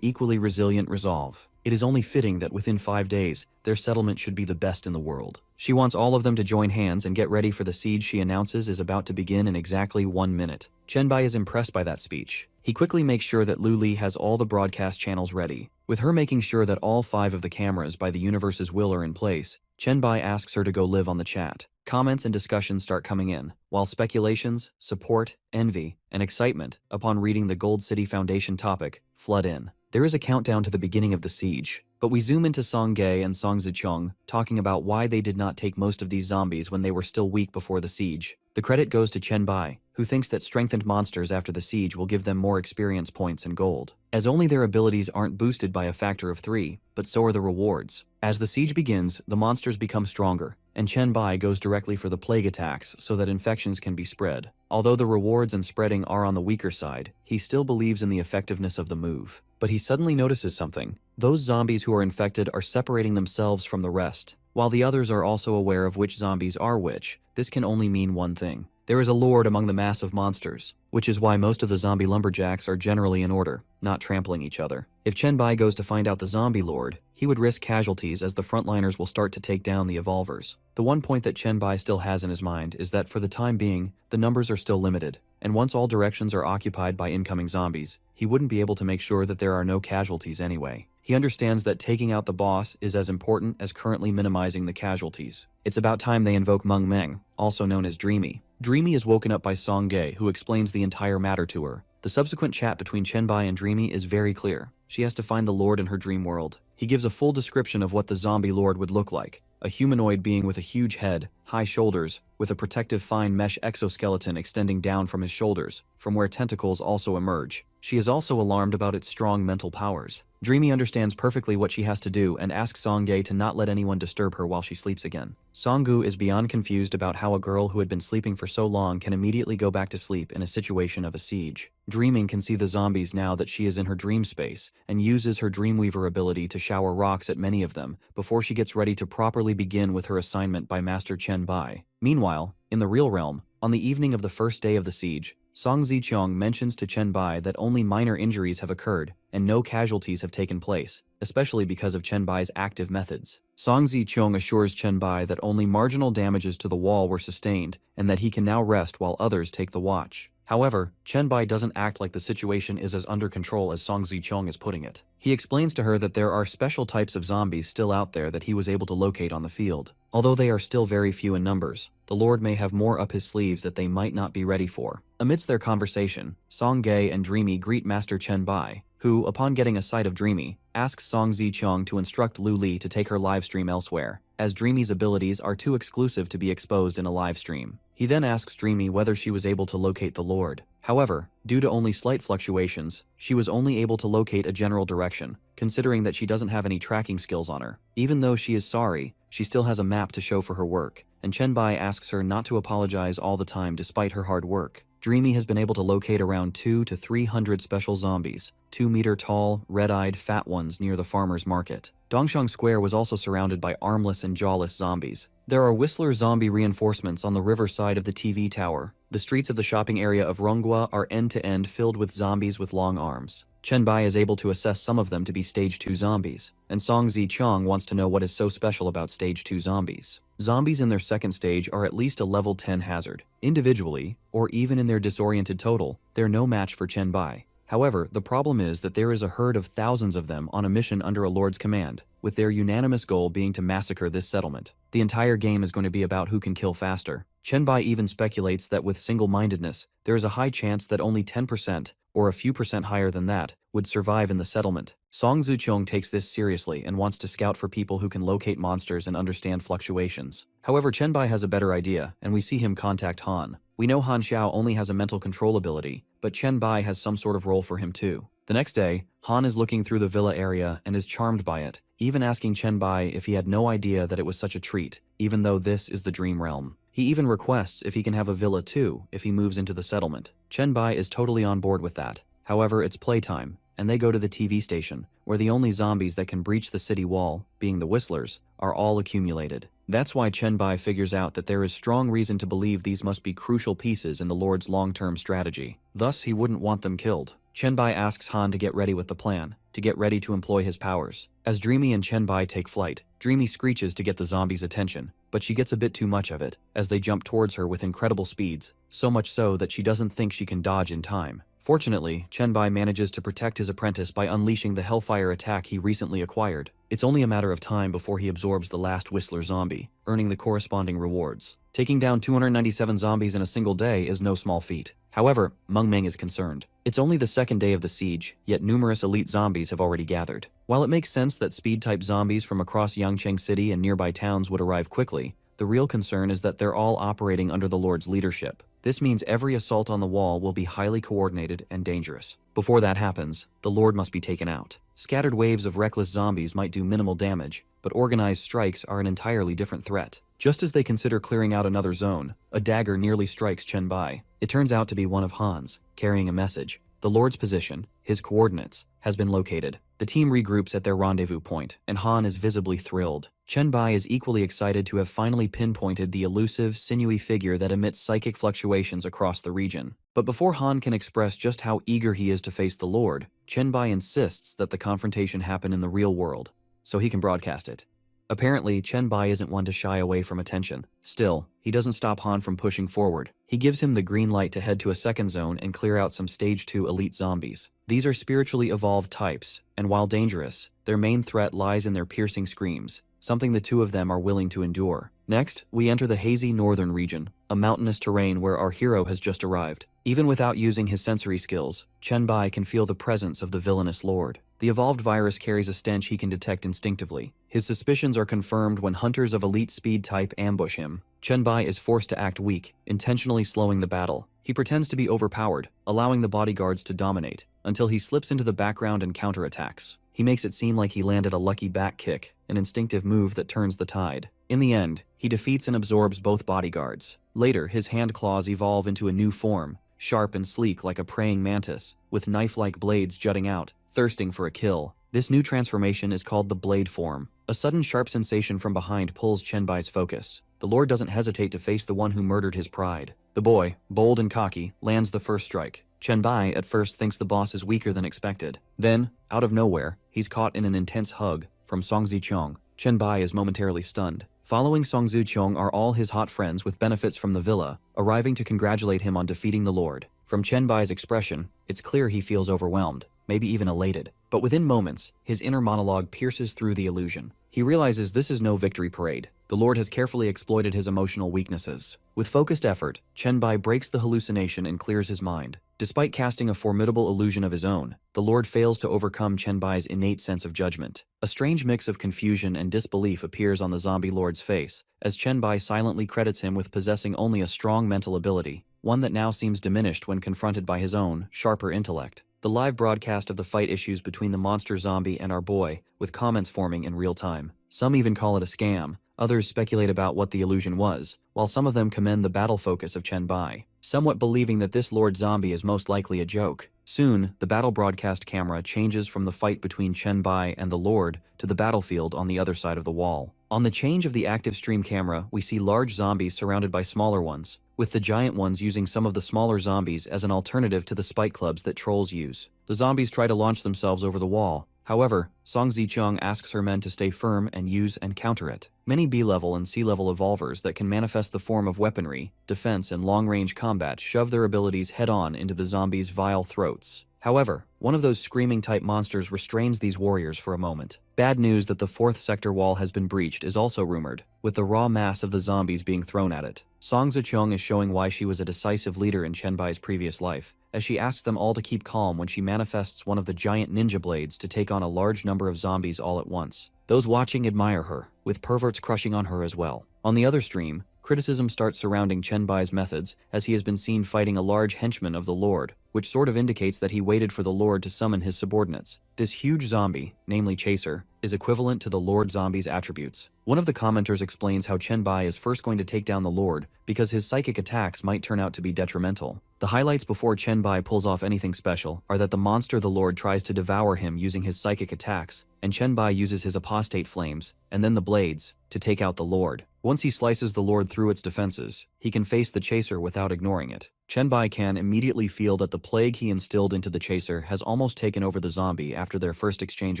equally resilient resolve. It is only fitting that within 5 days, their settlement should be the best in the world. She wants all of them to join hands and get ready for the siege she announces is about to begin in exactly 1 minute. Chenbai is impressed by that speech. He quickly makes sure that Lu Li has all the broadcast channels ready. With her making sure that all 5 of the cameras by the universe's will are in place, Chenbai asks her to go live on the chat. Comments and discussions start coming in, while speculations, support, envy, and excitement upon reading the Gold City Foundation topic flood in. There is a countdown to the beginning of the siege, but we zoom into Song Ge and Song Ziqiong talking about why they did not take most of these zombies when they were still weak before the siege. The credit goes to Chenbai, who thinks that strengthened monsters after the siege will give them more experience points and gold, as only their abilities aren't boosted by a factor of 3, but so are the rewards. As the siege begins, the monsters become stronger, and Chen Bai goes directly for the plague attacks so that infections can be spread. Although the rewards and spreading are on the weaker side, he still believes in the effectiveness of the move. But he suddenly notices something. Those zombies who are infected are separating themselves from the rest. While the others are also aware of which zombies are which, this can only mean one thing. There is a lord among the mass of monsters, which is why most of the zombie lumberjacks are generally in order, not trampling each other. If Chen Bai goes to find out the zombie lord, he would risk casualties as the frontliners will start to take down the evolvers. The one point that Chen Bai still has in his mind is that for the time being, the numbers are still limited, and once all directions are occupied by incoming zombies, he wouldn't be able to make sure that there are no casualties anyway. He understands that taking out the boss is as important as currently minimizing the casualties. It's about time they invoke Meng Meng, also known as Dreamy. Dreamy is woken up by Song Ge, who explains the entire matter to her. The subsequent chat between Chen Bai and Dreamy is very clear. She has to find the Lord in her dream world. He gives a full description of what the zombie Lord would look like. A humanoid being with a huge head, high shoulders, with a protective fine mesh exoskeleton extending down from his shoulders, from where tentacles also emerge. She is also alarmed about its strong mental powers. Dreamy understands perfectly what she has to do and asks Songye to not let anyone disturb her while she sleeps again. Songgu is beyond confused about how a girl who had been sleeping for so long can immediately go back to sleep in a situation of a siege. Dreaming can see the zombies now that she is in her dream space and uses her Dreamweaver ability to shower rocks at many of them before she gets ready to properly begin with her assignment by Master Chen Bai. Meanwhile, in the real realm, on the evening of the first day of the siege, Song Ziqiang mentions to Chen Bai that only minor injuries have occurred and no casualties have taken place, especially because of Chen Bai's active methods. Song Ziqiang assures Chen Bai that only marginal damages to the wall were sustained and that he can now rest while others take the watch. However, Chen Bai doesn't act like the situation is as under control as Song Ziqiang is putting it. He explains to her that there are special types of zombies still out there that he was able to locate on the field. Although they are still very few in numbers, the Lord may have more up his sleeves that they might not be ready for. Amidst their conversation, Song Ge and Dreamy greet Master Chen Bai, who, upon getting a sight of Dreamy, asks Song Ziqiang to instruct Lu Li to take her livestream elsewhere, as Dreamy's abilities are too exclusive to be exposed in a livestream. He then asks Dreamy whether she was able to locate the Lord. However, due to only slight fluctuations, she was only able to locate a general direction, considering that she doesn't have any tracking skills on her. Even though she is sorry, she still has a map to show for her work, and Chen Bai asks her not to apologize all the time despite her hard work. Dreamy has been able to locate around 200 to 300 special zombies, 2-meter tall, red-eyed, fat ones near the farmer's market. Dongshang Square was also surrounded by armless and jawless zombies. There are Whistler zombie reinforcements on the river side of the TV tower. The streets of the shopping area of Ronghua are end-to-end filled with zombies with long arms. Chen Bai is able to assess some of them to be Stage 2 zombies, and Song Ziqiang wants to know what is so special about Stage 2 zombies. Zombies in their second stage are at least a level 10 hazard. Individually, or even in their disoriented total, they're no match for Chen Bai. However, the problem is that there is a herd of thousands of them on a mission under a lord's command, with their unanimous goal being to massacre this settlement. The entire game is going to be about who can kill faster. Chen Bai even speculates that with single-mindedness, there is a high chance that only 10%, or a few percent higher than that, would survive in the settlement. Song Ziqiang takes this seriously and wants to scout for people who can locate monsters and understand fluctuations. However, Chen Bai has a better idea, and we see him contact Han. We know Han Xiao only has a mental control ability, but Chen Bai has some sort of role for him too. The next day, Han is looking through the villa area and is charmed by it, even asking Chen Bai if he had no idea that it was such a treat, even though this is the dream realm. He even requests if he can have a villa too if he moves into the settlement. Chen Bai is totally on board with that. However, it's playtime, and they go to the TV station, where the only zombies that can breach the city wall, being the Whistlers, are all accumulated. That's why Chen Bai figures out that there is strong reason to believe these must be crucial pieces in the Lord's long-term strategy. Thus, he wouldn't want them killed. Chen Bai asks Han to get ready with the plan, to get ready to employ his powers. As Dreamy and Chen Bai take flight, Dreamy screeches to get the zombies' attention, but she gets a bit too much of it, as they jump towards her with incredible speeds, so much so that she doesn't think she can dodge in time. Fortunately, Chen Bai manages to protect his apprentice by unleashing the Hellfire attack he recently acquired. It's only a matter of time before he absorbs the last Whistler zombie, earning the corresponding rewards. Taking down 297 zombies in a single day is no small feat. However, Meng Meng is concerned. It's only the second day of the siege, yet numerous elite zombies have already gathered. While it makes sense that speed-type zombies from across Yangcheng City and nearby towns would arrive quickly, the real concern is that they're all operating under the Lord's leadership. This means every assault on the wall will be highly coordinated and dangerous. Before that happens, the Lord must be taken out. Scattered waves of reckless zombies might do minimal damage, but organized strikes are an entirely different threat. Just as they consider clearing out another zone, a dagger nearly strikes Chen Bai. It turns out to be one of Han's, carrying a message. The Lord's position, his coordinates, has been located. The team regroups at their rendezvous point, and Han is visibly thrilled. Chen Bai is equally excited to have finally pinpointed the elusive, sinewy figure that emits psychic fluctuations across the region. But before Han can express just how eager he is to face the Lord, Chen Bai insists that the confrontation happen in the real world, so he can broadcast it. Apparently, Chen Bai isn't one to shy away from attention. Still, he doesn't stop Han from pushing forward. He gives him the green light to head to a second zone and clear out some Stage 2 elite zombies. These are spiritually evolved types, and while dangerous, their main threat lies in their piercing screams, something the two of them are willing to endure. Next, we enter the hazy northern region, a mountainous terrain where our hero has just arrived. Even without using his sensory skills, Chen Bai can feel the presence of the villainous lord. The evolved virus carries a stench he can detect instinctively. His suspicions are confirmed when hunters of elite speed type ambush him. Chen Bai is forced to act weak, intentionally slowing the battle. He pretends to be overpowered, allowing the bodyguards to dominate, until he slips into the background and counterattacks. He makes it seem like he landed a lucky back kick, an instinctive move that turns the tide. In the end, he defeats and absorbs both bodyguards. Later, his hand claws evolve into a new form, sharp and sleek like a praying mantis, with knife-like blades jutting out, thirsting for a kill. This new transformation is called the blade form. A sudden sharp sensation from behind pulls Chen Bai's focus. The Lord doesn't hesitate to face the one who murdered his pride. The boy, bold and cocky, lands the first strike. Chen Bai at first thinks the boss is weaker than expected. Then, out of nowhere, he's caught in an intense hug from Song Zichong. Chen Bai is momentarily stunned. Following Song Zichong are all his hot friends with benefits from the villa, arriving to congratulate him on defeating the Lord. From Chen Bai's expression, it's clear he feels overwhelmed, maybe even elated. But within moments, his inner monologue pierces through the illusion. He realizes this is no victory parade. The Lord has carefully exploited his emotional weaknesses. With focused effort, Chen Bai breaks the hallucination and clears his mind. Despite casting a formidable illusion of his own, the Lord fails to overcome Chen Bai's innate sense of judgment. A strange mix of confusion and disbelief appears on the zombie Lord's face, as Chen Bai silently credits him with possessing only a strong mental ability, one that now seems diminished when confronted by his own, sharper intellect. The live broadcast of the fight issues between the monster zombie and our boy, with comments forming in real time. Some even call it a scam. Others speculate about what the illusion was, while some of them commend the battle focus of Chen Bai, somewhat believing that this Lord Zombie is most likely a joke. Soon, the battle broadcast camera changes from the fight between Chen Bai and the Lord to the battlefield on the other side of the wall. On the change of the active stream camera, we see large zombies surrounded by smaller ones, with the giant ones using some of the smaller zombies as an alternative to the spike clubs that trolls use. The zombies try to launch themselves over the wall. However, Song Zichong asks her men to stay firm and use and counter it. Many B-level and C-level evolvers that can manifest the form of weaponry, defense, and long-range combat shove their abilities head-on into the zombies' vile throats. However, one of those screaming-type monsters restrains these warriors for a moment. Bad news that the 4th sector wall has been breached is also rumored, with the raw mass of the zombies being thrown at it. Song Zichong is showing why she was a decisive leader in Chen Bai's previous life, as she asks them all to keep calm when she manifests one of the giant ninja blades to take on a large number of zombies all at once. Those watching admire her, with perverts crushing on her as well. On the other stream, criticism starts surrounding Chen Bai's methods, as he has been seen fighting a large henchman of the Lord, which sort of indicates that he waited for the Lord to summon his subordinates. This huge zombie, namely Chaser, is equivalent to the Lord Zombie's attributes. One of the commenters explains how Chen Bai is first going to take down the Lord because his psychic attacks might turn out to be detrimental. The highlights before Chen Bai pulls off anything special are that the monster the Lord tries to devour him using his psychic attacks, and Chen Bai uses his apostate flames, and then the blades, to take out the Lord. Once he slices the Lord through its defenses, he can face the Chaser without ignoring it. Chen Bai can immediately feel that the plague he instilled into the Chaser has almost taken over the zombie after their first exchange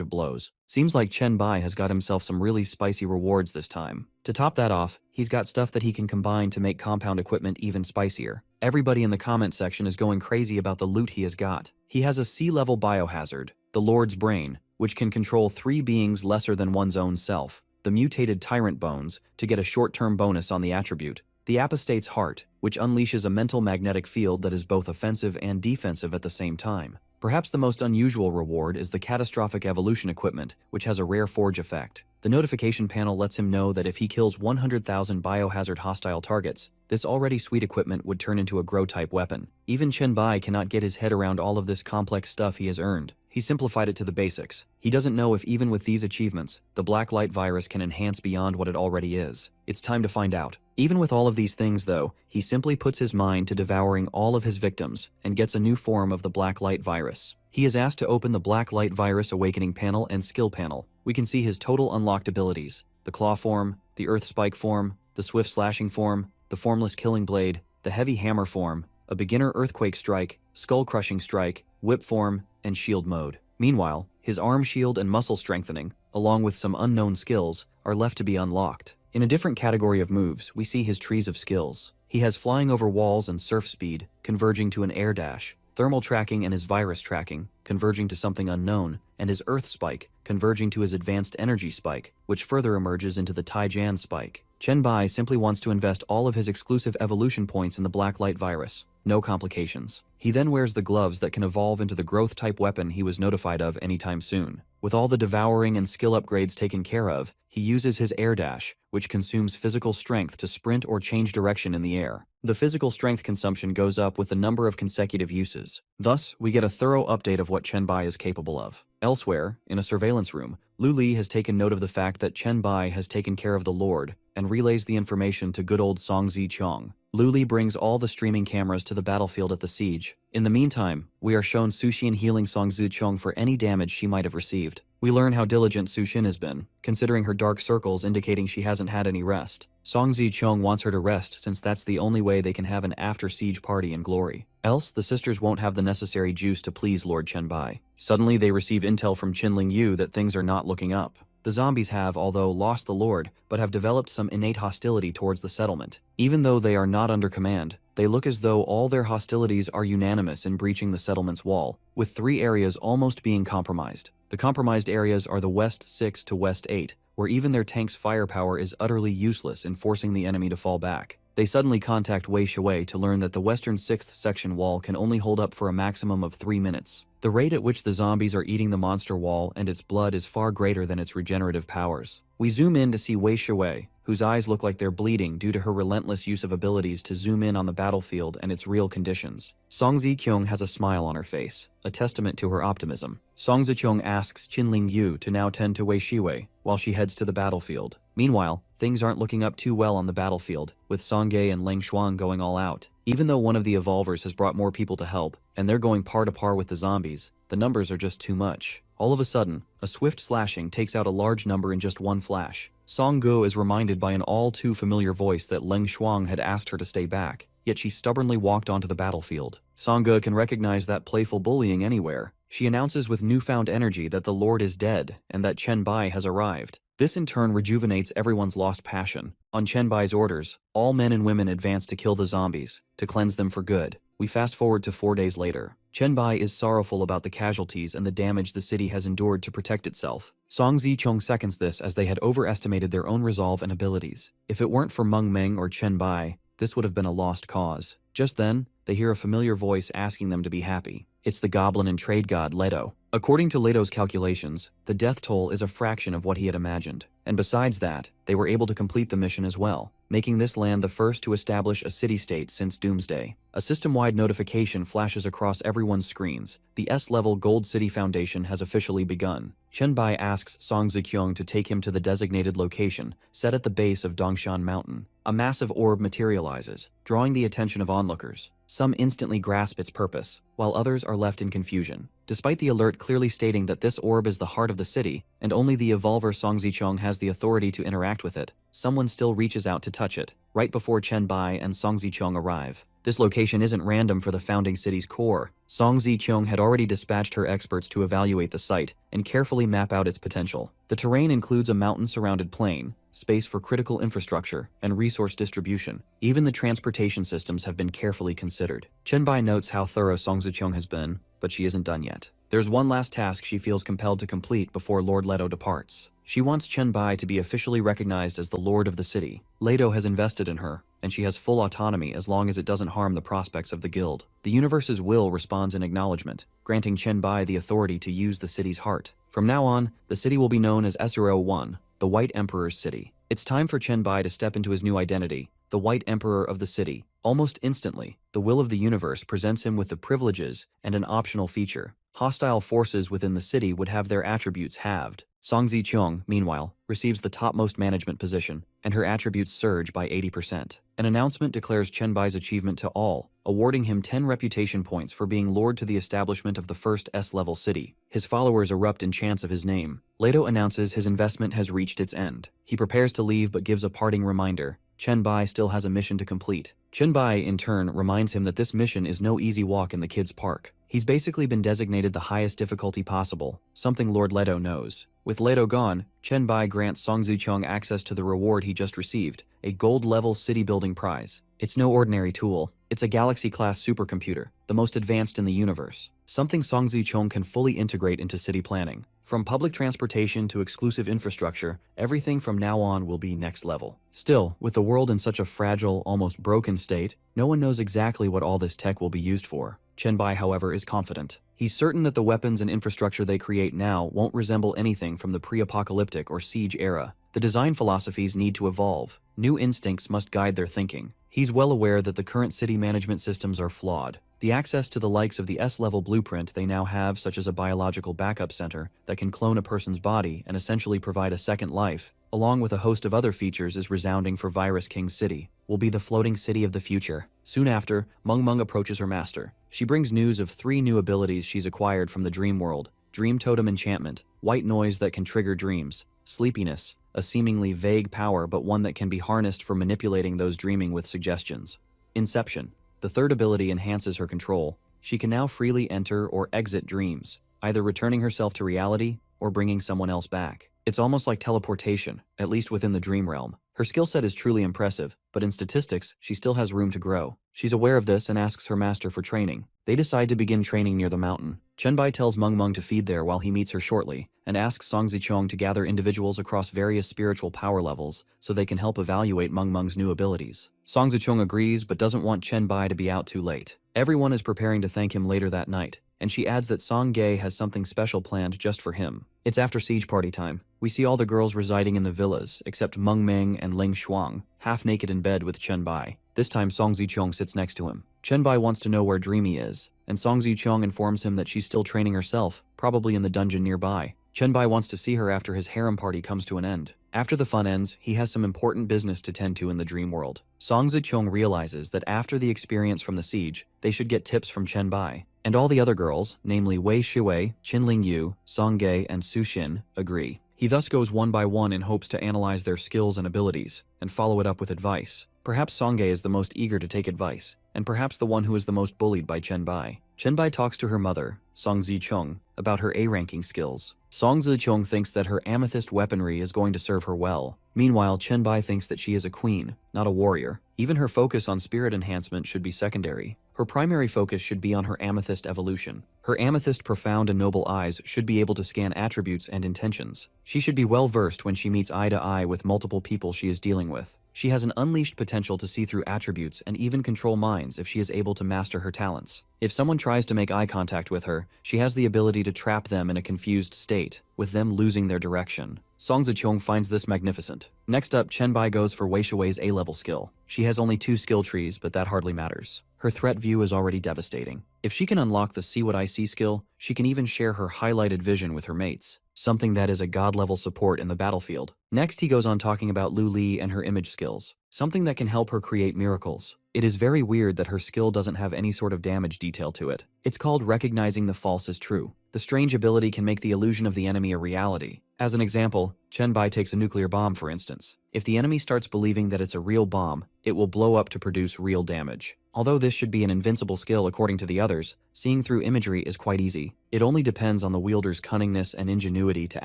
of blows. Seems like Chen Bai has got himself some really spicy rewards this time. To top that off, he's got stuff that he can combine to make compound equipment even spicier. Everybody in the comment section is going crazy about the loot he has got. He has a C-level biohazard, the Lord's Brain, which can control 3 beings lesser than one's own self. The mutated Tyrant Bones, to get a short-term bonus on the attribute. The Apostate's Heart, which unleashes a mental magnetic field that is both offensive and defensive at the same time. Perhaps the most unusual reward is the Catastrophic Evolution equipment, which has a rare forge effect. The notification panel lets him know that if he kills 100,000 biohazard hostile targets, this already sweet equipment would turn into a grow-type weapon. Even Chen Bai cannot get his head around all of this complex stuff he has earned. He simplified it to the basics. He doesn't know if even with these achievements, the black light virus can enhance beyond what it already is. It's time to find out. Even with all of these things though, he simply puts his mind to devouring all of his victims and gets a new form of the black light virus. He is asked to open the black light virus awakening panel and skill panel. We can see his total unlocked abilities: the claw form, the earth spike form, the swift slashing form, the formless killing blade, the heavy hammer form, a beginner earthquake strike, skull crushing strike, whip form, and shield mode. Meanwhile, his arm shield and muscle strengthening, along with some unknown skills, are left to be unlocked. In a different category of moves, we see his trees of skills. He has flying over walls and surf speed, converging to an air dash, thermal tracking and his virus tracking, converging to something unknown, and his earth spike, converging to his advanced energy spike, which further emerges into the Taijan spike. Chen Bai simply wants to invest all of his exclusive evolution points in the black light virus. No complications. He then wears the gloves that can evolve into the growth-type weapon he was notified of anytime soon. With all the devouring and skill upgrades taken care of, he uses his air dash, which consumes physical strength to sprint or change direction in the air. The physical strength consumption goes up with the number of consecutive uses. Thus, we get a thorough update of what Chen Bai is capable of. Elsewhere, in a surveillance room, Lu Li has taken note of the fact that Chen Bai has taken care of the Lord and relays the information to good old Song Zichong. Lu Li brings all the streaming cameras to the battlefield at the siege. In the meantime, we are shown Suxin healing Song Zichong for any damage she might have received. We learn how diligent Suxin has been, considering her dark circles indicating she hasn't had any rest. Song Zichong wants her to rest since that's the only way they can have an after-siege party in glory. Else, the sisters won't have the necessary juice to please Lord Chen Bai. Suddenly, they receive intel from Qinling Yu that things are not looking up. The zombies have, although lost the Lord, but have developed some innate hostility towards the settlement. Even though they are not under command, they look as though all their hostilities are unanimous in breaching the settlement's wall, with 3 areas almost being compromised. The compromised areas are the West 6 to West 8, where even their tank's firepower is utterly useless in forcing the enemy to fall back. They suddenly contact Wei Shui to learn that the western 6th section wall can only hold up for a maximum of 3 minutes. The rate at which the zombies are eating the monster wall and its blood is far greater than its regenerative powers. We zoom in to see Wei Shui, whose eyes look like they're bleeding due to her relentless use of abilities to zoom in on the battlefield and its real conditions. Song Zikyung has a smile on her face, a testament to her optimism. Song Zikyung asks Qinling Yu to now tend to Wei Shui while she heads to the battlefield. Meanwhile, things aren't looking up too well on the battlefield, with Song Ge and Leng Xuan going all out. Even though one of the evolvers has brought more people to help, and they're going par to par with the zombies, the numbers are just too much. All of a sudden, a swift slashing takes out a large number in just one flash. Song Ge is reminded by an all too familiar voice that Leng Xuan had asked her to stay back, yet she stubbornly walked onto the battlefield. Song Ge can recognize that playful bullying anywhere. She announces with newfound energy that the Lord is dead and that Chen Bai has arrived. This in turn rejuvenates everyone's lost passion. On Chen Bai's orders, all men and women advance to kill the zombies, to cleanse them for good. We fast forward to 4 days later. Chen Bai is sorrowful about the casualties and the damage the city has endured to protect itself. Song Zichong seconds this as they had overestimated their own resolve and abilities. If it weren't for Meng Meng or Chen Bai, this would have been a lost cause. Just then, they hear a familiar voice asking them to be happy. It's the goblin and trade god Leto. According to Leto's calculations, the death toll is a fraction of what he had imagined. And besides that, they were able to complete the mission as well, making this land the first to establish a city-state since Doomsday. A system-wide notification flashes across everyone's screens. The S-level Gold City Foundation has officially begun. Chen Bai asks Song Zikyung to take him to the designated location, set at the base of Dongshan Mountain. A massive orb materializes, drawing the attention of onlookers. Some instantly grasp its purpose, while others are left in confusion. Despite the alert clearly stating that this orb is the heart of the city, and only the evolver Song Zichong has the authority to interact with it, someone still reaches out to touch it, right before Chen Bai and Song Zichong arrive. This location isn't random for the founding city's core. Song Zichong had already dispatched her experts to evaluate the site and carefully map out its potential. The terrain includes a mountain-surrounded plain, space for critical infrastructure, and resource distribution. Even the transportation systems have been carefully considered. Chen Bai notes how thorough Song Zichong has been, but she isn't done yet. There's one last task she feels compelled to complete before Lord Leto departs. She wants Chen Bai to be officially recognized as the Lord of the city. Leto has invested in her, and she has full autonomy as long as it doesn't harm the prospects of the guild. The universe's will responds in acknowledgement, granting Chen Bai the authority to use the city's heart. From now on, the city will be known as Asura 1, the White Emperor's City. It's time for Chen Bai to step into his new identity, the White Emperor of the city. Almost instantly, the will of the universe presents him with the privileges and an optional feature. Hostile forces within the city would have their attributes halved. Song Zicheng, meanwhile, receives the topmost management position, and her attributes surge by 80%. An announcement declares Chenbai's achievement to all, awarding him 10 reputation points for being lord to the establishment of the first S-level city. His followers erupt in chants of his name. Leto announces his investment has reached its end. He prepares to leave but gives a parting reminder. Chenbai still has a mission to complete. Chenbai, in turn, reminds him that this mission is no easy walk in the kids' park. He's basically been designated the highest difficulty possible, something Lord Leto knows. With Leto gone, Chenbai grants Song Zicheng access to the reward he just received, a gold-level city-building prize. It's no ordinary tool. It's a Galaxy-class supercomputer, the most advanced in the universe. Something Song Zicheng can fully integrate into city planning. From public transportation to exclusive infrastructure, everything from now on will be next level. Still, with the world in such a fragile, almost broken state, no one knows exactly what all this tech will be used for. Chenbai, however, is confident. He's certain that the weapons and infrastructure they create now won't resemble anything from the pre-apocalyptic or siege era. The design philosophies need to evolve. New instincts must guide their thinking. He's well aware that the current city management systems are flawed. The access to the likes of the S-level blueprint they now have, such as a biological backup center that can clone a person's body and essentially provide a second life, along with a host of other features, is resounding for Virus King City, will be the floating city of the future. Soon after, Meng approaches her master. She brings news of 3 new abilities she's acquired from the dream world: Dream Totem Enchantment, white noise that can trigger dreams, sleepiness, a seemingly vague power but one that can be harnessed for manipulating those dreaming with suggestions. Inception, the third ability, enhances her control. She can now freely enter or exit dreams, either returning herself to reality or bringing someone else back. It's almost like teleportation, at least within the dream realm. Her skill set is truly impressive, but in statistics, she still has room to grow. She's aware of this and asks her master for training. They decide to begin training near the mountain. Chenbai tells Meng to feed there while he meets her shortly, and asks Song Zicheng to gather individuals across various spiritual power levels so they can help evaluate Meng's new abilities. Song Zicheng agrees but doesn't want Chenbai to be out too late. Everyone is preparing to thank him later that night, and she adds that Song Ge has something special planned just for him. It's after siege party time. We see all the girls residing in the villas, except Meng Ming and Ling Shuang, half naked in bed with Chenbai. This time Song Zicheng sits next to him. Chenbai wants to know where Dreamy is, and Song Zicheng informs him that she's still training herself, probably in the dungeon nearby. Chenbai wants to see her after his harem party comes to an end. After the fun ends, he has some important business to tend to in the dream world. Song Zicheng realizes that after the experience from the siege, they should get tips from Chenbai. And all the other girls, namely Wei Shiwei, Qinling Yu, Song Ge, and Su Xin, agree. He thus goes one by one in hopes to analyze their skills and abilities, and follow it up with advice. Perhaps Song Ge is the most eager to take advice, and perhaps the one who is the most bullied by Chenbai. Chenbai talks to her mother, Song Zicheng, about her A-ranking skills. Song Zicheng thinks that her amethyst weaponry is going to serve her well. Meanwhile, Chenbai thinks that she is a queen, not a warrior. Even her focus on spirit enhancement should be secondary. Her primary focus should be on her amethyst evolution. Her amethyst profound and noble eyes should be able to scan attributes and intentions. She should be well versed when she meets eye to eye with multiple people she is dealing with. She has an unleashed potential to see through attributes and even control minds if she is able to master her talents. If someone tries to make eye contact with her, she has the ability to trap them in a confused state, with them losing their direction. Song Zicheng finds this magnificent. Next up, Chenbai goes for Wei Shui's A-level skill. She has only 2 skill trees, but that hardly matters. Her threat view is already devastating. If she can unlock the See What I See skill, she can even share her highlighted vision with her mates, something that is a god-level support in the battlefield. Next, he goes on talking about Lu Li and her image skills, something that can help her create miracles. It is very weird that her skill doesn't have any sort of damage detail to it. It's called recognizing the false as true. The strange ability can make the illusion of the enemy a reality. As an example, Chenbai takes a nuclear bomb, for instance. If the enemy starts believing that it's a real bomb, it will blow up to produce real damage. Although this should be an invincible skill according to the others, seeing through imagery is quite easy. It only depends on the wielder's cunningness and ingenuity to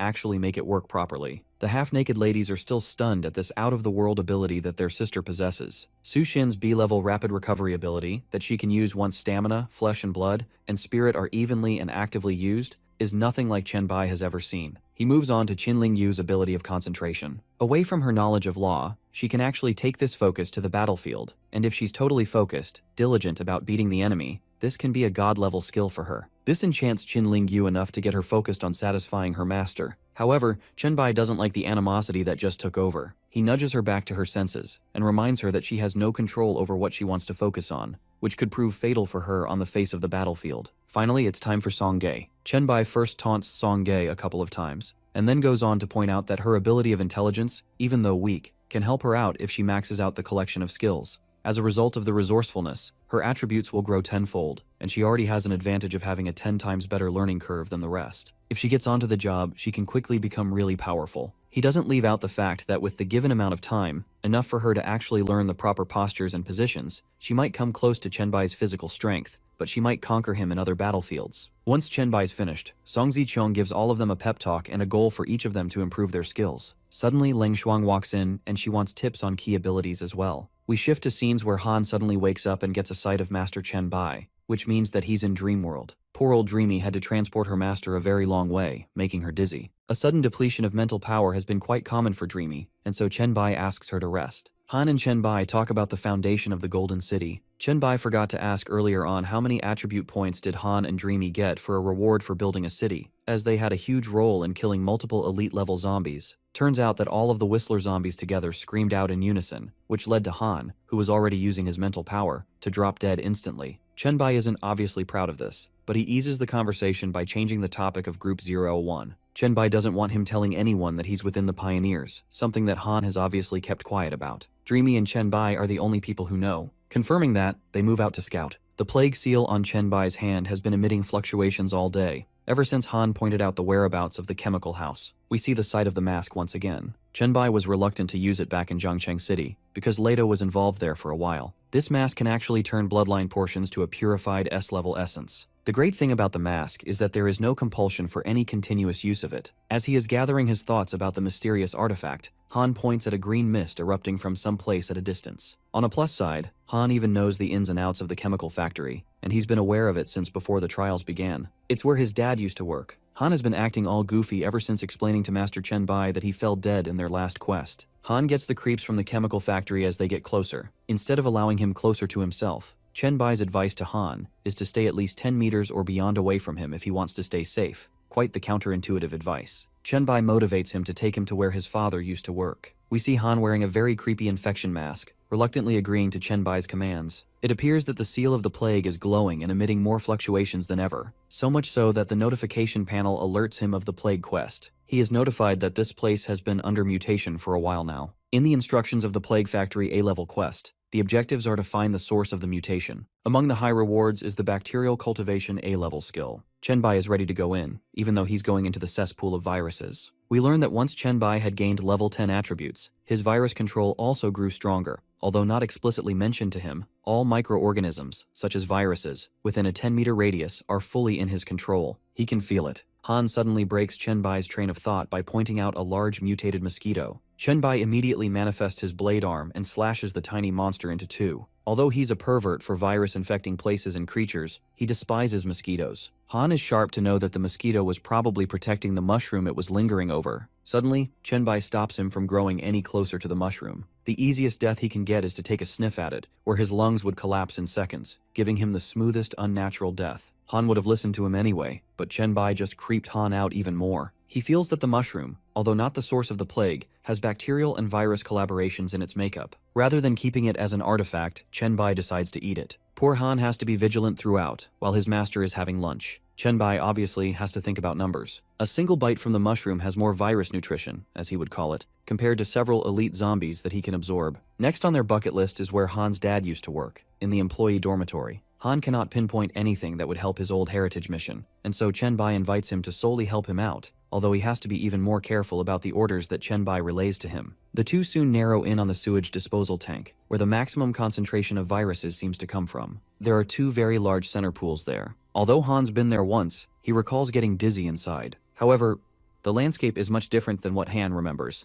actually make it work properly. The half-naked ladies are still stunned at this out-of-the-world ability that their sister possesses. Su Xin's B-level rapid recovery ability, that she can use once stamina, flesh and blood, and spirit are evenly and actively used, is nothing like Chenbai has ever seen. He moves on to Qinling Yu's ability of concentration. Away from her knowledge of law, she can actually take this focus to the battlefield, and if she's totally focused, diligent about beating the enemy, this can be a god-level skill for her. This enchants Qin Ling Yu enough to get her focused on satisfying her master. However, Chenbai doesn't like the animosity that just took over. He nudges her back to her senses and reminds her that she has no control over what she wants to focus on, which could prove fatal for her on the face of the battlefield. Finally, it's time for Songgae. Chenbai first taunts Songgae a couple of times, and then goes on to point out that her ability of intelligence, even though weak, can help her out if she maxes out the collection of skills. As a result of the resourcefulness, her attributes will grow tenfold, and she already has an advantage of having a 10 times better learning curve than the rest. If she gets onto the job, she can quickly become really powerful. He doesn't leave out the fact that with the given amount of time, enough for her to actually learn the proper postures and positions, she might come close to Chenbai's physical strength, but she might conquer him in other battlefields. Once Chenbai's finished, Song Zichong gives all of them a pep talk and a goal for each of them to improve their skills. Suddenly, Leng Shuang walks in, and she wants tips on key abilities as well. We shift to scenes where Han suddenly wakes up and gets a sight of Master Chenbai, which means that he's in Dream World. Poor old Dreamy had to transport her master a very long way, making her dizzy. A sudden depletion of mental power has been quite common for Dreamy, and so Chenbai asks her to rest. Han and Chenbai talk about the foundation of the Golden City. Chenbai forgot to ask earlier on how many attribute points did Han and Dreamy get for a reward for building a city, as they had a huge role in killing multiple elite-level zombies. Turns out that all of the Whistler zombies together screamed out in unison, which led to Han, who was already using his mental power, to drop dead instantly. Chenbai isn't obviously proud of this, but he eases the conversation by changing the topic of Group 01. Chenbai doesn't want him telling anyone that he's within the Pioneers, something that Han has obviously kept quiet about. Dreamy and Chenbai are the only people who know. Confirming that, they move out to scout. The plague seal on Chenbai's hand has been emitting fluctuations all day, ever since Han pointed out the whereabouts of the chemical house. We see the site of the mask once again. Chenbai was reluctant to use it back in Zhangcheng City, because Leto was involved there for a while. This mask can actually turn bloodline portions to a purified S-level essence. The great thing about the mask is that there is no compulsion for any continuous use of it. As he is gathering his thoughts about the mysterious artifact, Han points at a green mist erupting from some place at a distance. On a plus side, Han even knows the ins and outs of the chemical factory, and he's been aware of it since before the trials began. It's where his dad used to work. Han has been acting all goofy ever since explaining to Master Chenbai that he fell dead in their last quest. Han gets the creeps from the chemical factory as they get closer. Instead of allowing him closer to himself, Chenbai's advice to Han is to stay at least 10 meters or beyond away from him if he wants to stay safe. Quite the counterintuitive advice. Chenbai motivates him to take him to where his father used to work. We see Han wearing a very creepy infection mask, reluctantly agreeing to Chenbai's commands. It appears that the seal of the plague is glowing and emitting more fluctuations than ever, so much so that the notification panel alerts him of the plague quest. He is notified that this place has been under mutation for a while now. In the instructions of the Plague Factory A-level quest, the objectives are to find the source of the mutation. Among the high rewards is the Bacterial Cultivation A-level skill. Chenbai is ready to go in, even though he's going into the cesspool of viruses. We learn that once Chenbai had gained level 10 attributes, his virus control also grew stronger. Although not explicitly mentioned to him, all microorganisms, such as viruses, within a 10-meter radius are fully in his control. He can feel it. Han suddenly breaks Chenbai's train of thought by pointing out a large mutated mosquito. Chenbai immediately manifests his blade arm and slashes the tiny monster into two. Although he's a pervert for virus-infecting places and creatures, he despises mosquitoes. Han is sharp to know that the mosquito was probably protecting the mushroom it was lingering over. Suddenly, Chenbai stops him from growing any closer to the mushroom. The easiest death he can get is to take a sniff at it, where his lungs would collapse in seconds, giving him the smoothest unnatural death. Han would have listened to him anyway, but Chenbai just creeped Han out even more. He feels that the mushroom, although not the source of the plague, has bacterial and virus collaborations in its makeup. Rather than keeping it as an artifact, Chenbai decides to eat it. Poor Han has to be vigilant throughout, while his master is having lunch. Chenbai obviously has to think about numbers. A single bite from the mushroom has more virus nutrition, as he would call it, compared to several elite zombies that he can absorb. Next on their bucket list is where Han's dad used to work, in the employee dormitory. Han cannot pinpoint anything that would help his old heritage mission, and so Chenbai invites him to solely help him out, although he has to be even more careful about the orders that Chenbai relays to him. The two soon narrow in on the sewage disposal tank, where the maximum concentration of viruses seems to come from. There are two very large center pools there. Although Han's been there once, he recalls getting dizzy inside. However, the landscape is much different than what Han remembers.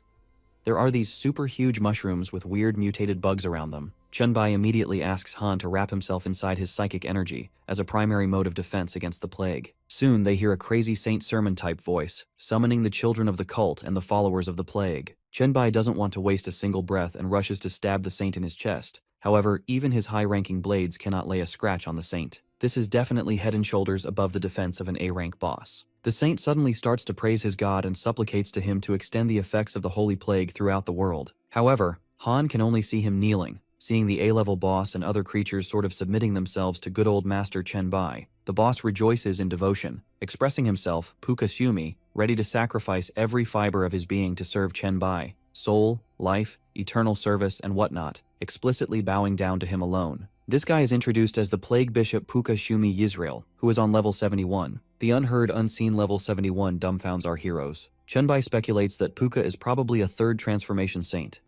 There are these super huge mushrooms with weird mutated bugs around them. Chenbai immediately asks Han to wrap himself inside his psychic energy as a primary mode of defense against the plague. Soon they hear a crazy Saint Sermon-type voice, summoning the children of the cult and the followers of the plague. Chenbai doesn't want to waste a single breath and rushes to stab the saint in his chest. However, even his high-ranking blades cannot lay a scratch on the saint. This is definitely head and shoulders above the defense of an A-rank boss. The saint suddenly starts to praise his god and supplicates to him to extend the effects of the holy plague throughout the world. However, Han can only see him kneeling, seeing the A-level boss and other creatures sort of submitting themselves to good old Master Chen Bai. The boss rejoices in devotion, expressing himself, Pukashumi, ready to sacrifice every fiber of his being to serve Chen Bai, soul, life, eternal service, and whatnot, explicitly bowing down to him alone. This guy is introduced as the Plague Bishop Pukashumi Yisrael, who is on level 71. The unheard, unseen level 71 dumbfounds our heroes. Chen Bai speculates that Puka is probably a third transformation saint.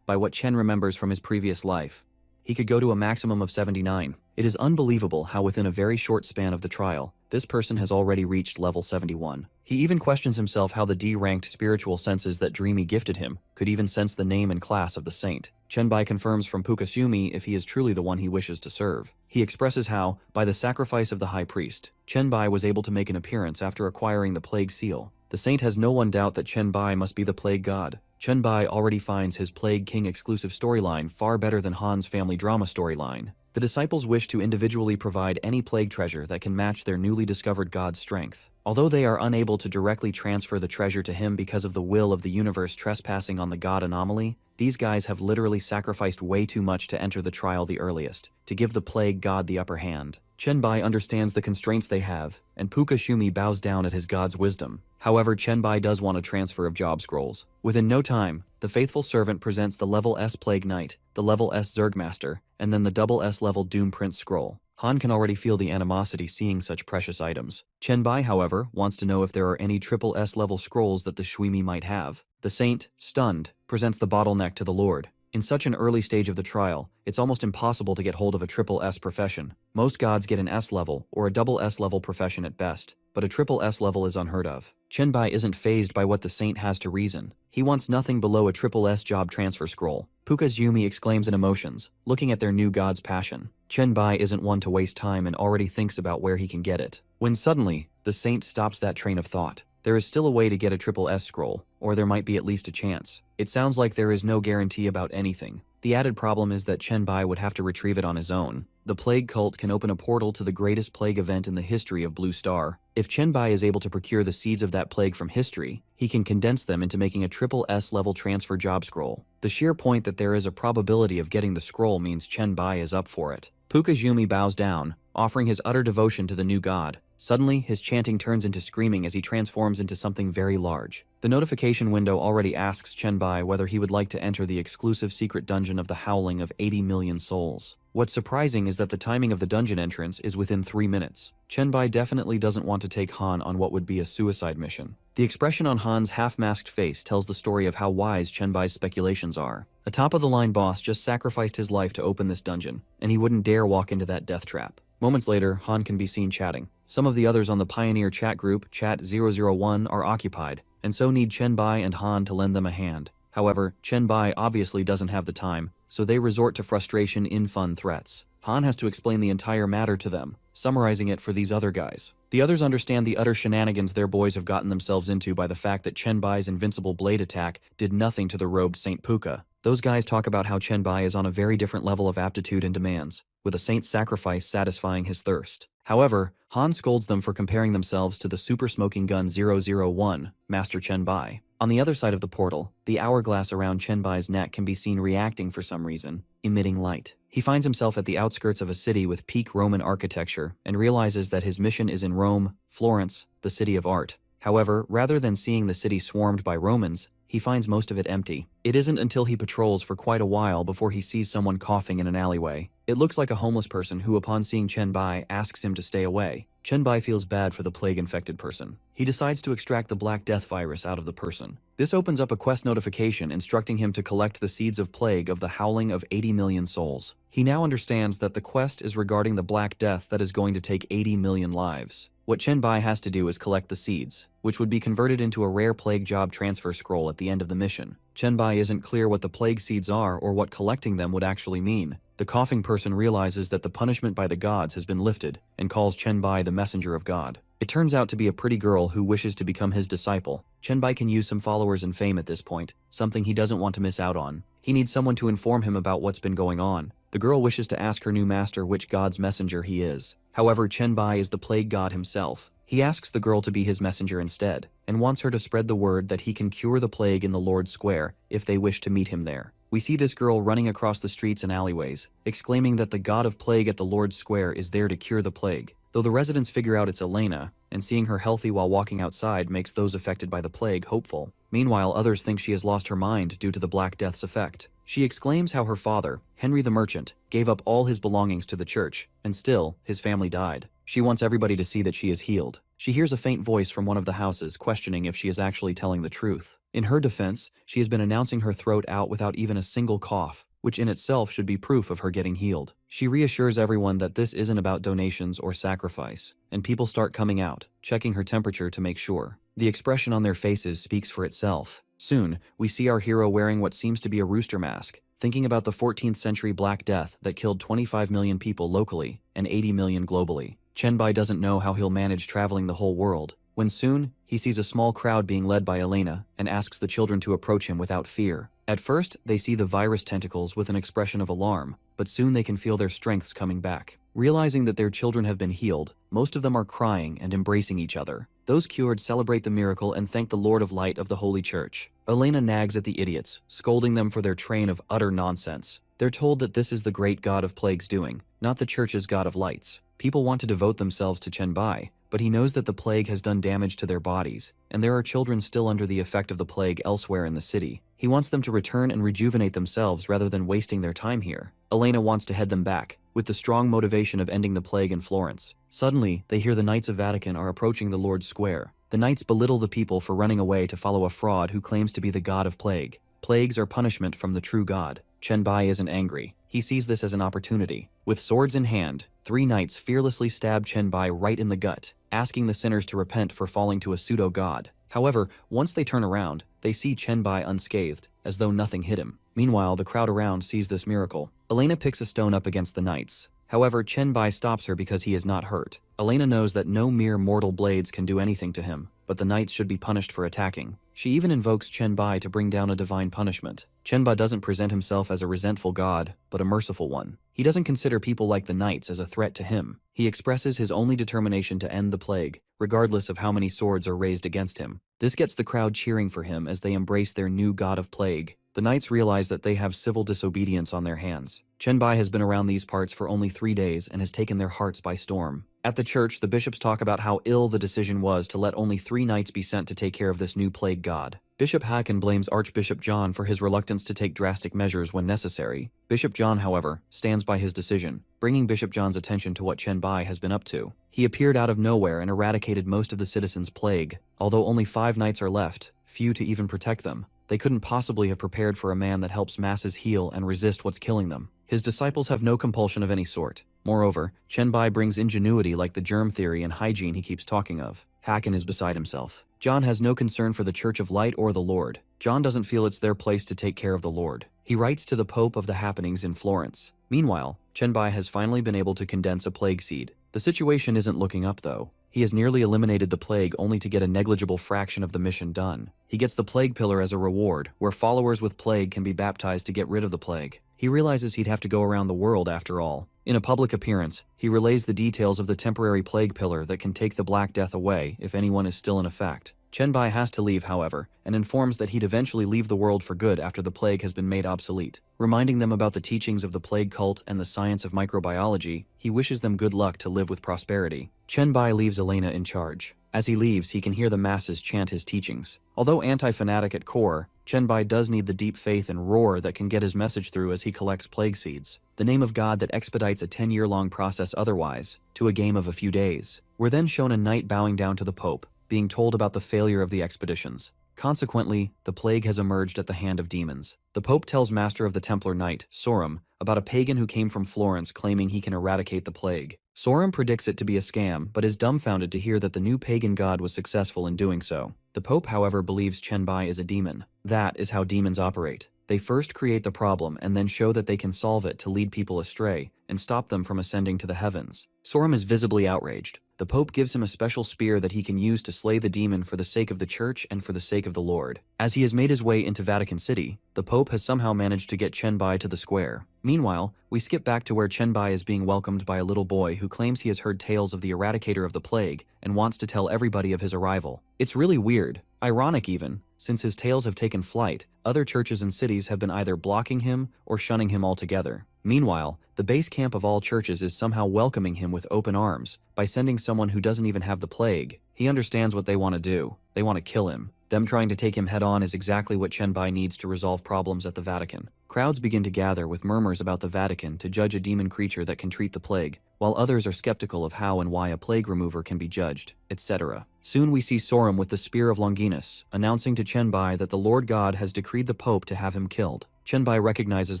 By what Chen remembers from his previous life, he could go to a maximum of 79. It is unbelievable how within a very short span of the trial, this person has already reached level 71. He even questions himself how the D-ranked spiritual senses that Dreamy gifted him could even sense the name and class of the saint. Chen Bai confirms from Pukashumi if he is truly the one he wishes to serve. He expresses how, by the sacrifice of the high priest, Chen Bai was able to make an appearance after acquiring the plague seal. The saint has no one doubt that Chen Bai must be the plague god. Chen Bai already finds his Plague King exclusive storyline far better than Han's family drama storyline. The disciples wish to individually provide any plague treasure that can match their newly discovered god's strength. Although they are unable to directly transfer the treasure to him because of the will of the universe trespassing on the god anomaly, these guys have literally sacrificed way too much to enter the trial the earliest, to give the plague god the upper hand. Chen Bai understands the constraints they have, and Pukashumi bows down at his god's wisdom. However, Chen Bai does want a transfer of job scrolls. Within no time, the faithful servant presents the level S Plague Knight, the level S Zergmaster, and then the double S level Doom Prince scroll. Han can already feel the animosity seeing such precious items. Chen Bai, however, wants to know if there are any triple S level scrolls that the Shuimi might have. The saint, stunned, presents the bottleneck to the Lord. In such an early stage of the trial, it's almost impossible to get hold of a triple S profession. Most gods get an S level, or a double S level profession at best, but a triple S level is unheard of. Chen Bai isn't fazed by what the saint has to reason. He wants nothing below a triple S job transfer scroll. Puka's Yumi exclaims in emotions, looking at their new god's passion. Chen Bai isn't one to waste time and already thinks about where he can get it. When suddenly, the saint stops that train of thought. There is still a way to get a triple S scroll, or there might be at least a chance. It sounds like there is no guarantee about anything. The added problem is that Chen Bai would have to retrieve it on his own. The Plague Cult can open a portal to the greatest plague event in the history of Blue Star. If Chen Bai is able to procure the seeds of that plague from history, he can condense them into making a triple S level transfer job scroll. The sheer point that there is a probability of getting the scroll means Chen Bai is up for it. Pukashumi bows down, offering his utter devotion to the new god. Suddenly, his chanting turns into screaming as he transforms into something very large. The notification window already asks Chen Bai whether he would like to enter the exclusive secret dungeon of the Howling of 80 million souls. What's surprising is that the timing of the dungeon entrance is within 3 minutes. Chen Bai definitely doesn't want to take Han on what would be a suicide mission. The expression on Han's half-masked face tells the story of how wise Chen Bai's speculations are. A top-of-the-line boss just sacrificed his life to open this dungeon, and he wouldn't dare walk into that death trap. Moments later, Han can be seen chatting. Some of the others on the Pioneer chat group, Chat 001, are occupied, and so need Chen Bai and Han to lend them a hand. However, Chen Bai obviously doesn't have the time, so they resort to frustration in fun threats. Han has to explain the entire matter to them, summarizing it for these other guys. The others understand the utter shenanigans their boys have gotten themselves into by the fact that Chen Bai's invincible blade attack did nothing to the robed Saint Puka. Those guys talk about how Chen Bai is on a very different level of aptitude and demands, with a saint's sacrifice satisfying his thirst. However, Han scolds them for comparing themselves to the super smoking gun 001, Master Chen Bai. On the other side of the portal, the hourglass around Chen Bai's neck can be seen reacting for some reason, emitting light. He finds himself at the outskirts of a city with peak Roman architecture and realizes that his mission is in Rome, Florence, the city of art. However, rather than seeing the city swarmed by Romans, he finds most of it empty. It isn't until he patrols for quite a while before he sees someone coughing in an alleyway. It looks like a homeless person who, upon seeing Chen Bai, asks him to stay away. Chen Bai feels bad for the plague-infected person. He decides to extract the Black Death virus out of the person. This opens up a quest notification instructing him to collect the seeds of plague of the Howling of 80 million souls. He now understands that the quest is regarding the Black Death that is going to take 80 million lives. What Chen Bai has to do is collect the seeds, which would be converted into a rare plague job transfer scroll at the end of the mission. Chen Bai isn't clear what the plague seeds are or what collecting them would actually mean. The coughing person realizes that the punishment by the gods has been lifted and calls Chen Bai the messenger of God. It turns out to be a pretty girl who wishes to become his disciple. Chen Bai can use some followers and fame at this point, something he doesn't want to miss out on. He needs someone to inform him about what's been going on. The girl wishes to ask her new master which god's messenger he is. However, Chenbai is the plague god himself. He asks the girl to be his messenger instead, and wants her to spread the word that he can cure the plague in the Lord's Square if they wish to meet him there. We see this girl running across the streets and alleyways, exclaiming that the god of plague at the Lord's Square is there to cure the plague. Though the residents figure out it's Elena, and seeing her healthy while walking outside makes those affected by the plague hopeful. Meanwhile, others think she has lost her mind due to the Black Death's effect. She exclaims how her father, Henry the Merchant, gave up all his belongings to the church, and still, his family died. She wants everybody to see that she is healed. She hears a faint voice from one of the houses questioning if she is actually telling the truth. In her defense, she has been announcing her throat out without even a single cough, which in itself should be proof of her getting healed. She reassures everyone that this isn't about donations or sacrifice, and people start coming out, checking her temperature to make sure. The expression on their faces speaks for itself. Soon, we see our hero wearing what seems to be a rooster mask, thinking about the 14th century Black Death that killed 25 million people locally and 80 million globally. Chenbai doesn't know how he'll manage traveling the whole world, when soon, he sees a small crowd being led by Elena and asks the children to approach him without fear. At first, they see the virus tentacles with an expression of alarm, but soon they can feel their strengths coming back. Realizing that their children have been healed, most of them are crying and embracing each other. Those cured celebrate the miracle and thank the Lord of Light of the Holy Church. Elena nags at the idiots, scolding them for their train of utter nonsense. They're told that this is the great god of plagues doing, not the church's god of lights. People want to devote themselves to Chenbai, but he knows that the plague has done damage to their bodies, and there are children still under the effect of the plague elsewhere in the city. He wants them to return and rejuvenate themselves rather than wasting their time here. Elena wants to head them back, with the strong motivation of ending the plague in Florence. Suddenly, they hear the Knights of Vatican are approaching the Lord's Square. The Knights belittle the people for running away to follow a fraud who claims to be the god of plague. Plagues are punishment from the true god. Chenbai isn't angry. He sees this as an opportunity. With swords in hand, 3 knights fearlessly stab Chenbai right in the gut, asking the sinners to repent for falling to a pseudo-god. However, once they turn around, they see Chenbai unscathed, as though nothing hit him. Meanwhile, the crowd around sees this miracle. Elena picks a stone up against the knights. However, Chenbai stops her because he is not hurt. Elena knows that no mere mortal blades can do anything to him, but the knights should be punished for attacking. She even invokes Chenbai to bring down a divine punishment. Chenbai doesn't present himself as a resentful god, but a merciful one. He doesn't consider people like the knights as a threat to him. He expresses his only determination to end the plague, regardless of how many swords are raised against him. This gets the crowd cheering for him as they embrace their new god of plague. The knights realize that they have civil disobedience on their hands. Chenbai has been around these parts for only 3 days and has taken their hearts by storm. At the church, the bishops talk about how ill the decision was to let only 3 knights be sent to take care of this new plague god. Bishop Haken blames Archbishop John for his reluctance to take drastic measures when necessary. Bishop John, however, stands by his decision, bringing Bishop John's attention to what Chenbai has been up to. He appeared out of nowhere and eradicated most of the citizens' plague. Although only 5 knights are left, few to even protect them. They couldn't possibly have prepared for a man that helps masses heal and resist what's killing them. His disciples have no compulsion of any sort. Moreover, Chenbai brings ingenuity like the germ theory and hygiene he keeps talking of. Haken is beside himself. John has no concern for the Church of Light or the Lord. John doesn't feel it's their place to take care of the Lord. He writes to the Pope of the happenings in Florence. Meanwhile, Chenbai has finally been able to condense a plague seed. The situation isn't looking up though. He has nearly eliminated the plague only to get a negligible fraction of the mission done. He gets the plague pillar as a reward, where followers with plague can be baptized to get rid of the plague. He realizes he'd have to go around the world after all. In a public appearance, he relays the details of the temporary plague pillar that can take the Black Death away if anyone is still in effect. Chenbai has to leave, however, and informs that he'd eventually leave the world for good after the plague has been made obsolete. Reminding them about the teachings of the plague cult and the science of microbiology, he wishes them good luck to live with prosperity. Chenbai leaves Elena in charge. As he leaves, he can hear the masses chant his teachings. Although anti-fanatic at core, Chenbai does need the deep faith and roar that can get his message through as he collects plague seeds. The name of God that expedites a 10-year-long process otherwise, to a game of a few days. We're then shown a knight bowing down to the Pope, being told about the failure of the expeditions. Consequently, the plague has emerged at the hand of demons. The Pope tells Master of the Templar Knight, Sorum, about a pagan who came from Florence claiming he can eradicate the plague. Sorum predicts it to be a scam, but is dumbfounded to hear that the new pagan god was successful in doing so. The Pope, however, believes Chenbai is a demon. That is how demons operate. They first create the problem and then show that they can solve it to lead people astray and stop them from ascending to the heavens. Sorum is visibly outraged. The Pope gives him a special spear that he can use to slay the demon for the sake of the Church and for the sake of the Lord. As he has made his way into Vatican City, the Pope has somehow managed to get Chenbai to the square. Meanwhile, we skip back to where Chenbai is being welcomed by a little boy who claims he has heard tales of the eradicator of the plague and wants to tell everybody of his arrival. It's really weird, ironic even, since his tales have taken flight, other churches and cities have been either blocking him or shunning him altogether. Meanwhile, the base camp of all churches is somehow welcoming him with open arms by sending someone who doesn't even have the plague. He understands what they want to do. They want to kill him. Them trying to take him head-on is exactly what Chenbai needs to resolve problems at the Vatican. Crowds begin to gather with murmurs about the Vatican to judge a demon creature that can treat the plague, while others are skeptical of how and why a plague remover can be judged, etc. Soon we see Sorum with the Spear of Longinus, announcing to Chenbai that the Lord God has decreed the Pope to have him killed. Chenbai recognizes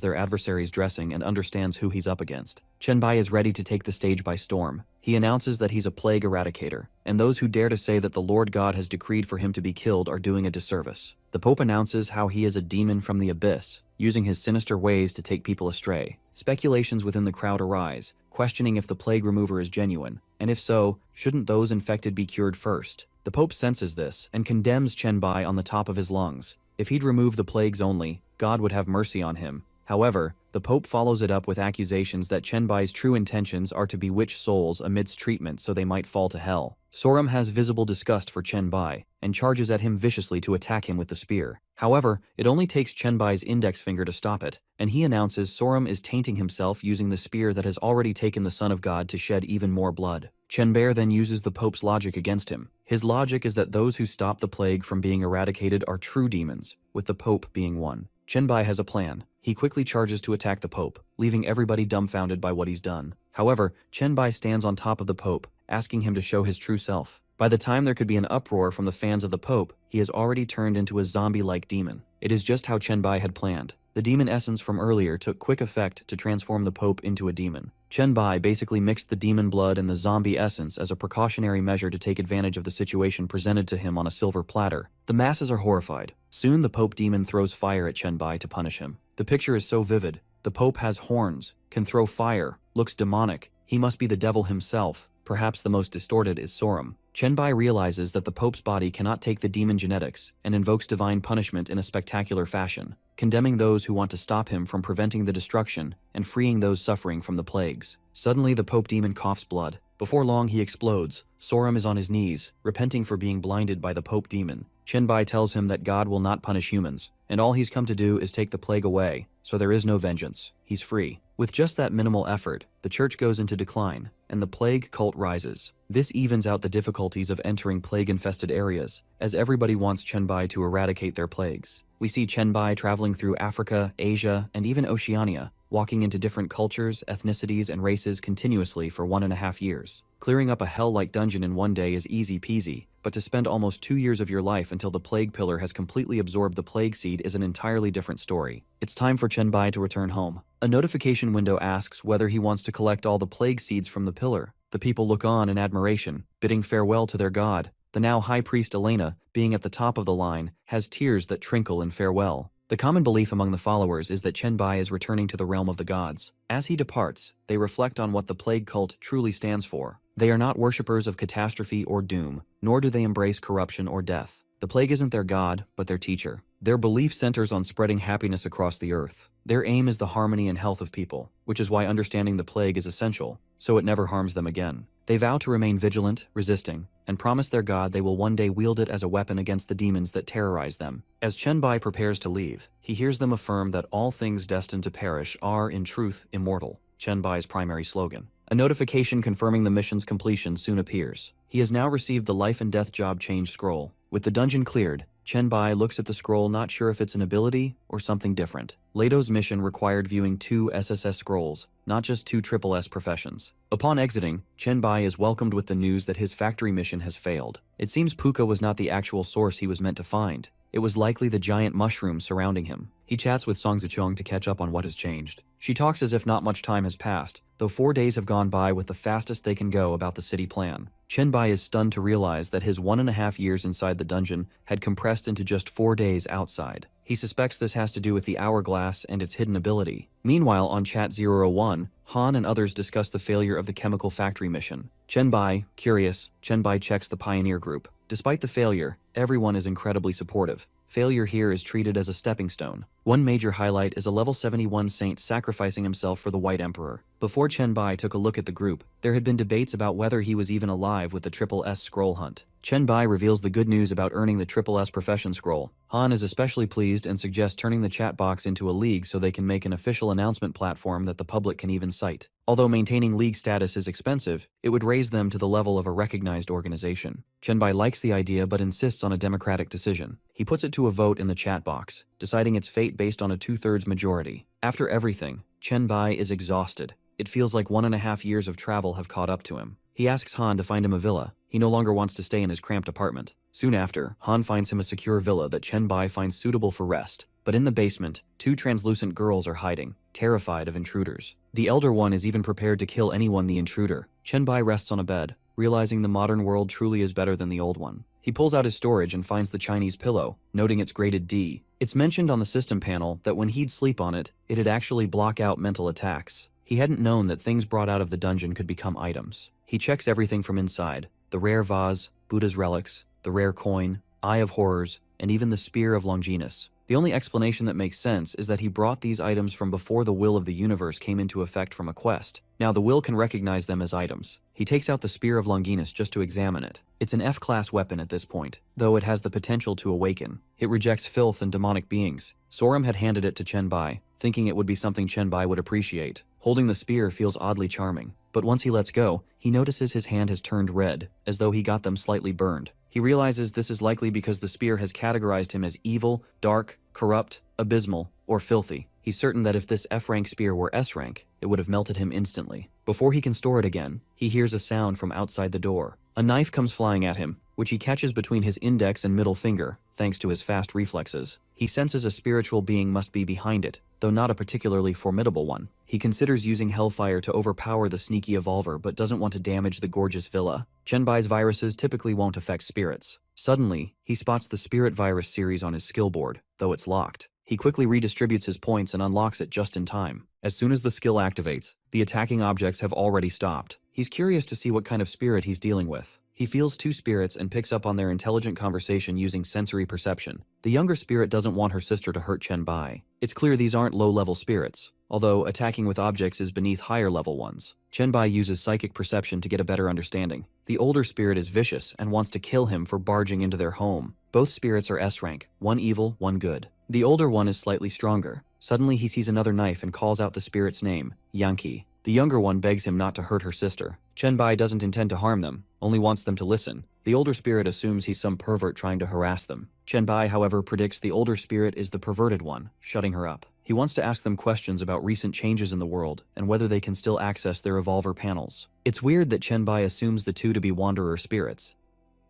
their adversary's dressing and understands who he's up against. Chenbai is ready to take the stage by storm. He announces that he's a plague eradicator, and those who dare to say that the Lord God has decreed for him to be killed are doing a disservice. The Pope announces how he is a demon from the abyss, using his sinister ways to take people astray. Speculations within the crowd arise, questioning if the plague remover is genuine, and if so, shouldn't those infected be cured first? The Pope senses this and condemns Chenbai on the top of his lungs. If he'd remove the plagues only, God would have mercy on him. However, the Pope follows it up with accusations that Chenbai's true intentions are to bewitch souls amidst treatment so they might fall to hell. Sorum has visible disgust for Chenbai and charges at him viciously to attack him with the spear. However, it only takes Chenbai's index finger to stop it, and he announces Sorum is tainting himself using the spear that has already taken the Son of God to shed even more blood. Chenbai then uses the Pope's logic against him. His logic is that those who stop the plague from being eradicated are true demons, with the Pope being one. Chenbai has a plan. He quickly charges to attack the Pope, leaving everybody dumbfounded by what he's done. However, Chenbai stands on top of the Pope, asking him to show his true self. By the time there could be an uproar from the fans of the Pope, he has already turned into a zombie-like demon. It is just how Chenbai had planned. The demon essence from earlier took quick effect to transform the Pope into a demon. Chenbai basically mixed the demon blood and the zombie essence as a precautionary measure to take advantage of the situation presented to him on a silver platter. The masses are horrified. Soon the Pope demon throws fire at Chenbai to punish him. The picture is so vivid. The Pope has horns, can throw fire, looks demonic. He must be the devil himself. Perhaps the most distorted is Sorum. Chenbai realizes that the Pope's body cannot take the demon genetics and invokes divine punishment in a spectacular fashion, condemning those who want to stop him from preventing the destruction and freeing those suffering from the plagues. Suddenly, the Pope demon coughs blood. Before long, he explodes. Sorum is on his knees, repenting for being blinded by the Pope demon. Chenbai tells him that God will not punish humans, and all he's come to do is take the plague away, so there is no vengeance. He's free. With just that minimal effort, the church goes into decline, and the plague cult rises. This evens out the difficulties of entering plague-infested areas, as everybody wants Chenbai to eradicate their plagues. We see Chenbai traveling through Africa, Asia, and even Oceania, walking into different cultures, ethnicities, and races continuously for 1.5 years. Clearing up a hell-like dungeon in one day is easy peasy, but to spend almost 2 years of your life until the plague pillar has completely absorbed the plague seed is an entirely different story. It's time for Chenbai to return home. A notification window asks whether he wants to collect all the plague seeds from the pillar. The people look on in admiration, bidding farewell to their god. The now High Priest Elena, being at the top of the line, has tears that trinkle in farewell. The common belief among the followers is that Chenbai is returning to the realm of the gods. As he departs, they reflect on what the plague cult truly stands for. They are not worshippers of catastrophe or doom, nor do they embrace corruption or death. The plague isn't their god, but their teacher. Their belief centers on spreading happiness across the earth. Their aim is the harmony and health of people, which is why understanding the plague is essential, so it never harms them again. They vow to remain vigilant, resisting, and promise their god they will one day wield it as a weapon against the demons that terrorize them. As Chenbai prepares to leave, he hears them affirm that all things destined to perish are, in truth, immortal, Chenbai's primary slogan. A notification confirming the mission's completion soon appears. He has now received the life and death job change scroll. With the dungeon cleared, Chenbai looks at the scroll not sure if it's an ability or something different. Leto's mission required viewing 2 SSS scrolls, not just 2 SSS professions. Upon exiting, Chenbai is welcomed with the news that his factory mission has failed. It seems Puka was not the actual source he was meant to find. It was likely the giant mushroom surrounding him. He chats with Song Zicheng to catch up on what has changed. She talks as if not much time has passed, though 4 days have gone by with the fastest they can go about the city plan. Chenbai is stunned to realize that his 1.5 years inside the dungeon had compressed into just 4 days outside. He suspects this has to do with the hourglass and its hidden ability. Meanwhile, on Chat 001, Han and others discuss the failure of the chemical factory mission. Chenbai, curious, Chenbai checks the pioneer group. Despite the failure, everyone is incredibly supportive. Failure here is treated as a stepping stone. One major highlight is a level 71 saint sacrificing himself for the White Emperor. Before Chenbai took a look at the group, there had been debates about whether he was even alive with the Triple S scroll hunt. Chenbai reveals the good news about earning the Triple S profession scroll. Han is especially pleased and suggests turning the chat box into a league so they can make an official announcement platform that the public can even cite. Although maintaining league status is expensive, it would raise them to the level of a recognized organization. Chenbai likes the idea but insists on a democratic decision. He puts it to a vote in the chat box, deciding its fate based on a 2/3 majority. After everything, Chenbai is exhausted. It feels like 1.5 years of travel have caught up to him. He asks Han to find him a villa. He no longer wants to stay in his cramped apartment. Soon after, Han finds him a secure villa that Chenbai finds suitable for rest. But in the basement, 2 translucent girls are hiding, terrified of intruders. The elder one is even prepared to kill anyone the intruder. Chenbai rests on a bed, realizing the modern world truly is better than the old one. He pulls out his storage and finds the Chinese pillow, noting it's graded D. It's mentioned on the system panel that when he'd sleep on it, it'd actually block out mental attacks. He hadn't known that things brought out of the dungeon could become items. He checks everything from inside: the rare vase, Buddha's relics, the rare coin, Eye of Horrors, and even the Spear of Longinus. The only explanation that makes sense is that he brought these items from before the will of the universe came into effect from a quest. Now the will can recognize them as items. He takes out the Spear of Longinus just to examine it. It's an F-class weapon at this point, though it has the potential to awaken. It rejects filth and demonic beings. Sorum had handed it to Chenbai, thinking it would be something Chenbai would appreciate. Holding the spear feels oddly charming, but once he lets go, he notices his hand has turned red, as though he got them slightly burned. He realizes this is likely because the spear has categorized him as evil, dark, corrupt, abysmal, or filthy. He's certain that if this F-rank spear were S-rank, it would have melted him instantly. Before he can store it again, he hears a sound from outside the door. A knife comes flying at him, which he catches between his index and middle finger, thanks to his fast reflexes. He senses a spiritual being must be behind it, though not a particularly formidable one. He considers using Hellfire to overpower the sneaky evolver but doesn't want to damage the gorgeous villa. Chenbai's viruses typically won't affect spirits. Suddenly, he spots the Spirit Virus series on his skill board, though it's locked. He quickly redistributes his points and unlocks it just in time. As soon as the skill activates, the attacking objects have already stopped. He's curious to see what kind of spirit he's dealing with. He feels 2 spirits and picks up on their intelligent conversation using sensory perception. The younger spirit doesn't want her sister to hurt Chenbai. It's clear these aren't low-level spirits, although attacking with objects is beneath higher-level ones. Chenbai uses psychic perception to get a better understanding. The older spirit is vicious and wants to kill him for barging into their home. Both spirits are S-rank, one evil, one good. The older one is slightly stronger. Suddenly he sees another knife and calls out the spirit's name, Yankee. The younger one begs him not to hurt her sister. Chenbai doesn't intend to harm them, only wants them to listen. The older spirit assumes he's some pervert trying to harass them. Chenbai, however, predicts the older spirit is the perverted one, shutting her up. He wants to ask them questions about recent changes in the world and whether they can still access their evolver panels. It's weird that Chenbai assumes the 2 to be wanderer spirits,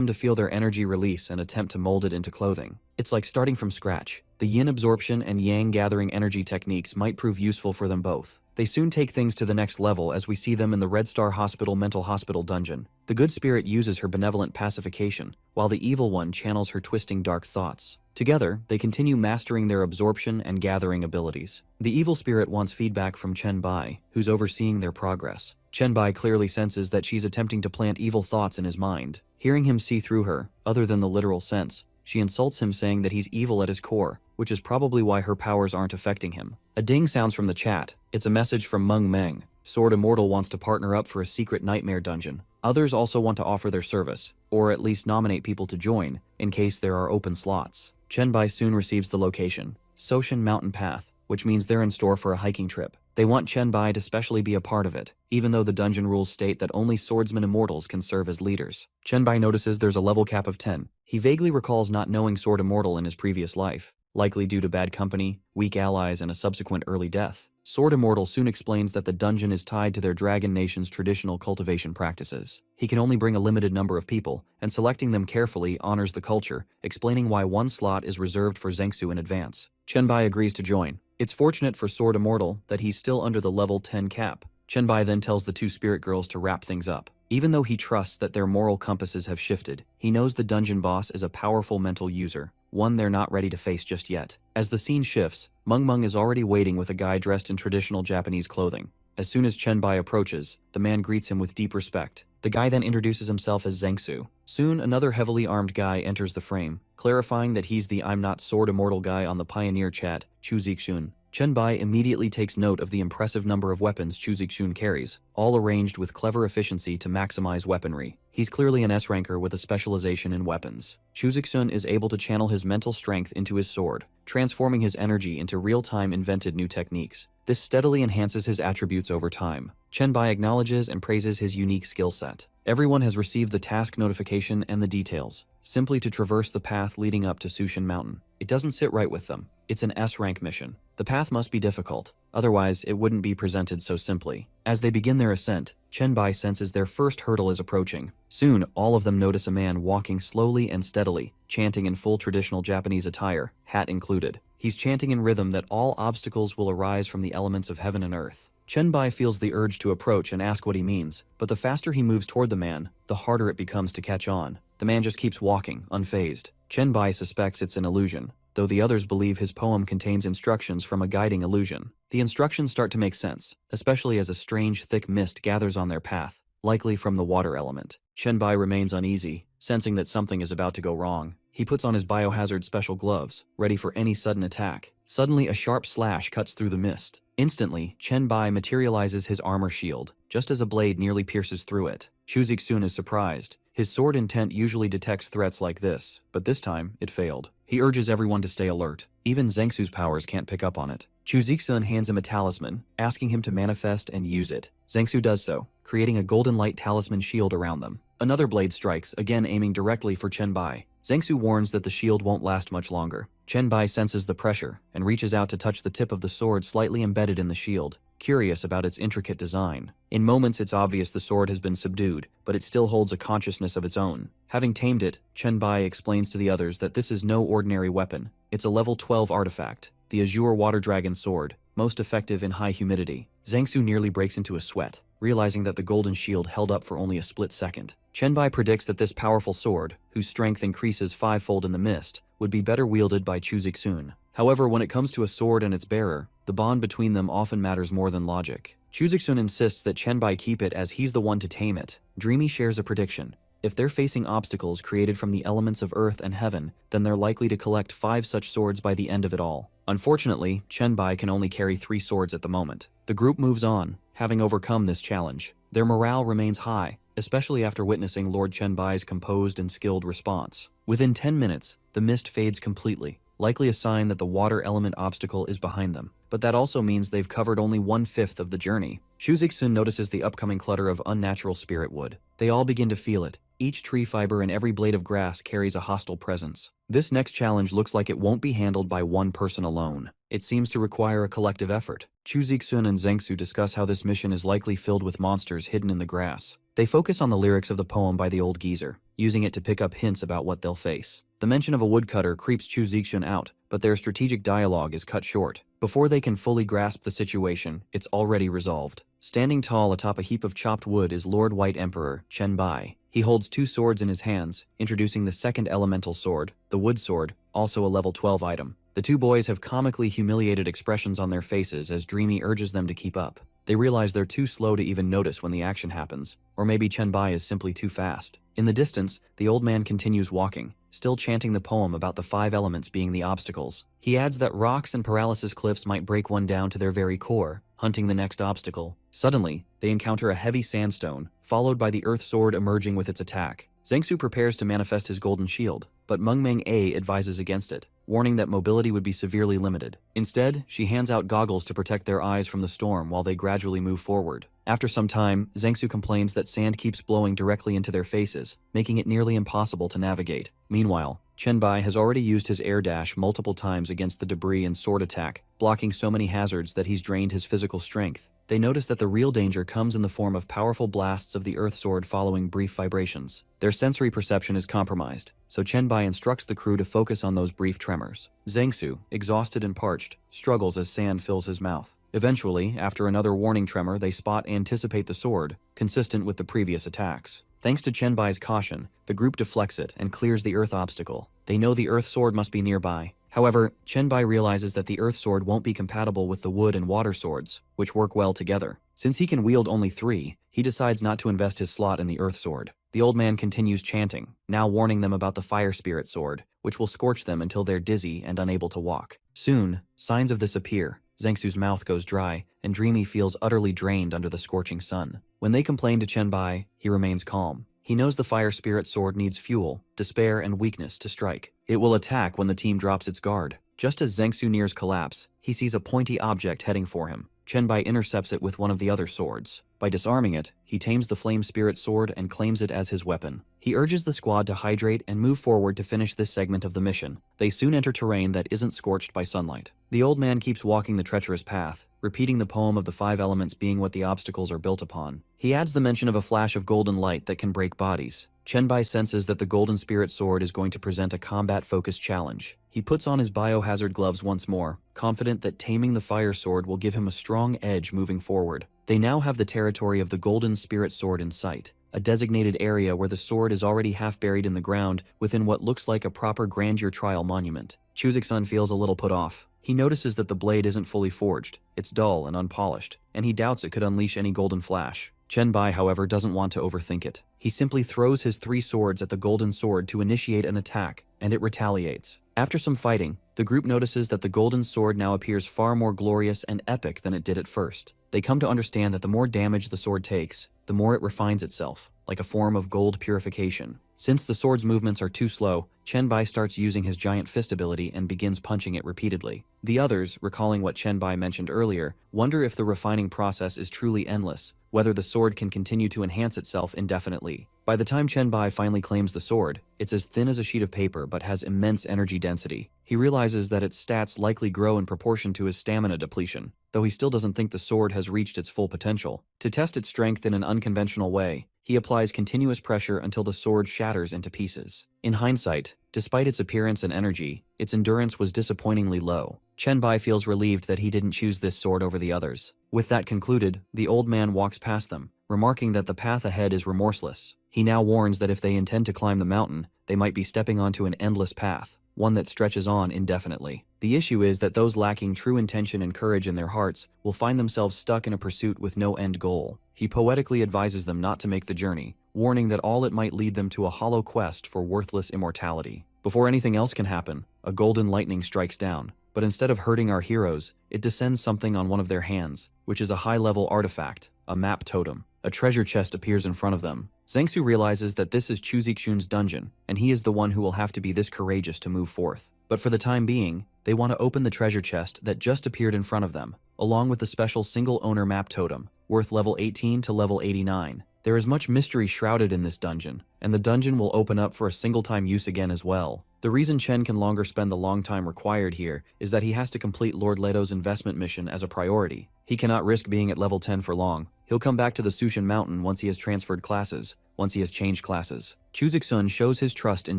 to feel their energy release and attempt to mold it into clothing. It's like starting from scratch. The yin absorption and yang gathering energy techniques might prove useful for them both. They soon take things to the next level as we see them in the Red Star Hospital mental hospital dungeon. The good spirit uses her benevolent pacification, while the evil one channels her twisting dark thoughts. Together, they continue mastering their absorption and gathering abilities. The evil spirit wants feedback from Chenbai, who's overseeing their progress. Chenbai clearly senses that she's attempting to plant evil thoughts in his mind. Hearing him see through her, other than the literal sense, she insults him saying that he's evil at his core, which is probably why her powers aren't affecting him. A ding sounds from the chat. It's a message from Meng Meng. Sword Immortal wants to partner up for a secret nightmare dungeon. Others also want to offer their service, or at least nominate people to join, in case there are open slots. Chenbai soon receives the location, Soshin Mountain Path, which means they're in store for a hiking trip. They want Chenbai to specially be a part of it, even though the dungeon rules state that only swordsman immortals can serve as leaders. Chenbai notices there's a level cap of 10. He vaguely recalls not knowing Sword Immortal in his previous life, likely due to bad company, weak allies, and a subsequent early death. Sword Immortal soon explains that the dungeon is tied to their Dragon Nation's traditional cultivation practices. He can only bring a limited number of people, and selecting them carefully honors the culture, explaining why one slot is reserved for Zengsu in advance. Chenbai agrees to join. It's fortunate for Sword Immortal that he's still under the level 10 cap. Chenbai then tells the 2 spirit girls to wrap things up. Even though he trusts that their moral compasses have shifted, he knows the dungeon boss is a powerful mental user. one they're not ready to face just yet. As the scene shifts, Mung is already waiting with a guy dressed in traditional Japanese clothing. As soon as Chenbai approaches, the man greets him with deep respect. The guy then introduces himself as Zengsu. Soon, another heavily armed guy enters the frame, clarifying that he's the I'm not sword immortal guy on the Pioneer chat, Chu Zixun. Chenbai immediately takes note of the impressive number of weapons Chu Zixun carries, all arranged with clever efficiency to maximize weaponry. He's clearly an S-ranker with a specialization in weapons. Chu Zixun is able to channel his mental strength into his sword, transforming his energy into real-time invented new techniques. This steadily enhances his attributes over time. Chenbai acknowledges and praises his unique skill set. Everyone has received the task notification and the details, simply to traverse the path leading up to Sushin Mountain. It doesn't sit right with them. It's an S-rank mission. The path must be difficult, otherwise it wouldn't be presented so simply. As they begin their ascent, Chenbai senses their first hurdle is approaching. Soon, all of them notice a man walking slowly and steadily, chanting in full traditional Japanese attire, hat included. He's chanting in rhythm that all obstacles will arise from the elements of heaven and earth. Chenbai feels the urge to approach and ask what he means, but the faster he moves toward the man, the harder it becomes to catch on. The man just keeps walking, unfazed. Chenbai suspects it's an illusion, though the others believe his poem contains instructions from a guiding illusion. The instructions start to make sense, especially as a strange, thick mist gathers on their path, likely from the water element. Chenbai remains uneasy, sensing that something is about to go wrong. He puts on his biohazard special gloves, ready for any sudden attack. Suddenly, a sharp slash cuts through the mist. Instantly, Chenbai materializes his armor shield, just as a blade nearly pierces through it. Chu Zixun is surprised. His sword intent usually detects threats like this, but this time, it failed. He urges everyone to stay alert. Even Zengsu's powers can't pick up on it. Chu Zixun hands him a talisman, asking him to manifest and use it. Zengsu does so, creating a golden light talisman shield around them. Another blade strikes, again aiming directly for Chenbai. Zengsu warns that the shield won't last much longer. Chenbai senses the pressure and reaches out to touch the tip of the sword slightly embedded in the shield, curious about its intricate design. In moments, it's obvious the sword has been subdued, but it still holds a consciousness of its own. Having tamed it, Chenbai explains to the others that this is no ordinary weapon. It's a level 12 artifact, the Azure Water Dragon Sword, most effective in high humidity. Zengsu nearly breaks into a sweat, realizing that the golden shield held up for only a split second. Chenbai predicts that this powerful sword, whose strength increases fivefold in the mist, would be better wielded by Chu Zixun. However, when it comes to a sword and its bearer, the bond between them often matters more than logic. Chu Zixun insists that Chenbai keep it as he's the one to tame it. Dreamy shares a prediction. If they're facing obstacles created from the elements of earth and heaven, then they're likely to collect 5 such swords by the end of it all. Unfortunately, Chenbai can only carry 3 swords at the moment. The group moves on, having overcome this challenge. Their morale remains high, especially after witnessing Lord Chenbai's composed and skilled response. Within 10 minutes, the mist fades completely, likely a sign that the water element obstacle is behind them. But that also means they've covered only 1/5 of the journey. Chu Zixun notices the upcoming clutter of unnatural spirit wood. They all begin to feel it. Each tree fiber and every blade of grass carries a hostile presence. This next challenge looks like it won't be handled by one person alone. It seems to require a collective effort. Chu Zixun and Zengsu discuss how this mission is likely filled with monsters hidden in the grass. They focus on the lyrics of the poem by the old geezer, using it to pick up hints about what they'll face. The mention of a woodcutter creeps Chu Zixun out, but their strategic dialogue is cut short. Before they can fully grasp the situation, it's already resolved. Standing tall atop a heap of chopped wood is Lord White Emperor, Chenbai. He holds 2 swords in his hands, introducing the second elemental sword, the wood sword, also a level 12 item. The 2 boys have comically humiliated expressions on their faces as Dreamy urges them to keep up. They realize they're too slow to even notice when the action happens, or maybe Chenbai is simply too fast. In the distance, the old man continues walking, still chanting the poem about the 5 elements being the obstacles. He adds that rocks and paralysis cliffs might break one down to their very core, hunting the next obstacle. Suddenly, they encounter a heavy sandstone, followed by the earth sword emerging with its attack. Zengsu prepares to manifest his golden shield, but Meng advises against it, warning that mobility would be severely limited. Instead, she hands out goggles to protect their eyes from the storm while they gradually move forward. After some time, Zengsu complains that sand keeps blowing directly into their faces, making it nearly impossible to navigate. Meanwhile, Chenbai has already used his air dash multiple times against the debris and sword attack, blocking so many hazards that he's drained his physical strength. They notice that the real danger comes in the form of powerful blasts of the earth sword following brief vibrations. Their sensory perception is compromised, so Chenbai instructs the crew to focus on those brief tremors. Zengsu, exhausted and parched, struggles as sand fills his mouth. Eventually, after another warning tremor, they spot anticipate the sword, consistent with the previous attacks. Thanks to Chenbai's caution, the group deflects it and clears the earth obstacle. They know the earth sword must be nearby. However, Chenbai realizes that the earth sword won't be compatible with the wood and water swords, which work well together. Since he can wield only 3, he decides not to invest his slot in the earth sword. The old man continues chanting, now warning them about the fire spirit sword, which will scorch them until they're dizzy and unable to walk. Soon, signs of this appear. Zhengsu's mouth goes dry, and Dreamy feels utterly drained under the scorching sun. When they complain to Chenbai, he remains calm. He knows the fire spirit sword needs fuel, despair, and weakness to strike. It will attack when the team drops its guard. Just as Zhengsu nears collapse, he sees a pointy object heading for him. Chenbai intercepts it with one of the other swords. By disarming it, he tames the flame spirit sword and claims it as his weapon. He urges the squad to hydrate and move forward to finish this segment of the mission. They soon enter terrain that isn't scorched by sunlight. The old man keeps walking the treacherous path, repeating the poem of the 5 elements being what the obstacles are built upon. He adds the mention of a flash of golden light that can break bodies. Chenbai senses that the golden spirit sword is going to present a combat-focused challenge. He puts on his biohazard gloves once more, confident that taming the fire sword will give him a strong edge moving forward. They now have the territory of the golden spirit sword in sight, a designated area where the sword is already half buried in the ground within what looks like a proper grandeur trial monument. Chuzik-sun feels a little put off. He notices that the blade isn't fully forged, it's dull and unpolished, and he doubts it could unleash any golden flash. Chenbai, however, doesn't want to overthink it. He simply throws his 3 swords at the golden sword to initiate an attack, and it retaliates. After some fighting, the group notices that the golden sword now appears far more glorious and epic than it did at first. They come to understand that the more damage the sword takes, the more it refines itself, like a form of gold purification. Since the sword's movements are too slow, Chenbai starts using his giant fist ability and begins punching it repeatedly. The others, recalling what Chenbai mentioned earlier, wonder if the refining process is truly endless, whether the sword can continue to enhance itself indefinitely. By the time Chenbai finally claims the sword, it's as thin as a sheet of paper but has immense energy density. He realizes that its stats likely grow in proportion to his stamina depletion, though he still doesn't think the sword has reached its full potential. To test its strength in an unconventional way, he applies continuous pressure until the sword shatters into pieces. In hindsight, despite its appearance and energy, its endurance was disappointingly low. Chenbai feels relieved that he didn't choose this sword over the others. With that concluded, the old man walks past them, remarking that the path ahead is remorseless. He now warns that if they intend to climb the mountain, they might be stepping onto an endless path, one that stretches on indefinitely. The issue is that those lacking true intention and courage in their hearts will find themselves stuck in a pursuit with no end goal. He poetically advises them not to make the journey, warning that all it might lead them to a hollow quest for worthless immortality. Before anything else can happen, a golden lightning strikes down, but instead of hurting our heroes, it descends something on one of their hands, which is a high-level artifact, a map totem. A treasure chest appears in front of them. Zhengsu realizes that this is Chuzik-shun's dungeon, and he is the one who will have to be this courageous to move forth. But for the time being, they want to open the treasure chest that just appeared in front of them, along with the special single-owner map totem, worth level 18 to level 89. There is much mystery shrouded in this dungeon, and the dungeon will open up for a single-time use again as well. The reason Chen can longer spend the long time required here is that he has to complete Lord Leto's investment mission as a priority. He cannot risk being at level 10 for long. He'll come back to the Sushin Mountain once he has transferred classes, once he has changed classes. Chuzik-sun shows his trust in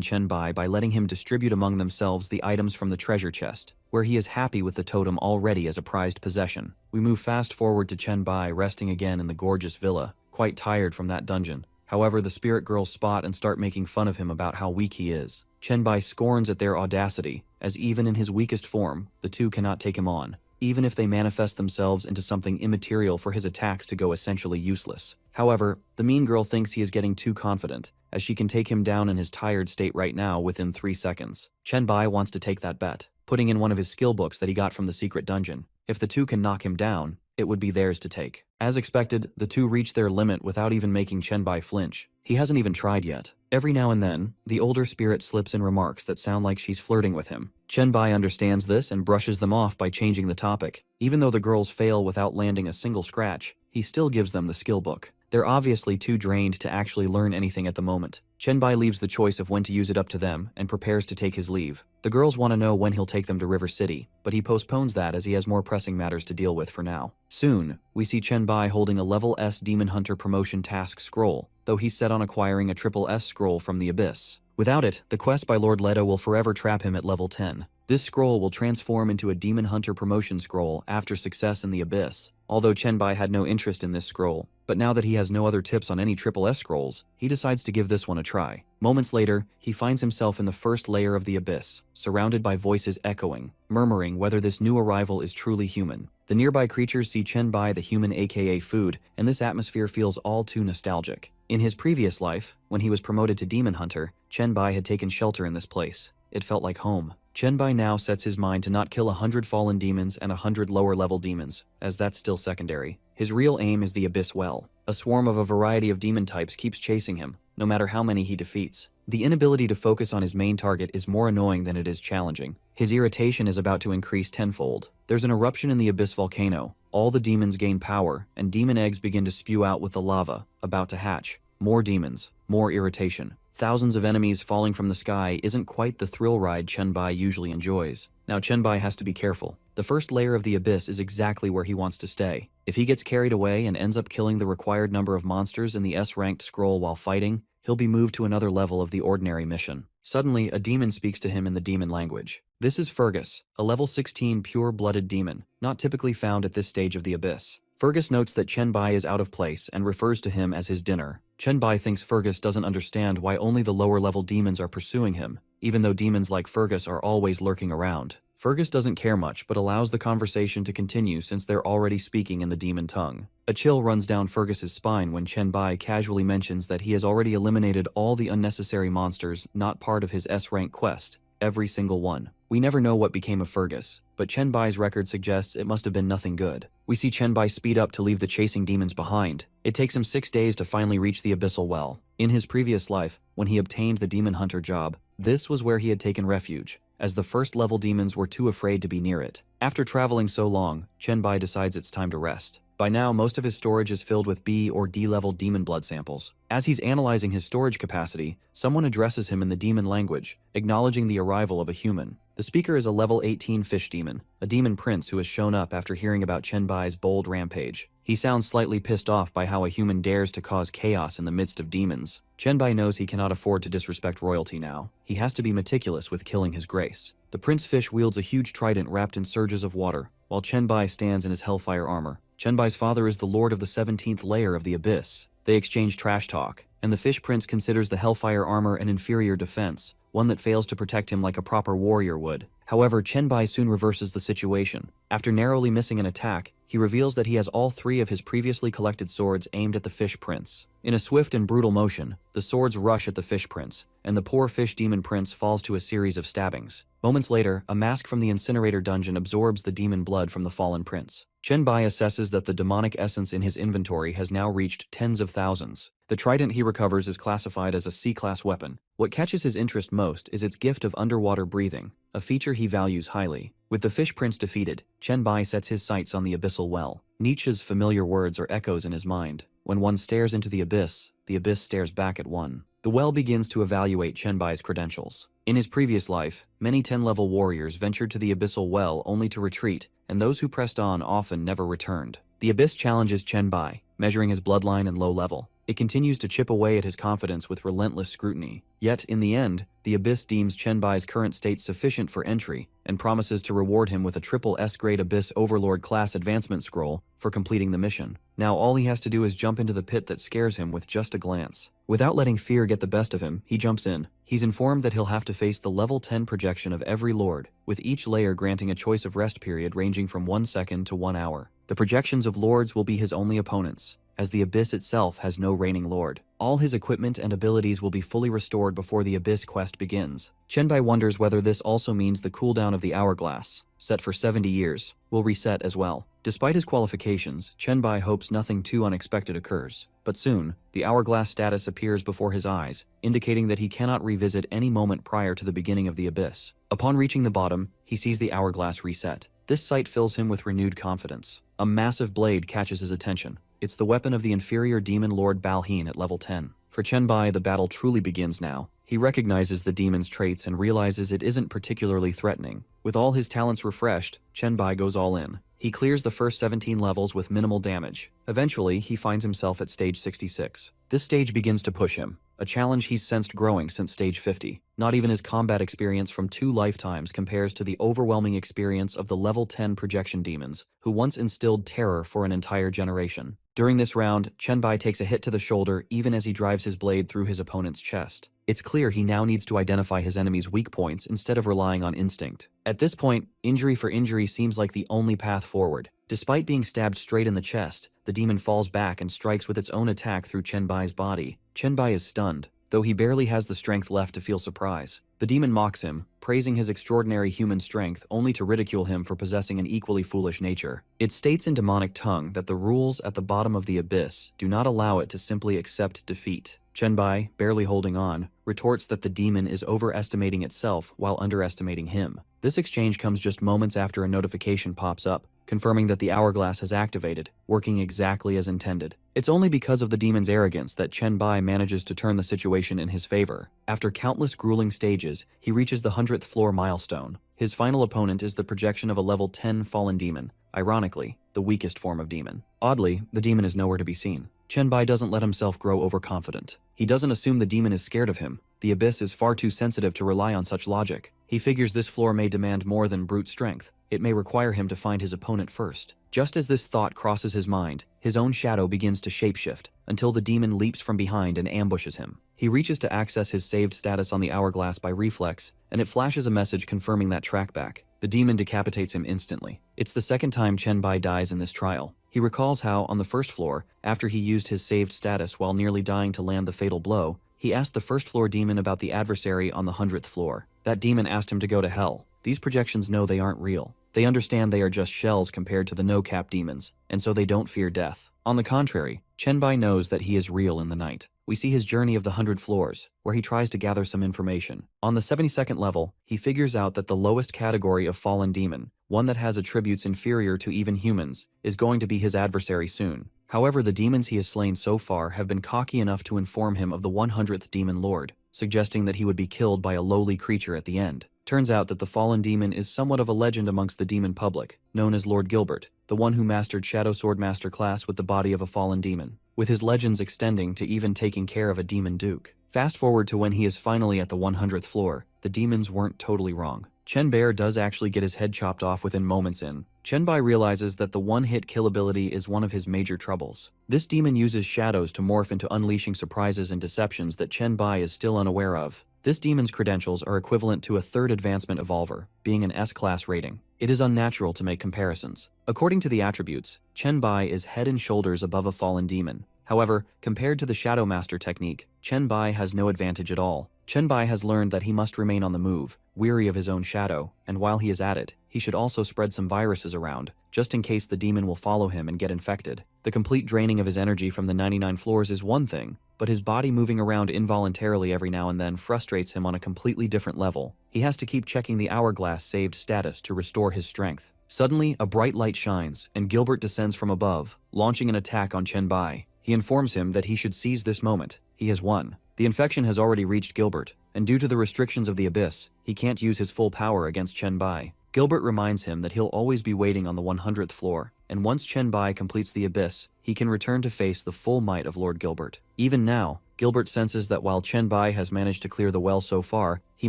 Chenbai by letting him distribute among themselves the items from the treasure chest, where he is happy with the totem already as a prized possession. We move fast forward to Chenbai resting again in the gorgeous villa, quite tired from that dungeon. However, the spirit girls spot and start making fun of him about how weak he is. Chenbai scorns at their audacity, as even in his weakest form, the two cannot take him on, even if they manifest themselves into something immaterial for his attacks to go essentially useless. However, the mean girl thinks he is getting too confident, as she can take him down in his tired state right now within 3 seconds. Chenbai wants to take that bet, putting in one of his skill books that he got from the secret dungeon. If the two can knock him down, it would be theirs to take. As expected, the two reach their limit without even making Chenbai flinch. He hasn't even tried yet. Every now and then, the older spirit slips in remarks that sound like she's flirting with him. Chenbai understands this and brushes them off by changing the topic. Even though the girls fail without landing a single scratch, he still gives them the skill book. They're obviously too drained to actually learn anything at the moment. Chenbai leaves the choice of when to use it up to them and prepares to take his leave. The girls want to know when he'll take them to River City, but he postpones that as he has more pressing matters to deal with for now. Soon, we see Chenbai holding a level S Demon Hunter promotion task scroll, though he's set on acquiring a triple S scroll from the Abyss. Without it, the quest by Lord Leto will forever trap him at level 10. This scroll will transform into a Demon Hunter promotion scroll after success in the Abyss. Although Chenbai had no interest in this scroll, But now that he has no other tips on any triple S scrolls, he decides to give this one a try. Moments later, he finds himself in the first layer of the abyss, surrounded by voices echoing, murmuring whether this new arrival is truly human. The nearby creatures see Chenbai the human aka food, and this atmosphere feels all too nostalgic. In his previous life, when he was promoted to Demon Hunter, Chenbai had taken shelter in this place. It felt like home. Chenbai now sets his mind to not kill 100 fallen demons and 100 lower-level demons, as that's still secondary. His real aim is the Abyss Well. A swarm of a variety of demon types keeps chasing him, no matter how many he defeats. The inability to focus on his main target is more annoying than it is challenging. His irritation is about to increase tenfold. There's an eruption in the Abyss volcano. All the demons gain power, and demon eggs begin to spew out with the lava, about to hatch. More demons, more irritation. Thousands of enemies falling from the sky isn't quite the thrill ride Chenbai usually enjoys. Now Chenbai has to be careful. The first layer of the abyss is exactly where he wants to stay. If he gets carried away and ends up killing the required number of monsters in the S-ranked scroll while fighting, he'll be moved to another level of the ordinary mission. Suddenly, a demon speaks to him in the demon language. This is Fergus, a level 16 pure-blooded demon, not typically found at this stage of the abyss. Fergus notes that Chenbai is out of place and refers to him as his dinner. Chenbai thinks Fergus doesn't understand why only the lower-level demons are pursuing him, even though demons like Fergus are always lurking around. Fergus doesn't care much but allows the conversation to continue since they're already speaking in the demon tongue. A chill runs down Fergus's spine when Chenbai casually mentions that he has already eliminated all the unnecessary monsters not part of his S-rank quest, every single one. We never know what became of Fergus, but Chenbai's record suggests it must have been nothing good. We see Chenbai speed up to leave the chasing demons behind. It takes him 6 days to finally reach the Abyssal Well. In his previous life, when he obtained the Demon Hunter job, this was where he had taken refuge, as the first-level demons were too afraid to be near it. After traveling so long, Chenbai decides it's time to rest. By now, most of his storage is filled with B or D-level demon blood samples. As he's analyzing his storage capacity, someone addresses him in the demon language, acknowledging the arrival of a human. The speaker is a level 18 fish demon, a demon prince who has shown up after hearing about Chenbai's bold rampage. He sounds slightly pissed off by how a human dares to cause chaos in the midst of demons. Chenbai knows he cannot afford to disrespect royalty now. He has to be meticulous with killing his grace. The prince fish wields a huge trident wrapped in surges of water, while Chenbai stands in his hellfire armor. Chenbai's father is the lord of the 17th layer of the abyss. They exchange trash talk, and the fish prince considers the hellfire armor an inferior defense, one that fails to protect him like a proper warrior would. However, Chenbai soon reverses the situation. After narrowly missing an attack, he reveals that he has all 3 of his previously collected swords aimed at the fish prince. In a swift and brutal motion, the swords rush at the fish prince, and the poor fish demon prince falls to a series of stabbings. Moments later, a mask from the incinerator dungeon absorbs the demon blood from the fallen prince. Chenbai assesses that the demonic essence in his inventory has now reached tens of thousands. The trident he recovers is classified as a C-class weapon. What catches his interest most is its gift of underwater breathing, a feature he values highly. With the fish prince defeated, Chenbai sets his sights on the Abyssal Well. Nietzsche's familiar words are echoes in his mind. When one stares into the abyss stares back at one. The well begins to evaluate Chenbai's credentials. In his previous life, many 10-level warriors ventured to the Abyssal Well only to retreat, and those who pressed on often never returned. The abyss challenges Chenbai, measuring his bloodline and low level. It continues to chip away at his confidence with relentless scrutiny. Yet, in the end, the abyss deems Chenbai's current state sufficient for entry and promises to reward him with a triple S-grade Abyss Overlord class advancement scroll for completing the mission. Now all he has to do is jump into the pit that scares him with just a glance. Without letting fear get the best of him, he jumps in. He's informed that he'll have to face the level 10 projection of every lord, with each layer granting a choice of rest period ranging from 1 second to 1 hour. The projections of lords will be his only opponents, as the abyss itself has no reigning lord. All his equipment and abilities will be fully restored before the abyss quest begins. Chenbai wonders whether this also means the cooldown of the hourglass, set for 70 years, will reset as well. Despite his qualifications, Chenbai hopes nothing too unexpected occurs. But soon, the hourglass status appears before his eyes, indicating that he cannot revisit any moment prior to the beginning of the abyss. Upon reaching the bottom, he sees the hourglass reset. This sight fills him with renewed confidence. A massive blade catches his attention. It's the weapon of the inferior demon lord Balheen at level 10. For Chenbai, the battle truly begins now. He recognizes the demon's traits and realizes it isn't particularly threatening. With all his talents refreshed, Chenbai goes all in. He clears the first 17 levels with minimal damage. Eventually, he finds himself at stage 66. This stage begins to push him, a challenge he's sensed growing since stage 50. Not even his combat experience from 2 lifetimes compares to the overwhelming experience of the level 10 projection demons, who once instilled terror for an entire generation. During this round, Chenbai takes a hit to the shoulder even as he drives his blade through his opponent's chest. It's clear he now needs to identify his enemy's weak points instead of relying on instinct. At this point, injury for injury seems like the only path forward. Despite being stabbed straight in the chest, the demon falls back and strikes with its own attack through Chenbai's body. Chenbai is stunned, though he barely has the strength left to feel surprise. The demon mocks him, praising his extraordinary human strength only to ridicule him for possessing an equally foolish nature. It states in demonic tongue that the rules at the bottom of the abyss do not allow it to simply accept defeat. Chenbai, barely holding on, retorts that the demon is overestimating itself while underestimating him. This exchange comes just moments after a notification pops up, confirming that the hourglass has activated, working exactly as intended. It's only because of the demon's arrogance that Chenbai manages to turn the situation in his favor. After countless grueling stages, he reaches the 100th floor milestone. His final opponent is the projection of a level 10 fallen demon, ironically, the weakest form of demon. Oddly, the demon is nowhere to be seen. Chenbai doesn't let himself grow overconfident. He doesn't assume the demon is scared of him. The abyss is far too sensitive to rely on such logic. He figures this floor may demand more than brute strength. It may require him to find his opponent first. Just as this thought crosses his mind, his own shadow begins to shapeshift, until the demon leaps from behind and ambushes him. He reaches to access his saved status on the hourglass by reflex, and it flashes a message confirming that trackback. The demon decapitates him instantly. It's the second time Chenbai dies in this trial. He recalls how, on the first floor, after he used his saved status while nearly dying to land the fatal blow, he asked the first floor demon about the adversary on the 100th floor. That demon asked him to go to hell. These projections know they aren't real. They understand they are just shells compared to the no-cap demons, and so they don't fear death. On the contrary, Chenbai knows that he is real in the night. We see his journey of the 100 floors, where he tries to gather some information. On the 72nd level, he figures out that the lowest category of fallen demon, one that has attributes inferior to even humans, is going to be his adversary soon. However, the demons he has slain so far have been cocky enough to inform him of the 100th demon lord, suggesting that he would be killed by a lowly creature at the end. Turns out that the fallen demon is somewhat of a legend amongst the demon public, known as Lord Gilbert, the one who mastered Shadow Sword Master class with the body of a fallen demon, with his legends extending to even taking care of a demon duke. Fast forward to when he is finally at the 100th floor, the demons weren't totally wrong. Chenbai does actually get his head chopped off within moments in. Chenbai realizes that the one-hit kill ability is one of his major troubles. This demon uses shadows to morph into unleashing surprises and deceptions that Chenbai is still unaware of. This demon's credentials are equivalent to a third advancement evolver, being an S-class rating. It is unnatural to make comparisons. According to the attributes, Chenbai is head and shoulders above a fallen demon. However, compared to the Shadow Master technique, Chenbai has no advantage at all. Chenbai has learned that he must remain on the move, weary of his own shadow, and while he is at it, he should also spread some viruses around, just in case the demon will follow him and get infected. The complete draining of his energy from the 99 floors is one thing, but his body moving around involuntarily every now and then frustrates him on a completely different level. He has to keep checking the hourglass saved status to restore his strength. Suddenly, a bright light shines, and Gilbert descends from above, launching an attack on Chenbai. He informs him that he should seize this moment. He has won. The infection has already reached Gilbert, and due to the restrictions of the abyss, he can't use his full power against Chenbai. Gilbert reminds him that he'll always be waiting on the 100th floor, and once Chenbai completes the abyss, he can return to face the full might of Lord Gilbert. Even now, Gilbert senses that while Chenbai has managed to clear the well so far, he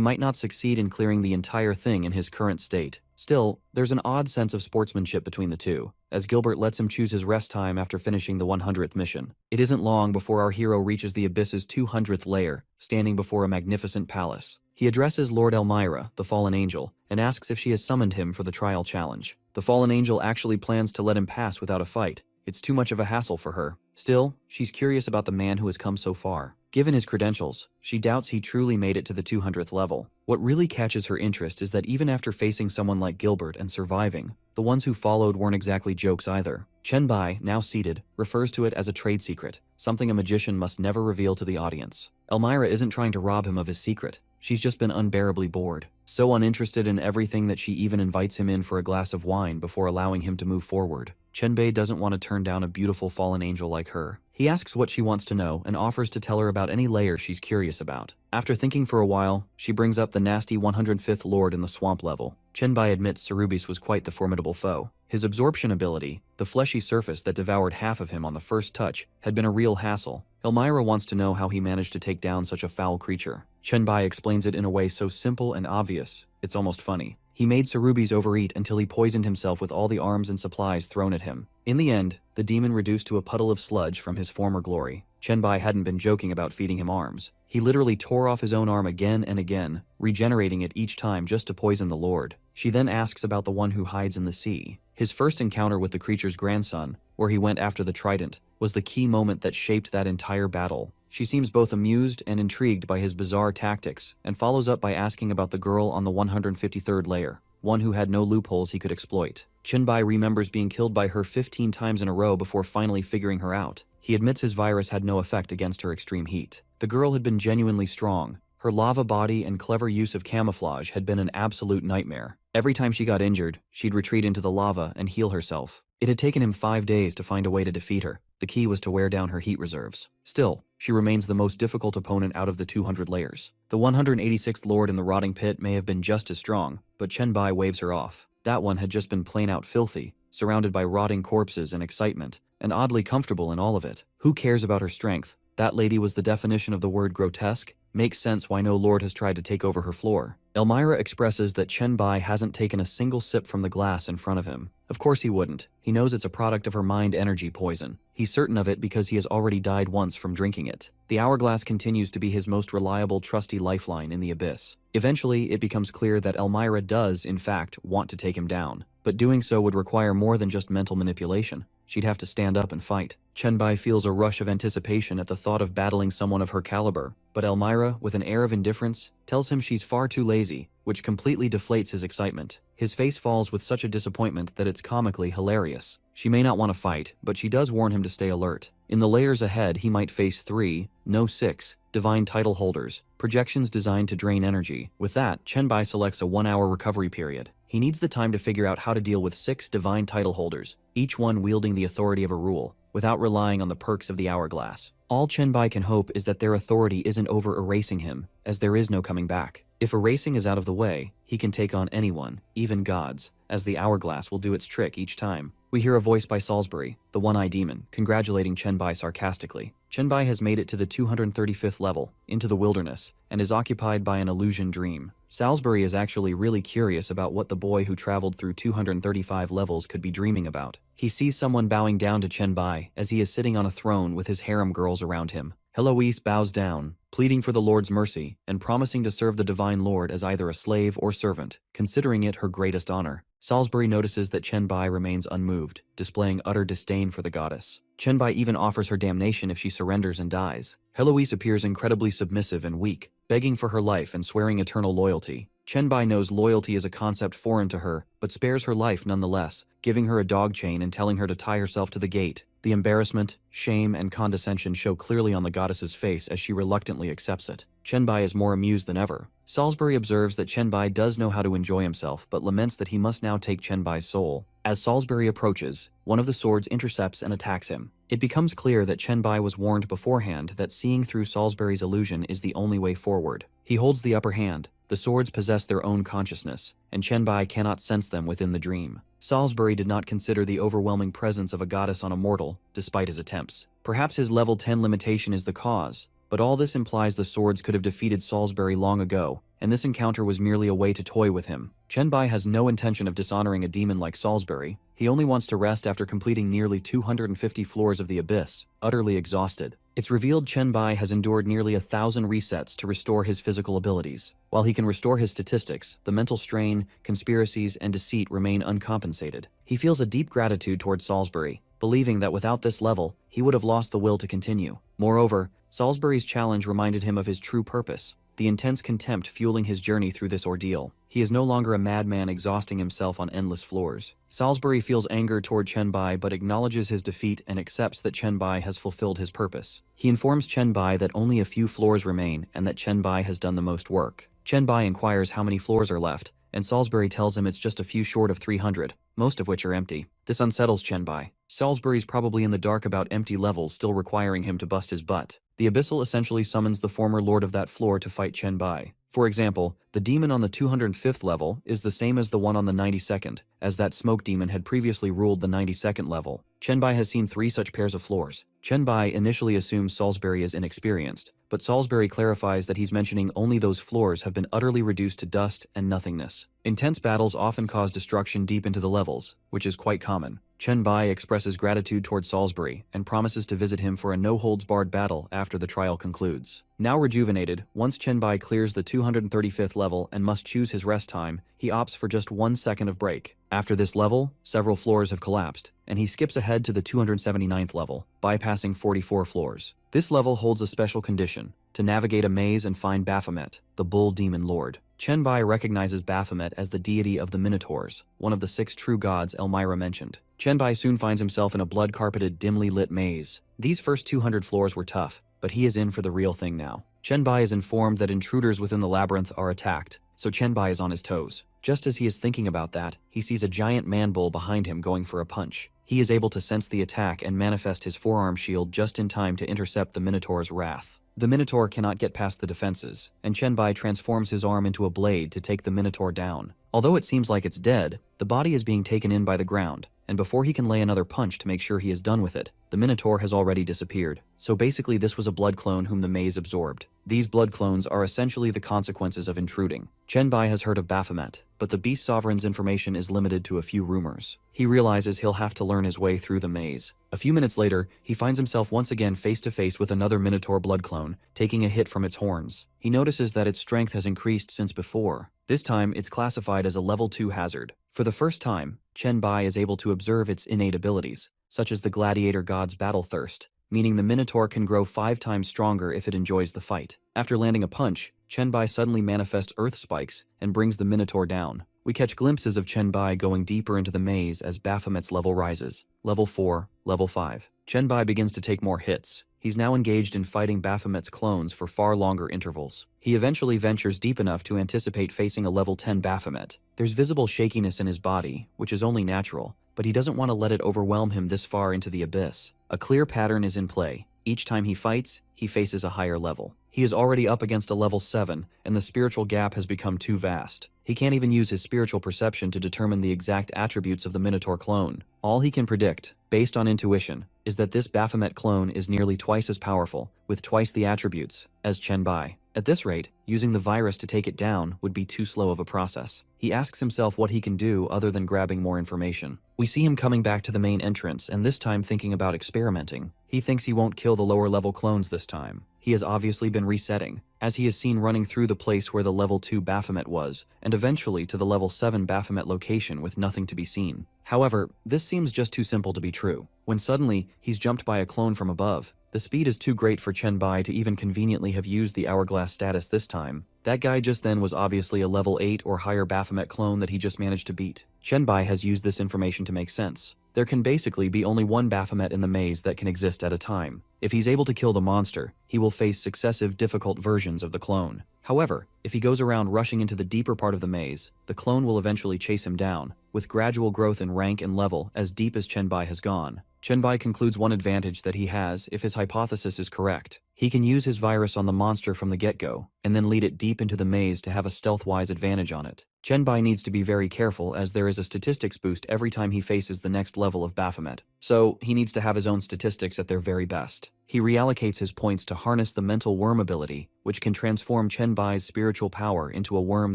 might not succeed in clearing the entire thing in his current state. Still, there's an odd sense of sportsmanship between the two, as Gilbert lets him choose his rest time after finishing the 100th mission. It isn't long before our hero reaches the abyss's 200th layer, standing before a magnificent palace. He addresses Lord Elmira, the fallen angel, and asks if she has summoned him for the trial challenge. The fallen angel actually plans to let him pass without a fight. It's too much of a hassle for her. Still, she's curious about the man who has come so far. Given his credentials, she doubts he truly made it to the 200th level. What really catches her interest is that even after facing someone like Gilbert and surviving, the ones who followed weren't exactly jokes either. Chenbai, now seated, refers to it as a trade secret, something a magician must never reveal to the audience. Elmira isn't trying to rob him of his secret. She's just been unbearably bored, so uninterested in everything that she even invites him in for a glass of wine before allowing him to move forward. Chenbai doesn't want to turn down a beautiful fallen angel like her. He asks what she wants to know and offers to tell her about any layer she's curious about. After thinking for a while, she brings up the nasty 105th Lord in the swamp level. Chenbai admits Cerubis was quite the formidable foe. His absorption ability, the fleshy surface that devoured half of him on the first touch, had been a real hassle. Elmira wants to know how he managed to take down such a foul creature. Chenbai explains it in a way so simple and obvious, it's almost funny. He made Sarubis overeat until he poisoned himself with all the arms and supplies thrown at him. In the end, the demon reduced to a puddle of sludge from his former glory. Chenbai hadn't been joking about feeding him arms. He literally tore off his own arm again and again, regenerating it each time just to poison the Lord. She then asks about the one who hides in the sea. His first encounter with the creature's grandson, where he went after the trident, was the key moment that shaped that entire battle. She seems both amused and intrigued by his bizarre tactics, and follows up by asking about the girl on the 153rd layer, one who had no loopholes he could exploit. Chenbai remembers being killed by her 15 times in a row before finally figuring her out. He admits his virus had no effect against her extreme heat. The girl had been genuinely strong. Her lava body and clever use of camouflage had been an absolute nightmare. Every time she got injured, she'd retreat into the lava and heal herself. It had taken him 5 days to find a way to defeat her. The key was to wear down her heat reserves. Still, she remains the most difficult opponent out of the 200 layers. The 186th Lord in the rotting pit may have been just as strong, but Chenbai waves her off. That one had just been plain out filthy, surrounded by rotting corpses and excitement, and oddly comfortable in all of it. Who cares about her strength? That lady was the definition of the word grotesque. Makes sense why no lord has tried to take over her floor. Elmira expresses that Chenbai hasn't taken a single sip from the glass in front of him. Of course he wouldn't. He knows it's a product of her mind energy poison. He's certain of it because he has already died once from drinking it. The hourglass continues to be his most reliable, trusty lifeline in the abyss. Eventually, it becomes clear that Elmira does, in fact, want to take him down. But doing so would require more than just mental manipulation. She'd have to stand up and fight. Chenbai feels a rush of anticipation at the thought of battling someone of her caliber, but Elmira, with an air of indifference, tells him she's far too lazy, which completely deflates his excitement. His face falls with such a disappointment that it's comically hilarious. She may not want to fight, but she does warn him to stay alert. In the layers ahead, he might face 3, no 6, divine title holders, projections designed to drain energy. With that, Chenbai selects a 1-hour recovery period. He needs the time to figure out how to deal with 6 divine title holders, each one wielding the authority of a rule, without relying on the perks of the hourglass. All Chenbai can hope is that their authority isn't over-erasing him, as there is no coming back. If erasing is out of the way, he can take on anyone, even gods, as the hourglass will do its trick each time. We hear a voice by Salisbury, the one-eyed demon, congratulating Chenbai sarcastically. Chenbai has made it to the 235th level, into the wilderness, and is occupied by an illusion dream. Salisbury is actually really curious about what the boy who traveled through 235 levels could be dreaming about. He sees someone bowing down to Chenbai as he is sitting on a throne with his harem girls around him. Heloise bows down, pleading for the Lord's mercy and promising to serve the Divine Lord as either a slave or servant, considering it her greatest honor. Salisbury notices that Chenbai remains unmoved, displaying utter disdain for the goddess. Chenbai even offers her damnation if she surrenders and dies. Heloise appears incredibly submissive and weak, begging for her life and swearing eternal loyalty. Chenbai knows loyalty is a concept foreign to her, but spares her life nonetheless, giving her a dog chain and telling her to tie herself to the gate. The embarrassment, shame, and condescension show clearly on the goddess's face as she reluctantly accepts it. Chenbai is more amused than ever. Salisbury observes that Chenbai does know how to enjoy himself, but laments that he must now take Chenbai's soul. As Salisbury approaches, one of the swords intercepts and attacks him. It becomes clear that Chenbai was warned beforehand that seeing through Salisbury's illusion is the only way forward. He holds the upper hand. The swords possess their own consciousness, and Chenbai cannot sense them within the dream. Salisbury did not consider the overwhelming presence of a goddess on a mortal, despite his attempts. Perhaps his level 10 limitation is the cause, but all this implies the swords could have defeated Salisbury long ago, and this encounter was merely a way to toy with him. Chenbai has no intention of dishonoring a demon like Salisbury. He only wants to rest after completing nearly 250 floors of the abyss, utterly exhausted. It's revealed Chenbai has endured nearly 1,000 resets to restore his physical abilities. While he can restore his statistics, the mental strain, conspiracies, and deceit remain uncompensated. He feels a deep gratitude towards Salisbury, believing that without this level, he would have lost the will to continue. Moreover, Salisbury's challenge reminded him of his true purpose, the intense contempt fueling his journey through this ordeal. He is no longer a madman exhausting himself on endless floors. Salisbury feels anger toward Chenbai but acknowledges his defeat and accepts that Chenbai has fulfilled his purpose. He informs Chenbai that only a few floors remain and that Chenbai has done the most work. Chenbai inquires how many floors are left, and Salisbury tells him it's just a few short of 300, most of which are empty. This unsettles Chenbai. Salisbury's probably in the dark about empty levels still requiring him to bust his butt. The Abyssal essentially summons the former lord of that floor to fight Chenbai. For example, the demon on the 205th level is the same as the one on the 92nd, as that smoke demon had previously ruled the 92nd level. Chenbai has seen 3 such pairs of floors. Chenbai initially assumes Salisbury is inexperienced, but Salisbury clarifies that he's mentioning only those floors have been utterly reduced to dust and nothingness. Intense battles often cause destruction deep into the levels, which is quite common. Chen Bai expresses gratitude towards Salisbury and promises to visit him for a no-holds-barred battle after the trial concludes. Now rejuvenated, once Chen Bai clears the 235th level and must choose his rest time, he opts for just 1 second of break. After this level, several floors have collapsed, and he skips ahead to the 279th level, bypassing 44 floors. This level holds a special condition: to navigate a maze and find Baphomet, the bull demon lord. Chen Bai recognizes Baphomet as the deity of the Minotaurs, one of the 6 true gods Elmira mentioned. Chen Bai soon finds himself in a blood-carpeted, dimly lit maze. These first 200 floors were tough, but he is in for the real thing now. Chen Bai is informed that intruders within the labyrinth are attacked, so Chen Bai is on his toes. Just as he is thinking about that, he sees a giant man-bull behind him going for a punch. He is able to sense the attack and manifest his forearm shield just in time to intercept the Minotaur's wrath. The Minotaur cannot get past the defenses, and Chen Bai transforms his arm into a blade to take the Minotaur down. Although it seems like it's dead, the body is being taken in by the ground, and before he can lay another punch to make sure he is done with it, the Minotaur has already disappeared. So basically this was a blood clone whom the maze absorbed. These blood clones are essentially the consequences of intruding. Chen Bai has heard of Baphomet, but the Beast Sovereign's information is limited to a few rumors. He realizes he'll have to learn his way through the maze. A few minutes later, he finds himself once again face to face with another Minotaur blood clone, taking a hit from its horns. He notices that its strength has increased since before. This time, it's classified as a level 2 hazard. For the first time, Chen Bai is able to observe its innate abilities, such as the gladiator god's battle thirst, meaning the Minotaur can grow 5 times stronger if it enjoys the fight. After landing a punch, Chen Bai suddenly manifests earth spikes and brings the Minotaur down. We catch glimpses of Chen Bai going deeper into the maze as Baphomet's level rises. Level 4, Level 5. Chen Bai begins to take more hits. He's now engaged in fighting Baphomet's clones for far longer intervals. He eventually ventures deep enough to anticipate facing a level 10 Baphomet. There's visible shakiness in his body, which is only natural, but he doesn't want to let it overwhelm him this far into the abyss. A clear pattern is in play. Each time he fights, he faces a higher level. He is already up against a level 7, and the spiritual gap has become too vast. He can't even use his spiritual perception to determine the exact attributes of the Minotaur clone. All he can predict, based on intuition, is that this Baphomet clone is nearly twice as powerful, with twice the attributes, as Chen Bai. At this rate, using the virus to take it down would be too slow of a process. He asks himself what he can do other than grabbing more information. We see him coming back to the main entrance, and this time thinking about experimenting. He thinks he won't kill the lower level clones this time. He has obviously been resetting, as he is seen running through the place where the level 2 Baphomet was, and eventually to the level 7 Baphomet location with nothing to be seen. However, this seems just too simple to be true, when suddenly he's jumped by a clone from above. The speed is too great for Chen Bai to even conveniently have used the hourglass status this time. That guy just then was obviously a level 8 or higher Baphomet clone that he just managed to beat. Chen Bai has used this information to make sense. There can basically be only one Baphomet in the maze that can exist at a time. If he's able to kill the monster, he will face successive difficult versions of the clone. However, if he goes around rushing into the deeper part of the maze, the clone will eventually chase him down, with gradual growth in rank and level as deep as Chen Bai has gone. Chen Bai concludes one advantage that he has if his hypothesis is correct. He can use his virus on the monster from the get-go, and then lead it deep into the maze to have a stealth-wise advantage on it. Chen Bai needs to be very careful as there is a statistics boost every time he faces the next level of Baphomet, so he needs to have his own statistics at their very best. He reallocates his points to harness the mental worm ability, which can transform Chen Bai's spiritual power into a worm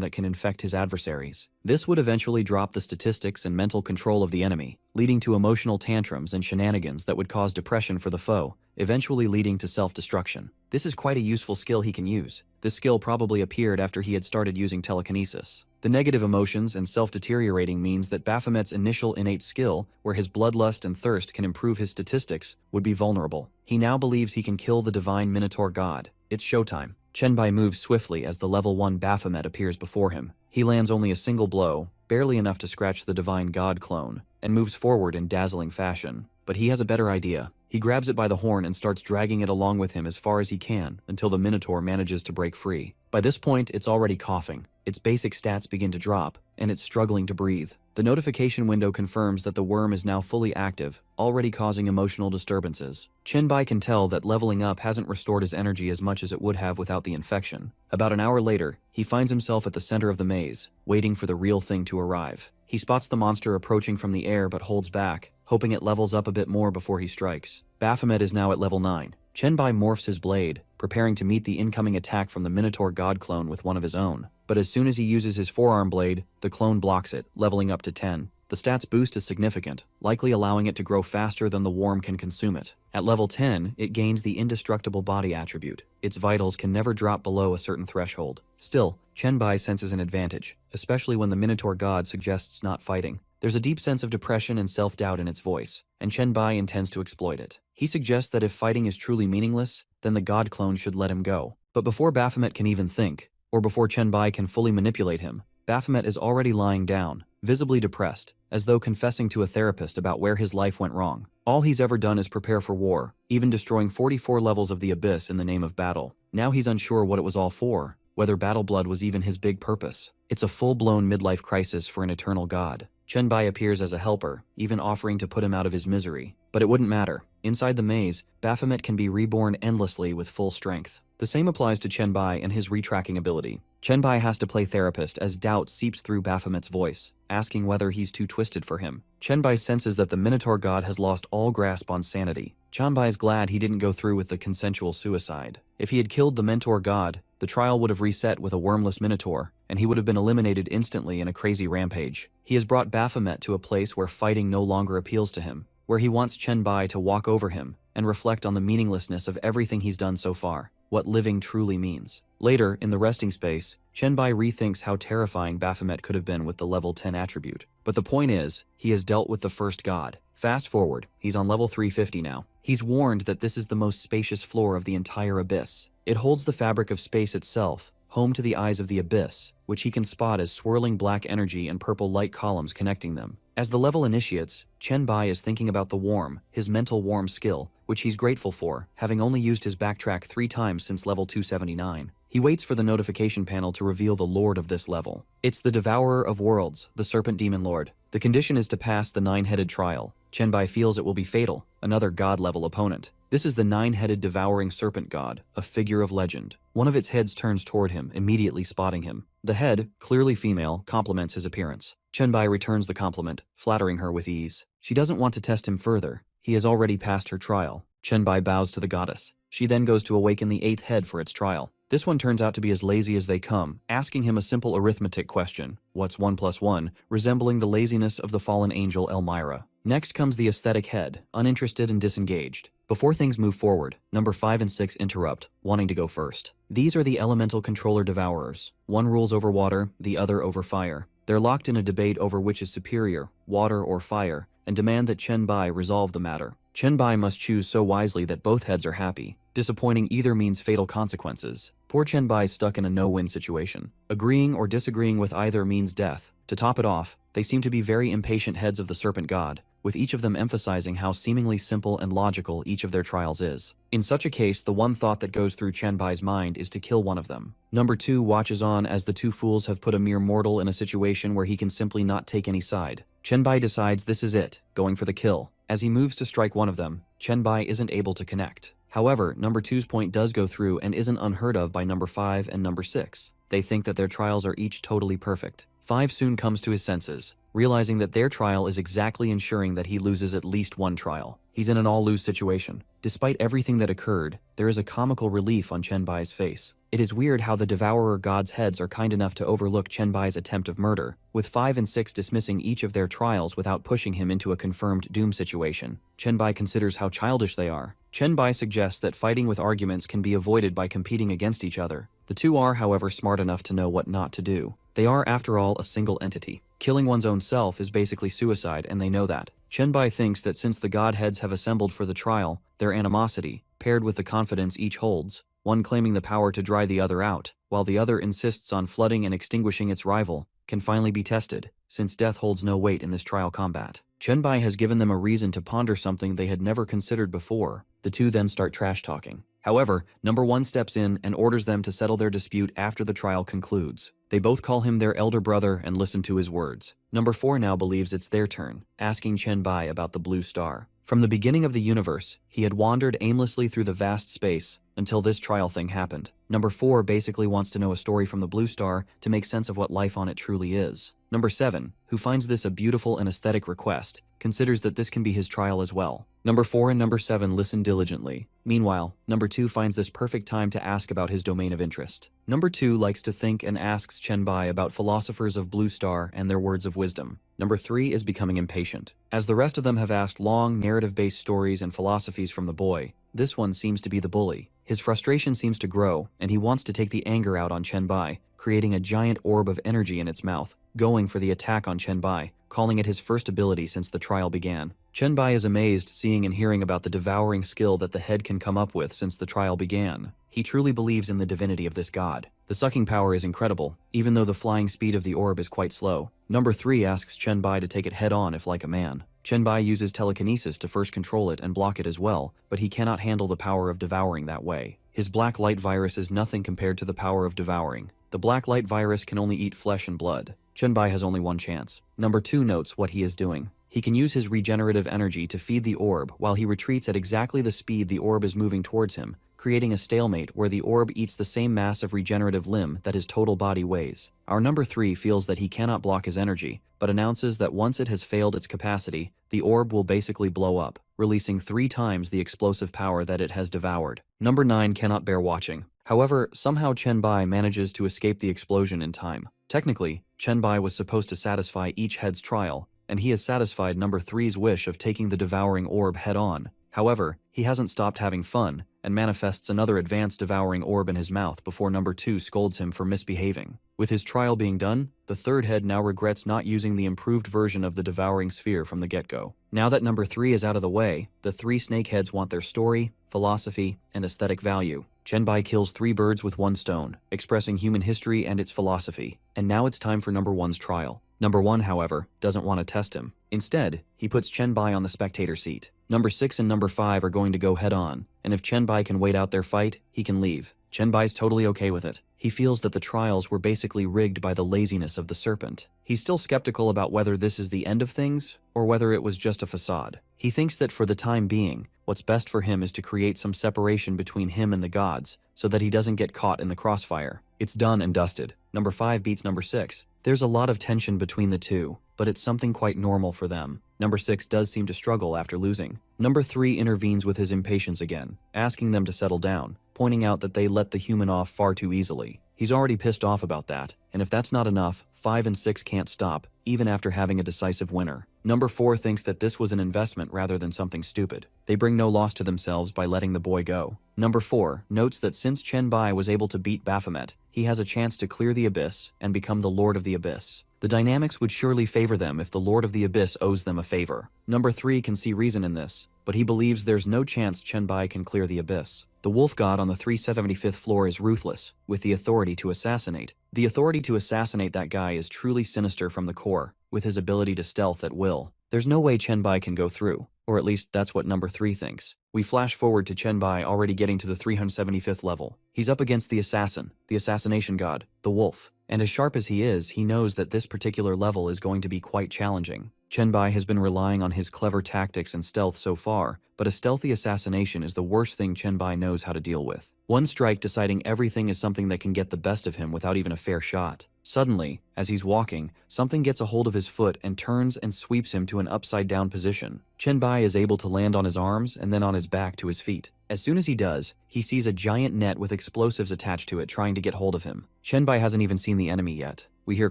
that can infect his adversaries. This would eventually drop the statistics and mental control of the enemy, leading to emotional tantrums and shenanigans that would cause depression for the foe, eventually leading to self-destruction. This is quite a useful skill he can use. This skill probably appeared after he had started using telekinesis. The negative emotions and self-deteriorating means that Baphomet's initial innate skill, where his bloodlust and thirst can improve his statistics, would be vulnerable. He now believes he can kill the divine Minotaur god. It's showtime. Chen Bai moves swiftly as the level 1 Baphomet appears before him. He lands only a single blow, barely enough to scratch the divine god clone, and moves forward in dazzling fashion. But he has a better idea. He grabs it by the horn and starts dragging it along with him as far as he can until the Minotaur manages to break free. By this point, it's already coughing. Its basic stats begin to drop, and it's struggling to breathe. The notification window confirms that the worm is now fully active, already causing emotional disturbances. Chen Bai can tell that leveling up hasn't restored his energy as much as it would have without the infection. About an hour later, he finds himself at the center of the maze, waiting for the real thing to arrive. He spots the monster approaching from the air but holds back, hoping it levels up a bit more before he strikes. Baphomet is now at level 9. Chen Bai morphs his blade, preparing to meet the incoming attack from the Minotaur god clone with one of his own. But as soon as he uses his forearm blade, the clone blocks it, leveling up to 10. The stats boost is significant, likely allowing it to grow faster than the worm can consume it. At level 10, it gains the indestructible body attribute. Its vitals can never drop below a certain threshold. Still, Chenbai senses an advantage, especially when the Minotaur god suggests not fighting. There's a deep sense of depression and self-doubt in its voice, and Chenbai intends to exploit it. He suggests that if fighting is truly meaningless, then the god clone should let him go. But before Baphomet can even think, or before Chenbai can fully manipulate him, Baphomet is already lying down, visibly depressed, as though confessing to a therapist about where his life went wrong. All he's ever done is prepare for war, even destroying 44 levels of the Abyss in the name of battle. Now he's unsure what it was all for, whether battle blood was even his big purpose. It's a full-blown midlife crisis for an eternal god. Chenbai appears as a helper, even offering to put him out of his misery. But it wouldn't matter. Inside the maze, Baphomet can be reborn endlessly with full strength. The same applies to Chenbai and his retracking ability. Chenbai has to play therapist as doubt seeps through Baphomet's voice, asking whether he's too twisted for him. Chenbai senses that the Minotaur god has lost all grasp on sanity. Chenbai's glad he didn't go through with the consensual suicide. If he had killed the Mentor god, the trial would have reset with a wormless Minotaur, and he would have been eliminated instantly in a crazy rampage. He has brought Baphomet to a place where fighting no longer appeals to him, where he wants Chenbai to walk over him and reflect on the meaninglessness of everything he's done so far, what living truly means. Later, in the resting space, Chenbai rethinks how terrifying Baphomet could have been with the level 10 attribute. But the point is, he has dealt with the first god. Fast forward, he's on level 350 now. He's warned that this is the most spacious floor of the entire Abyss. It holds the fabric of space itself, home to the eyes of the Abyss, which he can spot as swirling black energy and purple light columns connecting them. As the level initiates, Chenbai is thinking about the worm, his mental worm skill, which he's grateful for, having only used his backtrack 3 times since level 279. He waits for the notification panel to reveal the lord of this level. It's the Devourer of Worlds, the Serpent Demon Lord. The condition is to pass the 9-headed trial. Chenbai feels it will be fatal, another god-level opponent. This is the 9-headed devouring serpent god, a figure of legend. One of its heads turns toward him, immediately spotting him. The head, clearly female, compliments his appearance. Chenbai returns the compliment, flattering her with ease. She doesn't want to test him further. He has already passed her trial. Chenbai bows to the goddess. She then goes to awaken the 8th head for its trial. This one turns out to be as lazy as they come, asking him a simple arithmetic question, what's 1 plus 1, resembling the laziness of the fallen angel Elmira. Next comes the aesthetic head, uninterested and disengaged. Before things move forward, number 5 and 6 interrupt, wanting to go first. These are the elemental controller devourers. One rules over water, the other over fire. They're locked in a debate over which is superior, water or fire, and demand that Chenbai resolve the matter. Chenbai must choose so wisely that both heads are happy. Disappointing either means fatal consequences. Poor Chenbai is stuck in a no-win situation. Agreeing or disagreeing with either means death. To top it off, they seem to be very impatient heads of the serpent god, with each of them emphasizing how seemingly simple and logical each of their trials is. In such a case, the one thought that goes through Chenbai's mind is to kill one of them. Number 2 watches on as the two fools have put a mere mortal in a situation where he can simply not take any side. Chenbai decides this is it, going for the kill. As he moves to strike one of them, Chenbai isn't able to connect. However, number 2's point does go through and isn't unheard of by number 5 and number 6. They think that their trials are each totally perfect. 5 soon comes to his senses, realizing that their trial is exactly ensuring that he loses at least one trial. He's in an all-lose situation. Despite everything that occurred, there is a comical relief on Chenbai's face. It is weird how the Devourer gods' heads are kind enough to overlook Chenbai's attempt of murder, with 5 and 6 dismissing each of their trials without pushing him into a confirmed doom situation. Chenbai considers how childish they are. Chenbai suggests that fighting with arguments can be avoided by competing against each other. The two are, however, smart enough to know what not to do. They are, after all, a single entity. Killing one's own self is basically suicide, and they know that. Chenbai thinks that since the godheads have assembled for the trial, their animosity, paired with the confidence each holds, one claiming the power to dry the other out, while the other insists on flooding and extinguishing its rival, can finally be tested, since death holds no weight in this trial combat. Chenbai has given them a reason to ponder something they had never considered before. The two then start trash-talking. However, number 1 steps in and orders them to settle their dispute after the trial concludes. They both call him their elder brother and listen to his words. Number 4 now believes it's their turn, asking Chenbai about the blue star. From the beginning of the universe, he had wandered aimlessly through the vast space until this trial thing happened. Number 4 basically wants to know a story from the blue star to make sense of what life on it truly is. Number 7, who finds this a beautiful and aesthetic request, considers that this can be his trial as well. Number 4 and number 7 listen diligently. Meanwhile, number 2 finds this perfect time to ask about his domain of interest. Number 2 likes to think and asks Chenbai about philosophers of Blue Star and their words of wisdom. Number 3 is becoming impatient. As the rest of them have asked long, narrative-based stories and philosophies from the boy, this one seems to be the bully. His frustration seems to grow, and he wants to take the anger out on Chenbai, creating a giant orb of energy in its mouth, going for the attack on Chenbai, calling it his first ability since the trial began. Chenbai is amazed seeing and hearing about the devouring skill that the head can come up with since the trial began. He truly believes in the divinity of this god. The sucking power is incredible, even though the flying speed of the orb is quite slow. Number 3 asks Chenbai to take it head-on if like a man. Chenbai uses telekinesis to first control it and block it as well, but he cannot handle the power of devouring that way. His black light virus is nothing compared to the power of devouring. The black light virus can only eat flesh and blood. Chenbai has only one chance. Number 2 notes what he is doing. He can use his regenerative energy to feed the orb while he retreats at exactly the speed the orb is moving towards him, creating a stalemate where the orb eats the same mass of regenerative limb that his total body weighs. Our number 3 feels that he cannot block his energy, but announces that once it has failed its capacity, the orb will basically blow up, releasing 3 times the explosive power that it has devoured. Number 9 cannot bear watching. However, somehow Chenbai manages to escape the explosion in time. Technically, Chenbai was supposed to satisfy each head's trial, and he has satisfied number 3's wish of taking the devouring orb head-on. However, he hasn't stopped having fun, and manifests another advanced devouring orb in his mouth before number 2 scolds him for misbehaving. With his trial being done, the third head now regrets not using the improved version of the devouring sphere from the get-go. Now that number 3 is out of the way, the 3 snake heads want their story, philosophy, and aesthetic value. Chenbai kills 3 birds with 1 stone, expressing human history and its philosophy. And now it's time for number 1's trial. Number 1, however, doesn't want to test him. Instead, he puts Chenbai on the spectator seat. Number 6 and number 5 are going to go head-on, and if Chenbai can wait out their fight, he can leave. Chenbai's totally okay with it. He feels that the trials were basically rigged by the laziness of the serpent. He's still skeptical about whether this is the end of things, or whether it was just a facade. He thinks that for the time being, what's best for him is to create some separation between him and the gods, so that he doesn't get caught in the crossfire. It's done and dusted. Number 5 beats number 6. There's a lot of tension between the two, but it's something quite normal for them. Number 6 does seem to struggle after losing. Number 3 intervenes with his impatience again, asking them to settle down, pointing out that they let the human off far too easily. He's already pissed off about that, and if that's not enough, 5 and 6 can't stop, even after having a decisive winner. Number 4 thinks that this was an investment rather than something stupid. They bring no loss to themselves by letting the boy go. Number 4 notes that since Chenbai was able to beat Baphomet, he has a chance to clear the Abyss and become the Lord of the Abyss. The dynamics would surely favor them if the Lord of the Abyss owes them a favor. Number 3 can see reason in this, but he believes there's no chance Chenbai can clear the Abyss. The wolf god on the 375th floor is ruthless, with the authority to assassinate. The authority to assassinate that guy is truly sinister from the core, with his ability to stealth at will. There's no way Chenbai can go through, or at least that's what number 3 thinks. We flash forward to Chenbai already getting to the 375th level. He's up against the assassin, the assassination god, the wolf. And as sharp as he is, he knows that this particular level is going to be quite challenging. Chenbai has been relying on his clever tactics and stealth so far, but a stealthy assassination is the worst thing Chenbai knows how to deal with. One strike deciding everything is something that can get the best of him without even a fair shot. Suddenly, as he's walking, something gets a hold of his foot and turns and sweeps him to an upside-down position. Chenbai is able to land on his arms and then on his back to his feet. As soon as he does, he sees a giant net with explosives attached to it trying to get hold of him. Chenbai hasn't even seen the enemy yet. We hear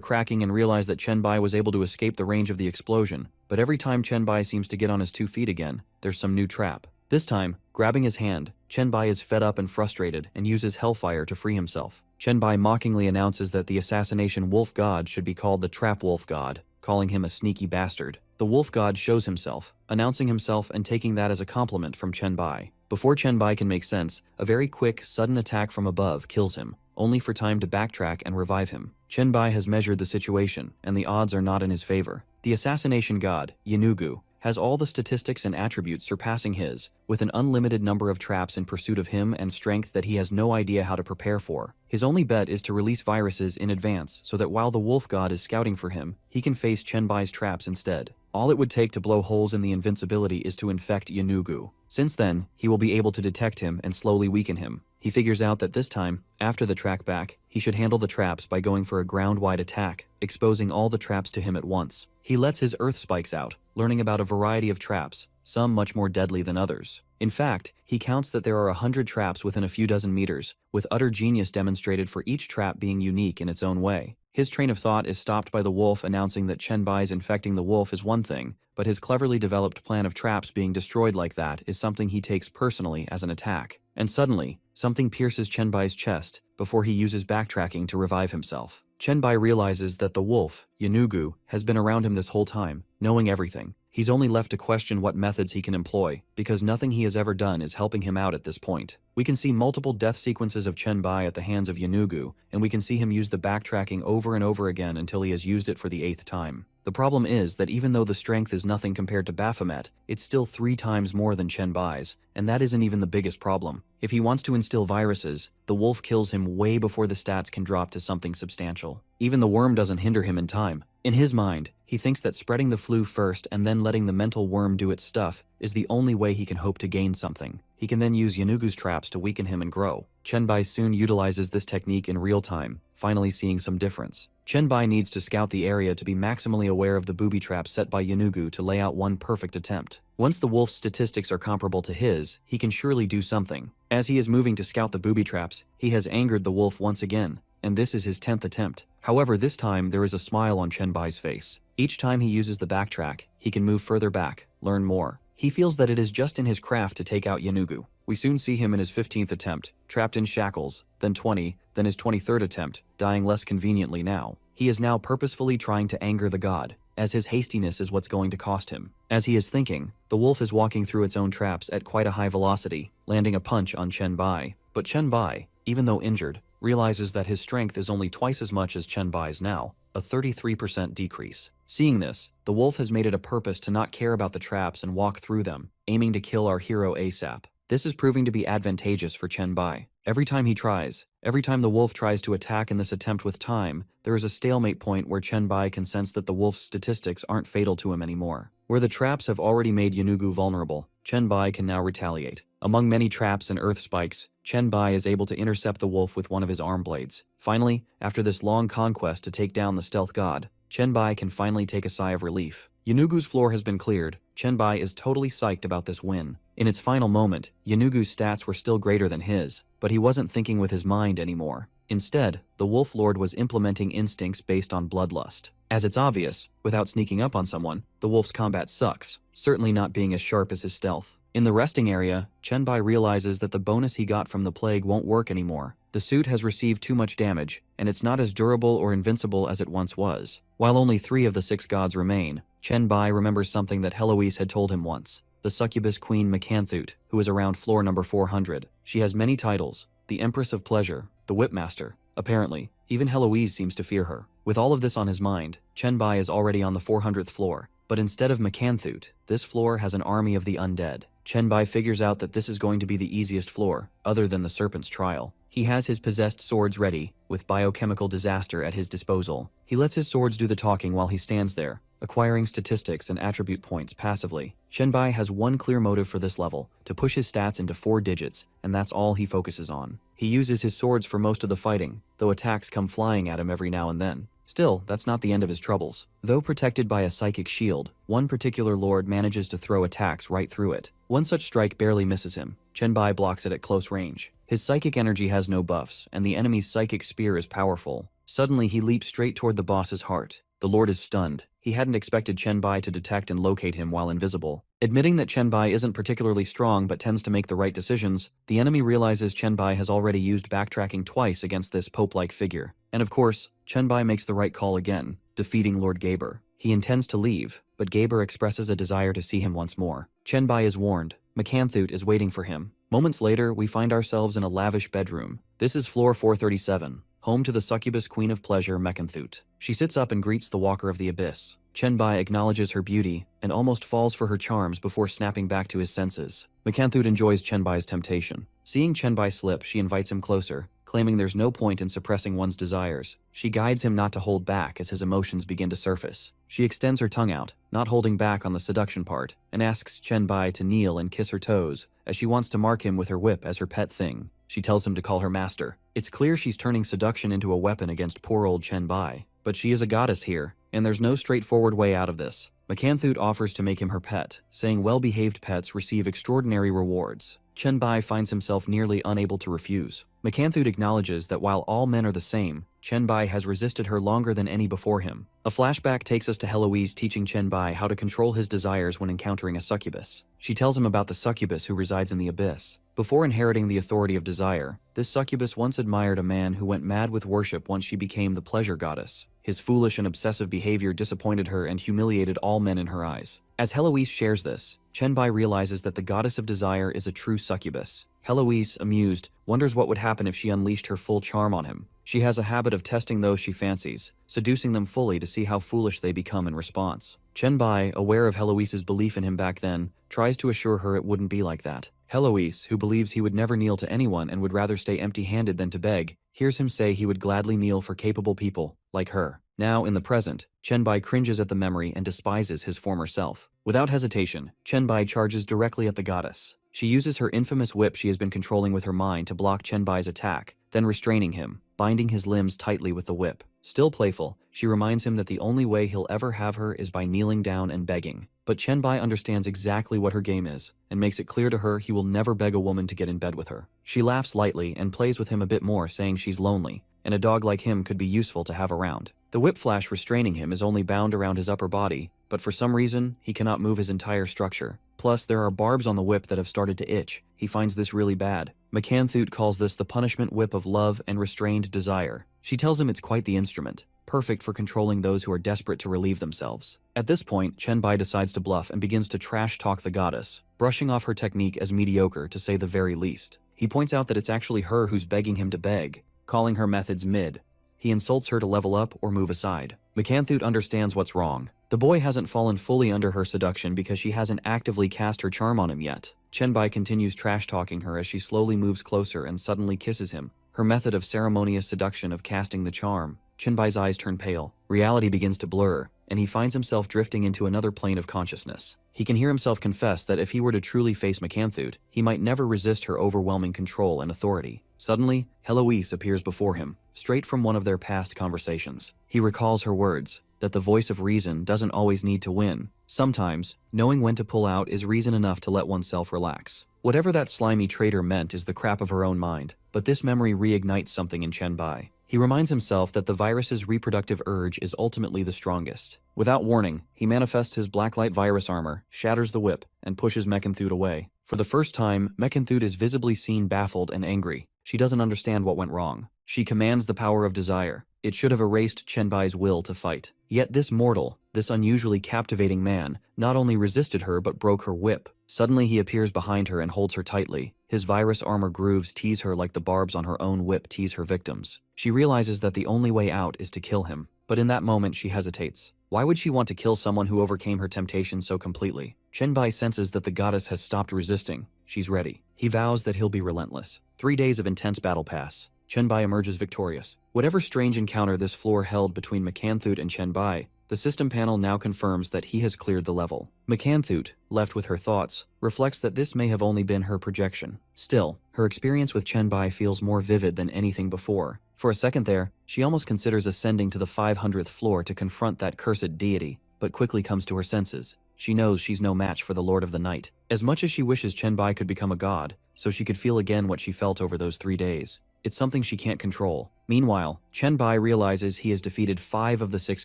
cracking and realize that Chenbai was able to escape the range of the explosion, but every time Chenbai seems to get on his 2 feet again, there's some new trap. This time, grabbing his hand, Chenbai is fed up and frustrated and uses hellfire to free himself. Chenbai mockingly announces that the assassination wolf god should be called the trap wolf god, calling him a sneaky bastard. The wolf god shows himself, announcing himself and taking that as a compliment from Chenbai. Before Chenbai can make sense, a very quick, sudden attack from above kills him, only for time to backtrack and revive him. Chenbai has measured the situation, and the odds are not in his favor. The assassination god, Yanugu, has all the statistics and attributes surpassing his, with an unlimited number of traps in pursuit of him and strength that he has no idea how to prepare for. His only bet is to release viruses in advance so that while the wolf god is scouting for him, he can face Chenbai's traps instead. All it would take to blow holes in the invincibility is to infect Yanugu. Since then, he will be able to detect him and slowly weaken him. He figures out that this time, after the track back, he should handle the traps by going for a ground-wide attack, exposing all the traps to him at once. He lets his earth spikes out, learning about a variety of traps, some much more deadly than others. In fact, he counts that there are 100 traps within a few dozen meters, with utter genius demonstrated for each trap being unique in its own way. His train of thought is stopped by the wolf announcing that Chenbai's infecting the wolf is one thing, but his cleverly developed plan of traps being destroyed like that is something he takes personally as an attack. And suddenly, something pierces Chenbai's chest before he uses backtracking to revive himself. Chenbai realizes that the wolf, Yanugu, has been around him this whole time, knowing everything. He's only left to question what methods he can employ, because nothing he has ever done is helping him out at this point. We can see multiple death sequences of Chenbai at the hands of Yanugu, and we can see him use the backtracking over and over again until he has used it for the 8th time. The problem is that even though the strength is nothing compared to Baphomet, it's still 3 times more than Chenbai's, and that isn't even the biggest problem. If he wants to instill viruses, the wolf kills him way before the stats can drop to something substantial. Even the worm doesn't hinder him in time. In his mind, he thinks that spreading the flu first and then letting the mental worm do its stuff is the only way he can hope to gain something. He can then use Yanugu's traps to weaken him and grow. Chenbai soon utilizes this technique in real time, finally seeing some difference. Chenbai needs to scout the area to be maximally aware of the booby traps set by Yanugu to lay out one perfect attempt. Once the wolf's statistics are comparable to his, he can surely do something. As he is moving to scout the booby traps, he has angered the wolf once again, and this is his 10th attempt. However, this time there is a smile on Chenbai's face. Each time he uses the backtrack, he can move further back, learn more. He feels that it is just in his craft to take out Yanugu. We soon see him in his 15th attempt, trapped in shackles, then 20, then his 23rd attempt, dying less conveniently now. He is now purposefully trying to anger the god, as his hastiness is what's going to cost him. As he is thinking, the wolf is walking through its own traps at quite a high velocity, landing a punch on Chenbai. But Chenbai, even though injured, realizes that his strength is only twice as much as Chenbai's now, a 33% decrease. Seeing this, the wolf has made it a purpose to not care about the traps and walk through them, aiming to kill our hero ASAP. This is proving to be advantageous for Chenbai. Every time the wolf tries to attack in this attempt with time, there is a stalemate point where Chenbai can sense that the wolf's statistics aren't fatal to him anymore. Where the traps have already made Yanugu vulnerable, Chenbai can now retaliate. Among many traps and earth spikes, Chenbai is able to intercept the wolf with one of his arm blades. Finally, after this long conquest to take down the stealth god, Chenbai can finally take a sigh of relief. Yanugu's floor has been cleared. Chenbai is totally psyched about this win. In its final moment, Yanugu's stats were still greater than his, but he wasn't thinking with his mind anymore. Instead, the Wolf Lord was implementing instincts based on bloodlust. As it's obvious, without sneaking up on someone, the wolf's combat sucks, certainly not being as sharp as his stealth. In the resting area, Chenbai realizes that the bonus he got from the plague won't work anymore. The suit has received too much damage, and it's not as durable or invincible as it once was. While only 3 of the 6 gods remain, Chenbai remembers something that Heloise had told him once. The succubus queen Macanthut, who is around floor number 400. She has many titles: the Empress of Pleasure, the Whipmaster. Apparently, even Heloise seems to fear her. With all of this on his mind, Chenbai is already on the 400th floor. But instead of Macanthut, this floor has an army of the undead. Chenbai figures out that this is going to be the easiest floor, other than the Serpent's Trial. He has his possessed swords ready, with biochemical disaster at his disposal. He lets his swords do the talking while he stands there, acquiring statistics and attribute points passively. Chenbai has one clear motive for this level, to push his stats into 4 digits, and that's all he focuses on. He uses his swords for most of the fighting, though attacks come flying at him every now and then. Still, that's not the end of his troubles. Though protected by a psychic shield, one particular lord manages to throw attacks right through it. One such strike barely misses him. Chenbai blocks it at close range. His psychic energy has no buffs, and the enemy's psychic spear is powerful. Suddenly, he leaps straight toward the boss's heart. The lord is stunned. He hadn't expected Chenbai to detect and locate him while invisible. Admitting that Chenbai isn't particularly strong but tends to make the right decisions, the enemy realizes Chenbai has already used backtracking twice against this pope-like figure. And of course, Chenbai makes the right call again, defeating Lord Gaber. He intends to leave, but Gaber expresses a desire to see him once more. Chenbai is warned. Macanthut is waiting for him. Moments later, we find ourselves in a lavish bedroom. This is floor 437, home to the succubus queen of pleasure, Macanthut. She sits up and greets the walker of the abyss. Chenbai acknowledges her beauty and almost falls for her charms before snapping back to his senses. Macanthut enjoys Chenbai's temptation. Seeing Chenbai slip, she invites him closer, claiming there's no point in suppressing one's desires. She guides him not to hold back as his emotions begin to surface. She extends her tongue out, not holding back on the seduction part, and asks Chen-bai to kneel and kiss her toes, as she wants to mark him with her whip as her pet thing. She tells him to call her master. It's clear she's turning seduction into a weapon against poor old Chen-bai. But she is a goddess here, and there's no straightforward way out of this. McCanthute offers to make him her pet, saying well-behaved pets receive extraordinary rewards. Chen-bai finds himself nearly unable to refuse. McCanthute acknowledges that while all men are the same, Chen-bai has resisted her longer than any before him. A flashback takes us to Heloise teaching Chen-bai how to control his desires when encountering a succubus. She tells him about the succubus who resides in the abyss. Before inheriting the authority of desire, this succubus once admired a man who went mad with worship once she became the pleasure goddess. His foolish and obsessive behavior disappointed her and humiliated all men in her eyes. As Heloise shares this, Chen-bai realizes that the goddess of desire is a true succubus. Heloise, amused, wonders what would happen if she unleashed her full charm on him. She has a habit of testing those she fancies, seducing them fully to see how foolish they become in response. Chen-bai, aware of Heloise's belief in him back then, tries to assure her it wouldn't be like that. Heloise, who believes he would never kneel to anyone and would rather stay empty-handed than to beg, hears him say he would gladly kneel for capable people, like her. Now, in the present, Chen-bai cringes at the memory and despises his former self. Without hesitation, Chen-bai charges directly at the goddess. She uses her infamous whip she has been controlling with her mind to block Chen-bai's attack, then restraining him, binding his limbs tightly with the whip. Still playful, she reminds him that the only way he'll ever have her is by kneeling down and begging. But Chen-bai understands exactly what her game is, and makes it clear to her he will never beg a woman to get in bed with her. She laughs lightly and plays with him a bit more, saying she's lonely, and a dog like him could be useful to have around. The whip flash restraining him is only bound around his upper body, but for some reason, he cannot move his entire structure. Plus, there are barbs on the whip that have started to itch. He finds this really bad. McCanthute calls this the punishment whip of love and restrained desire. She tells him it's quite the instrument, perfect for controlling those who are desperate to relieve themselves. At this point, Chen-bai decides to bluff and begins to trash-talk the goddess, brushing off her technique as mediocre to say the very least. He points out that it's actually her who's begging him to beg, calling her methods mid. He insults her to level up or move aside. McCanthute understands what's wrong. The boy hasn't fallen fully under her seduction because she hasn't actively cast her charm on him yet. Chen-bai continues trash-talking her as she slowly moves closer and suddenly kisses him. Her method of ceremonious seduction of casting the charm. Chen-bai's eyes turn pale. Reality begins to blur, and he finds himself drifting into another plane of consciousness. He can hear himself confess that if he were to truly face McCanthute, he might never resist her overwhelming control and authority. Suddenly, Heloise appears before him, straight from one of their past conversations. He recalls her words, that the voice of reason doesn't always need to win. Sometimes, knowing when to pull out is reason enough to let oneself relax. Whatever that slimy traitor meant is the crap of her own mind, but this memory reignites something in Chen-bai. He reminds himself that the virus's reproductive urge is ultimately the strongest. Without warning, he manifests his blacklight virus armor, shatters the whip, and pushes McCanthute away. For the first time, McCanthute is visibly seen baffled and angry. She doesn't understand what went wrong. She commands the power of desire. It should have erased Chen-bai's will to fight. Yet this mortal, this unusually captivating man, not only resisted her but broke her whip. Suddenly he appears behind her and holds her tightly. His virus armor grooves tease her like the barbs on her own whip tease her victims. She realizes that the only way out is to kill him. But in that moment she hesitates. Why would she want to kill someone who overcame her temptation so completely? Chen-bai senses that the goddess has stopped resisting. She's ready. He vows that he'll be relentless. 3 days of intense battle pass. Chen-bai emerges victorious. Whatever strange encounter this floor held between McCanthute and Chen-bai, the system panel now confirms that he has cleared the level. McCanthute, left with her thoughts, reflects that this may have only been her projection. Still, her experience with Chen-bai feels more vivid than anything before. For a second there, she almost considers ascending to the 500th floor to confront that cursed deity, but quickly comes to her senses. She knows she's no match for the Lord of the Night. As much as she wishes Chen-bai could become a god, so she could feel again what she felt over those 3 days, it's something she can't control. Meanwhile, Chen-bai realizes he has defeated 5 of the 6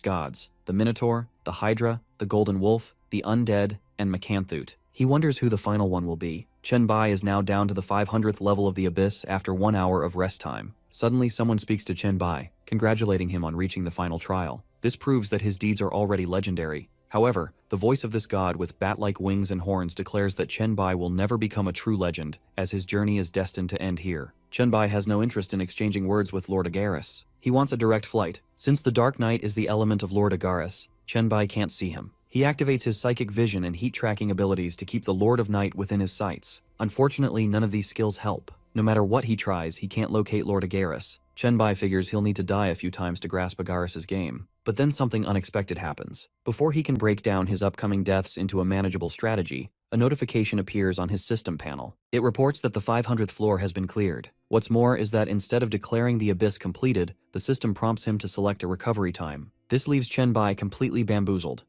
gods: the Minotaur, the Hydra, the Golden Wolf, the Undead, and McCanthute. He wonders who the final one will be. Chen-bai is now down to the 500th level of the Abyss after 1 hour of rest time. Suddenly someone speaks to Chen-bai, congratulating him on reaching the final trial. This proves that his deeds are already legendary. However, the voice of this god with bat-like wings and horns declares that Chen-bai will never become a true legend, as his journey is destined to end here. Chen-bai has no interest in exchanging words with Lord Agaris. He wants a direct flight. Since the Dark Knight is the element of Lord Agaris, Chen-bai can't see him. He activates his psychic vision and heat tracking abilities to keep the Lord of Night within his sights. Unfortunately, none of these skills help. No matter what he tries, he can't locate Lord Agaris. Chenbai figures he'll need to die a few times to grasp Agaris's game. But then something unexpected happens. Before he can break down his upcoming deaths into a manageable strategy, a notification appears on his system panel. It reports that the 500th floor has been cleared. What's more is that instead of declaring the abyss completed, the system prompts him to select a recovery time. This leaves Chenbai completely bamboozled.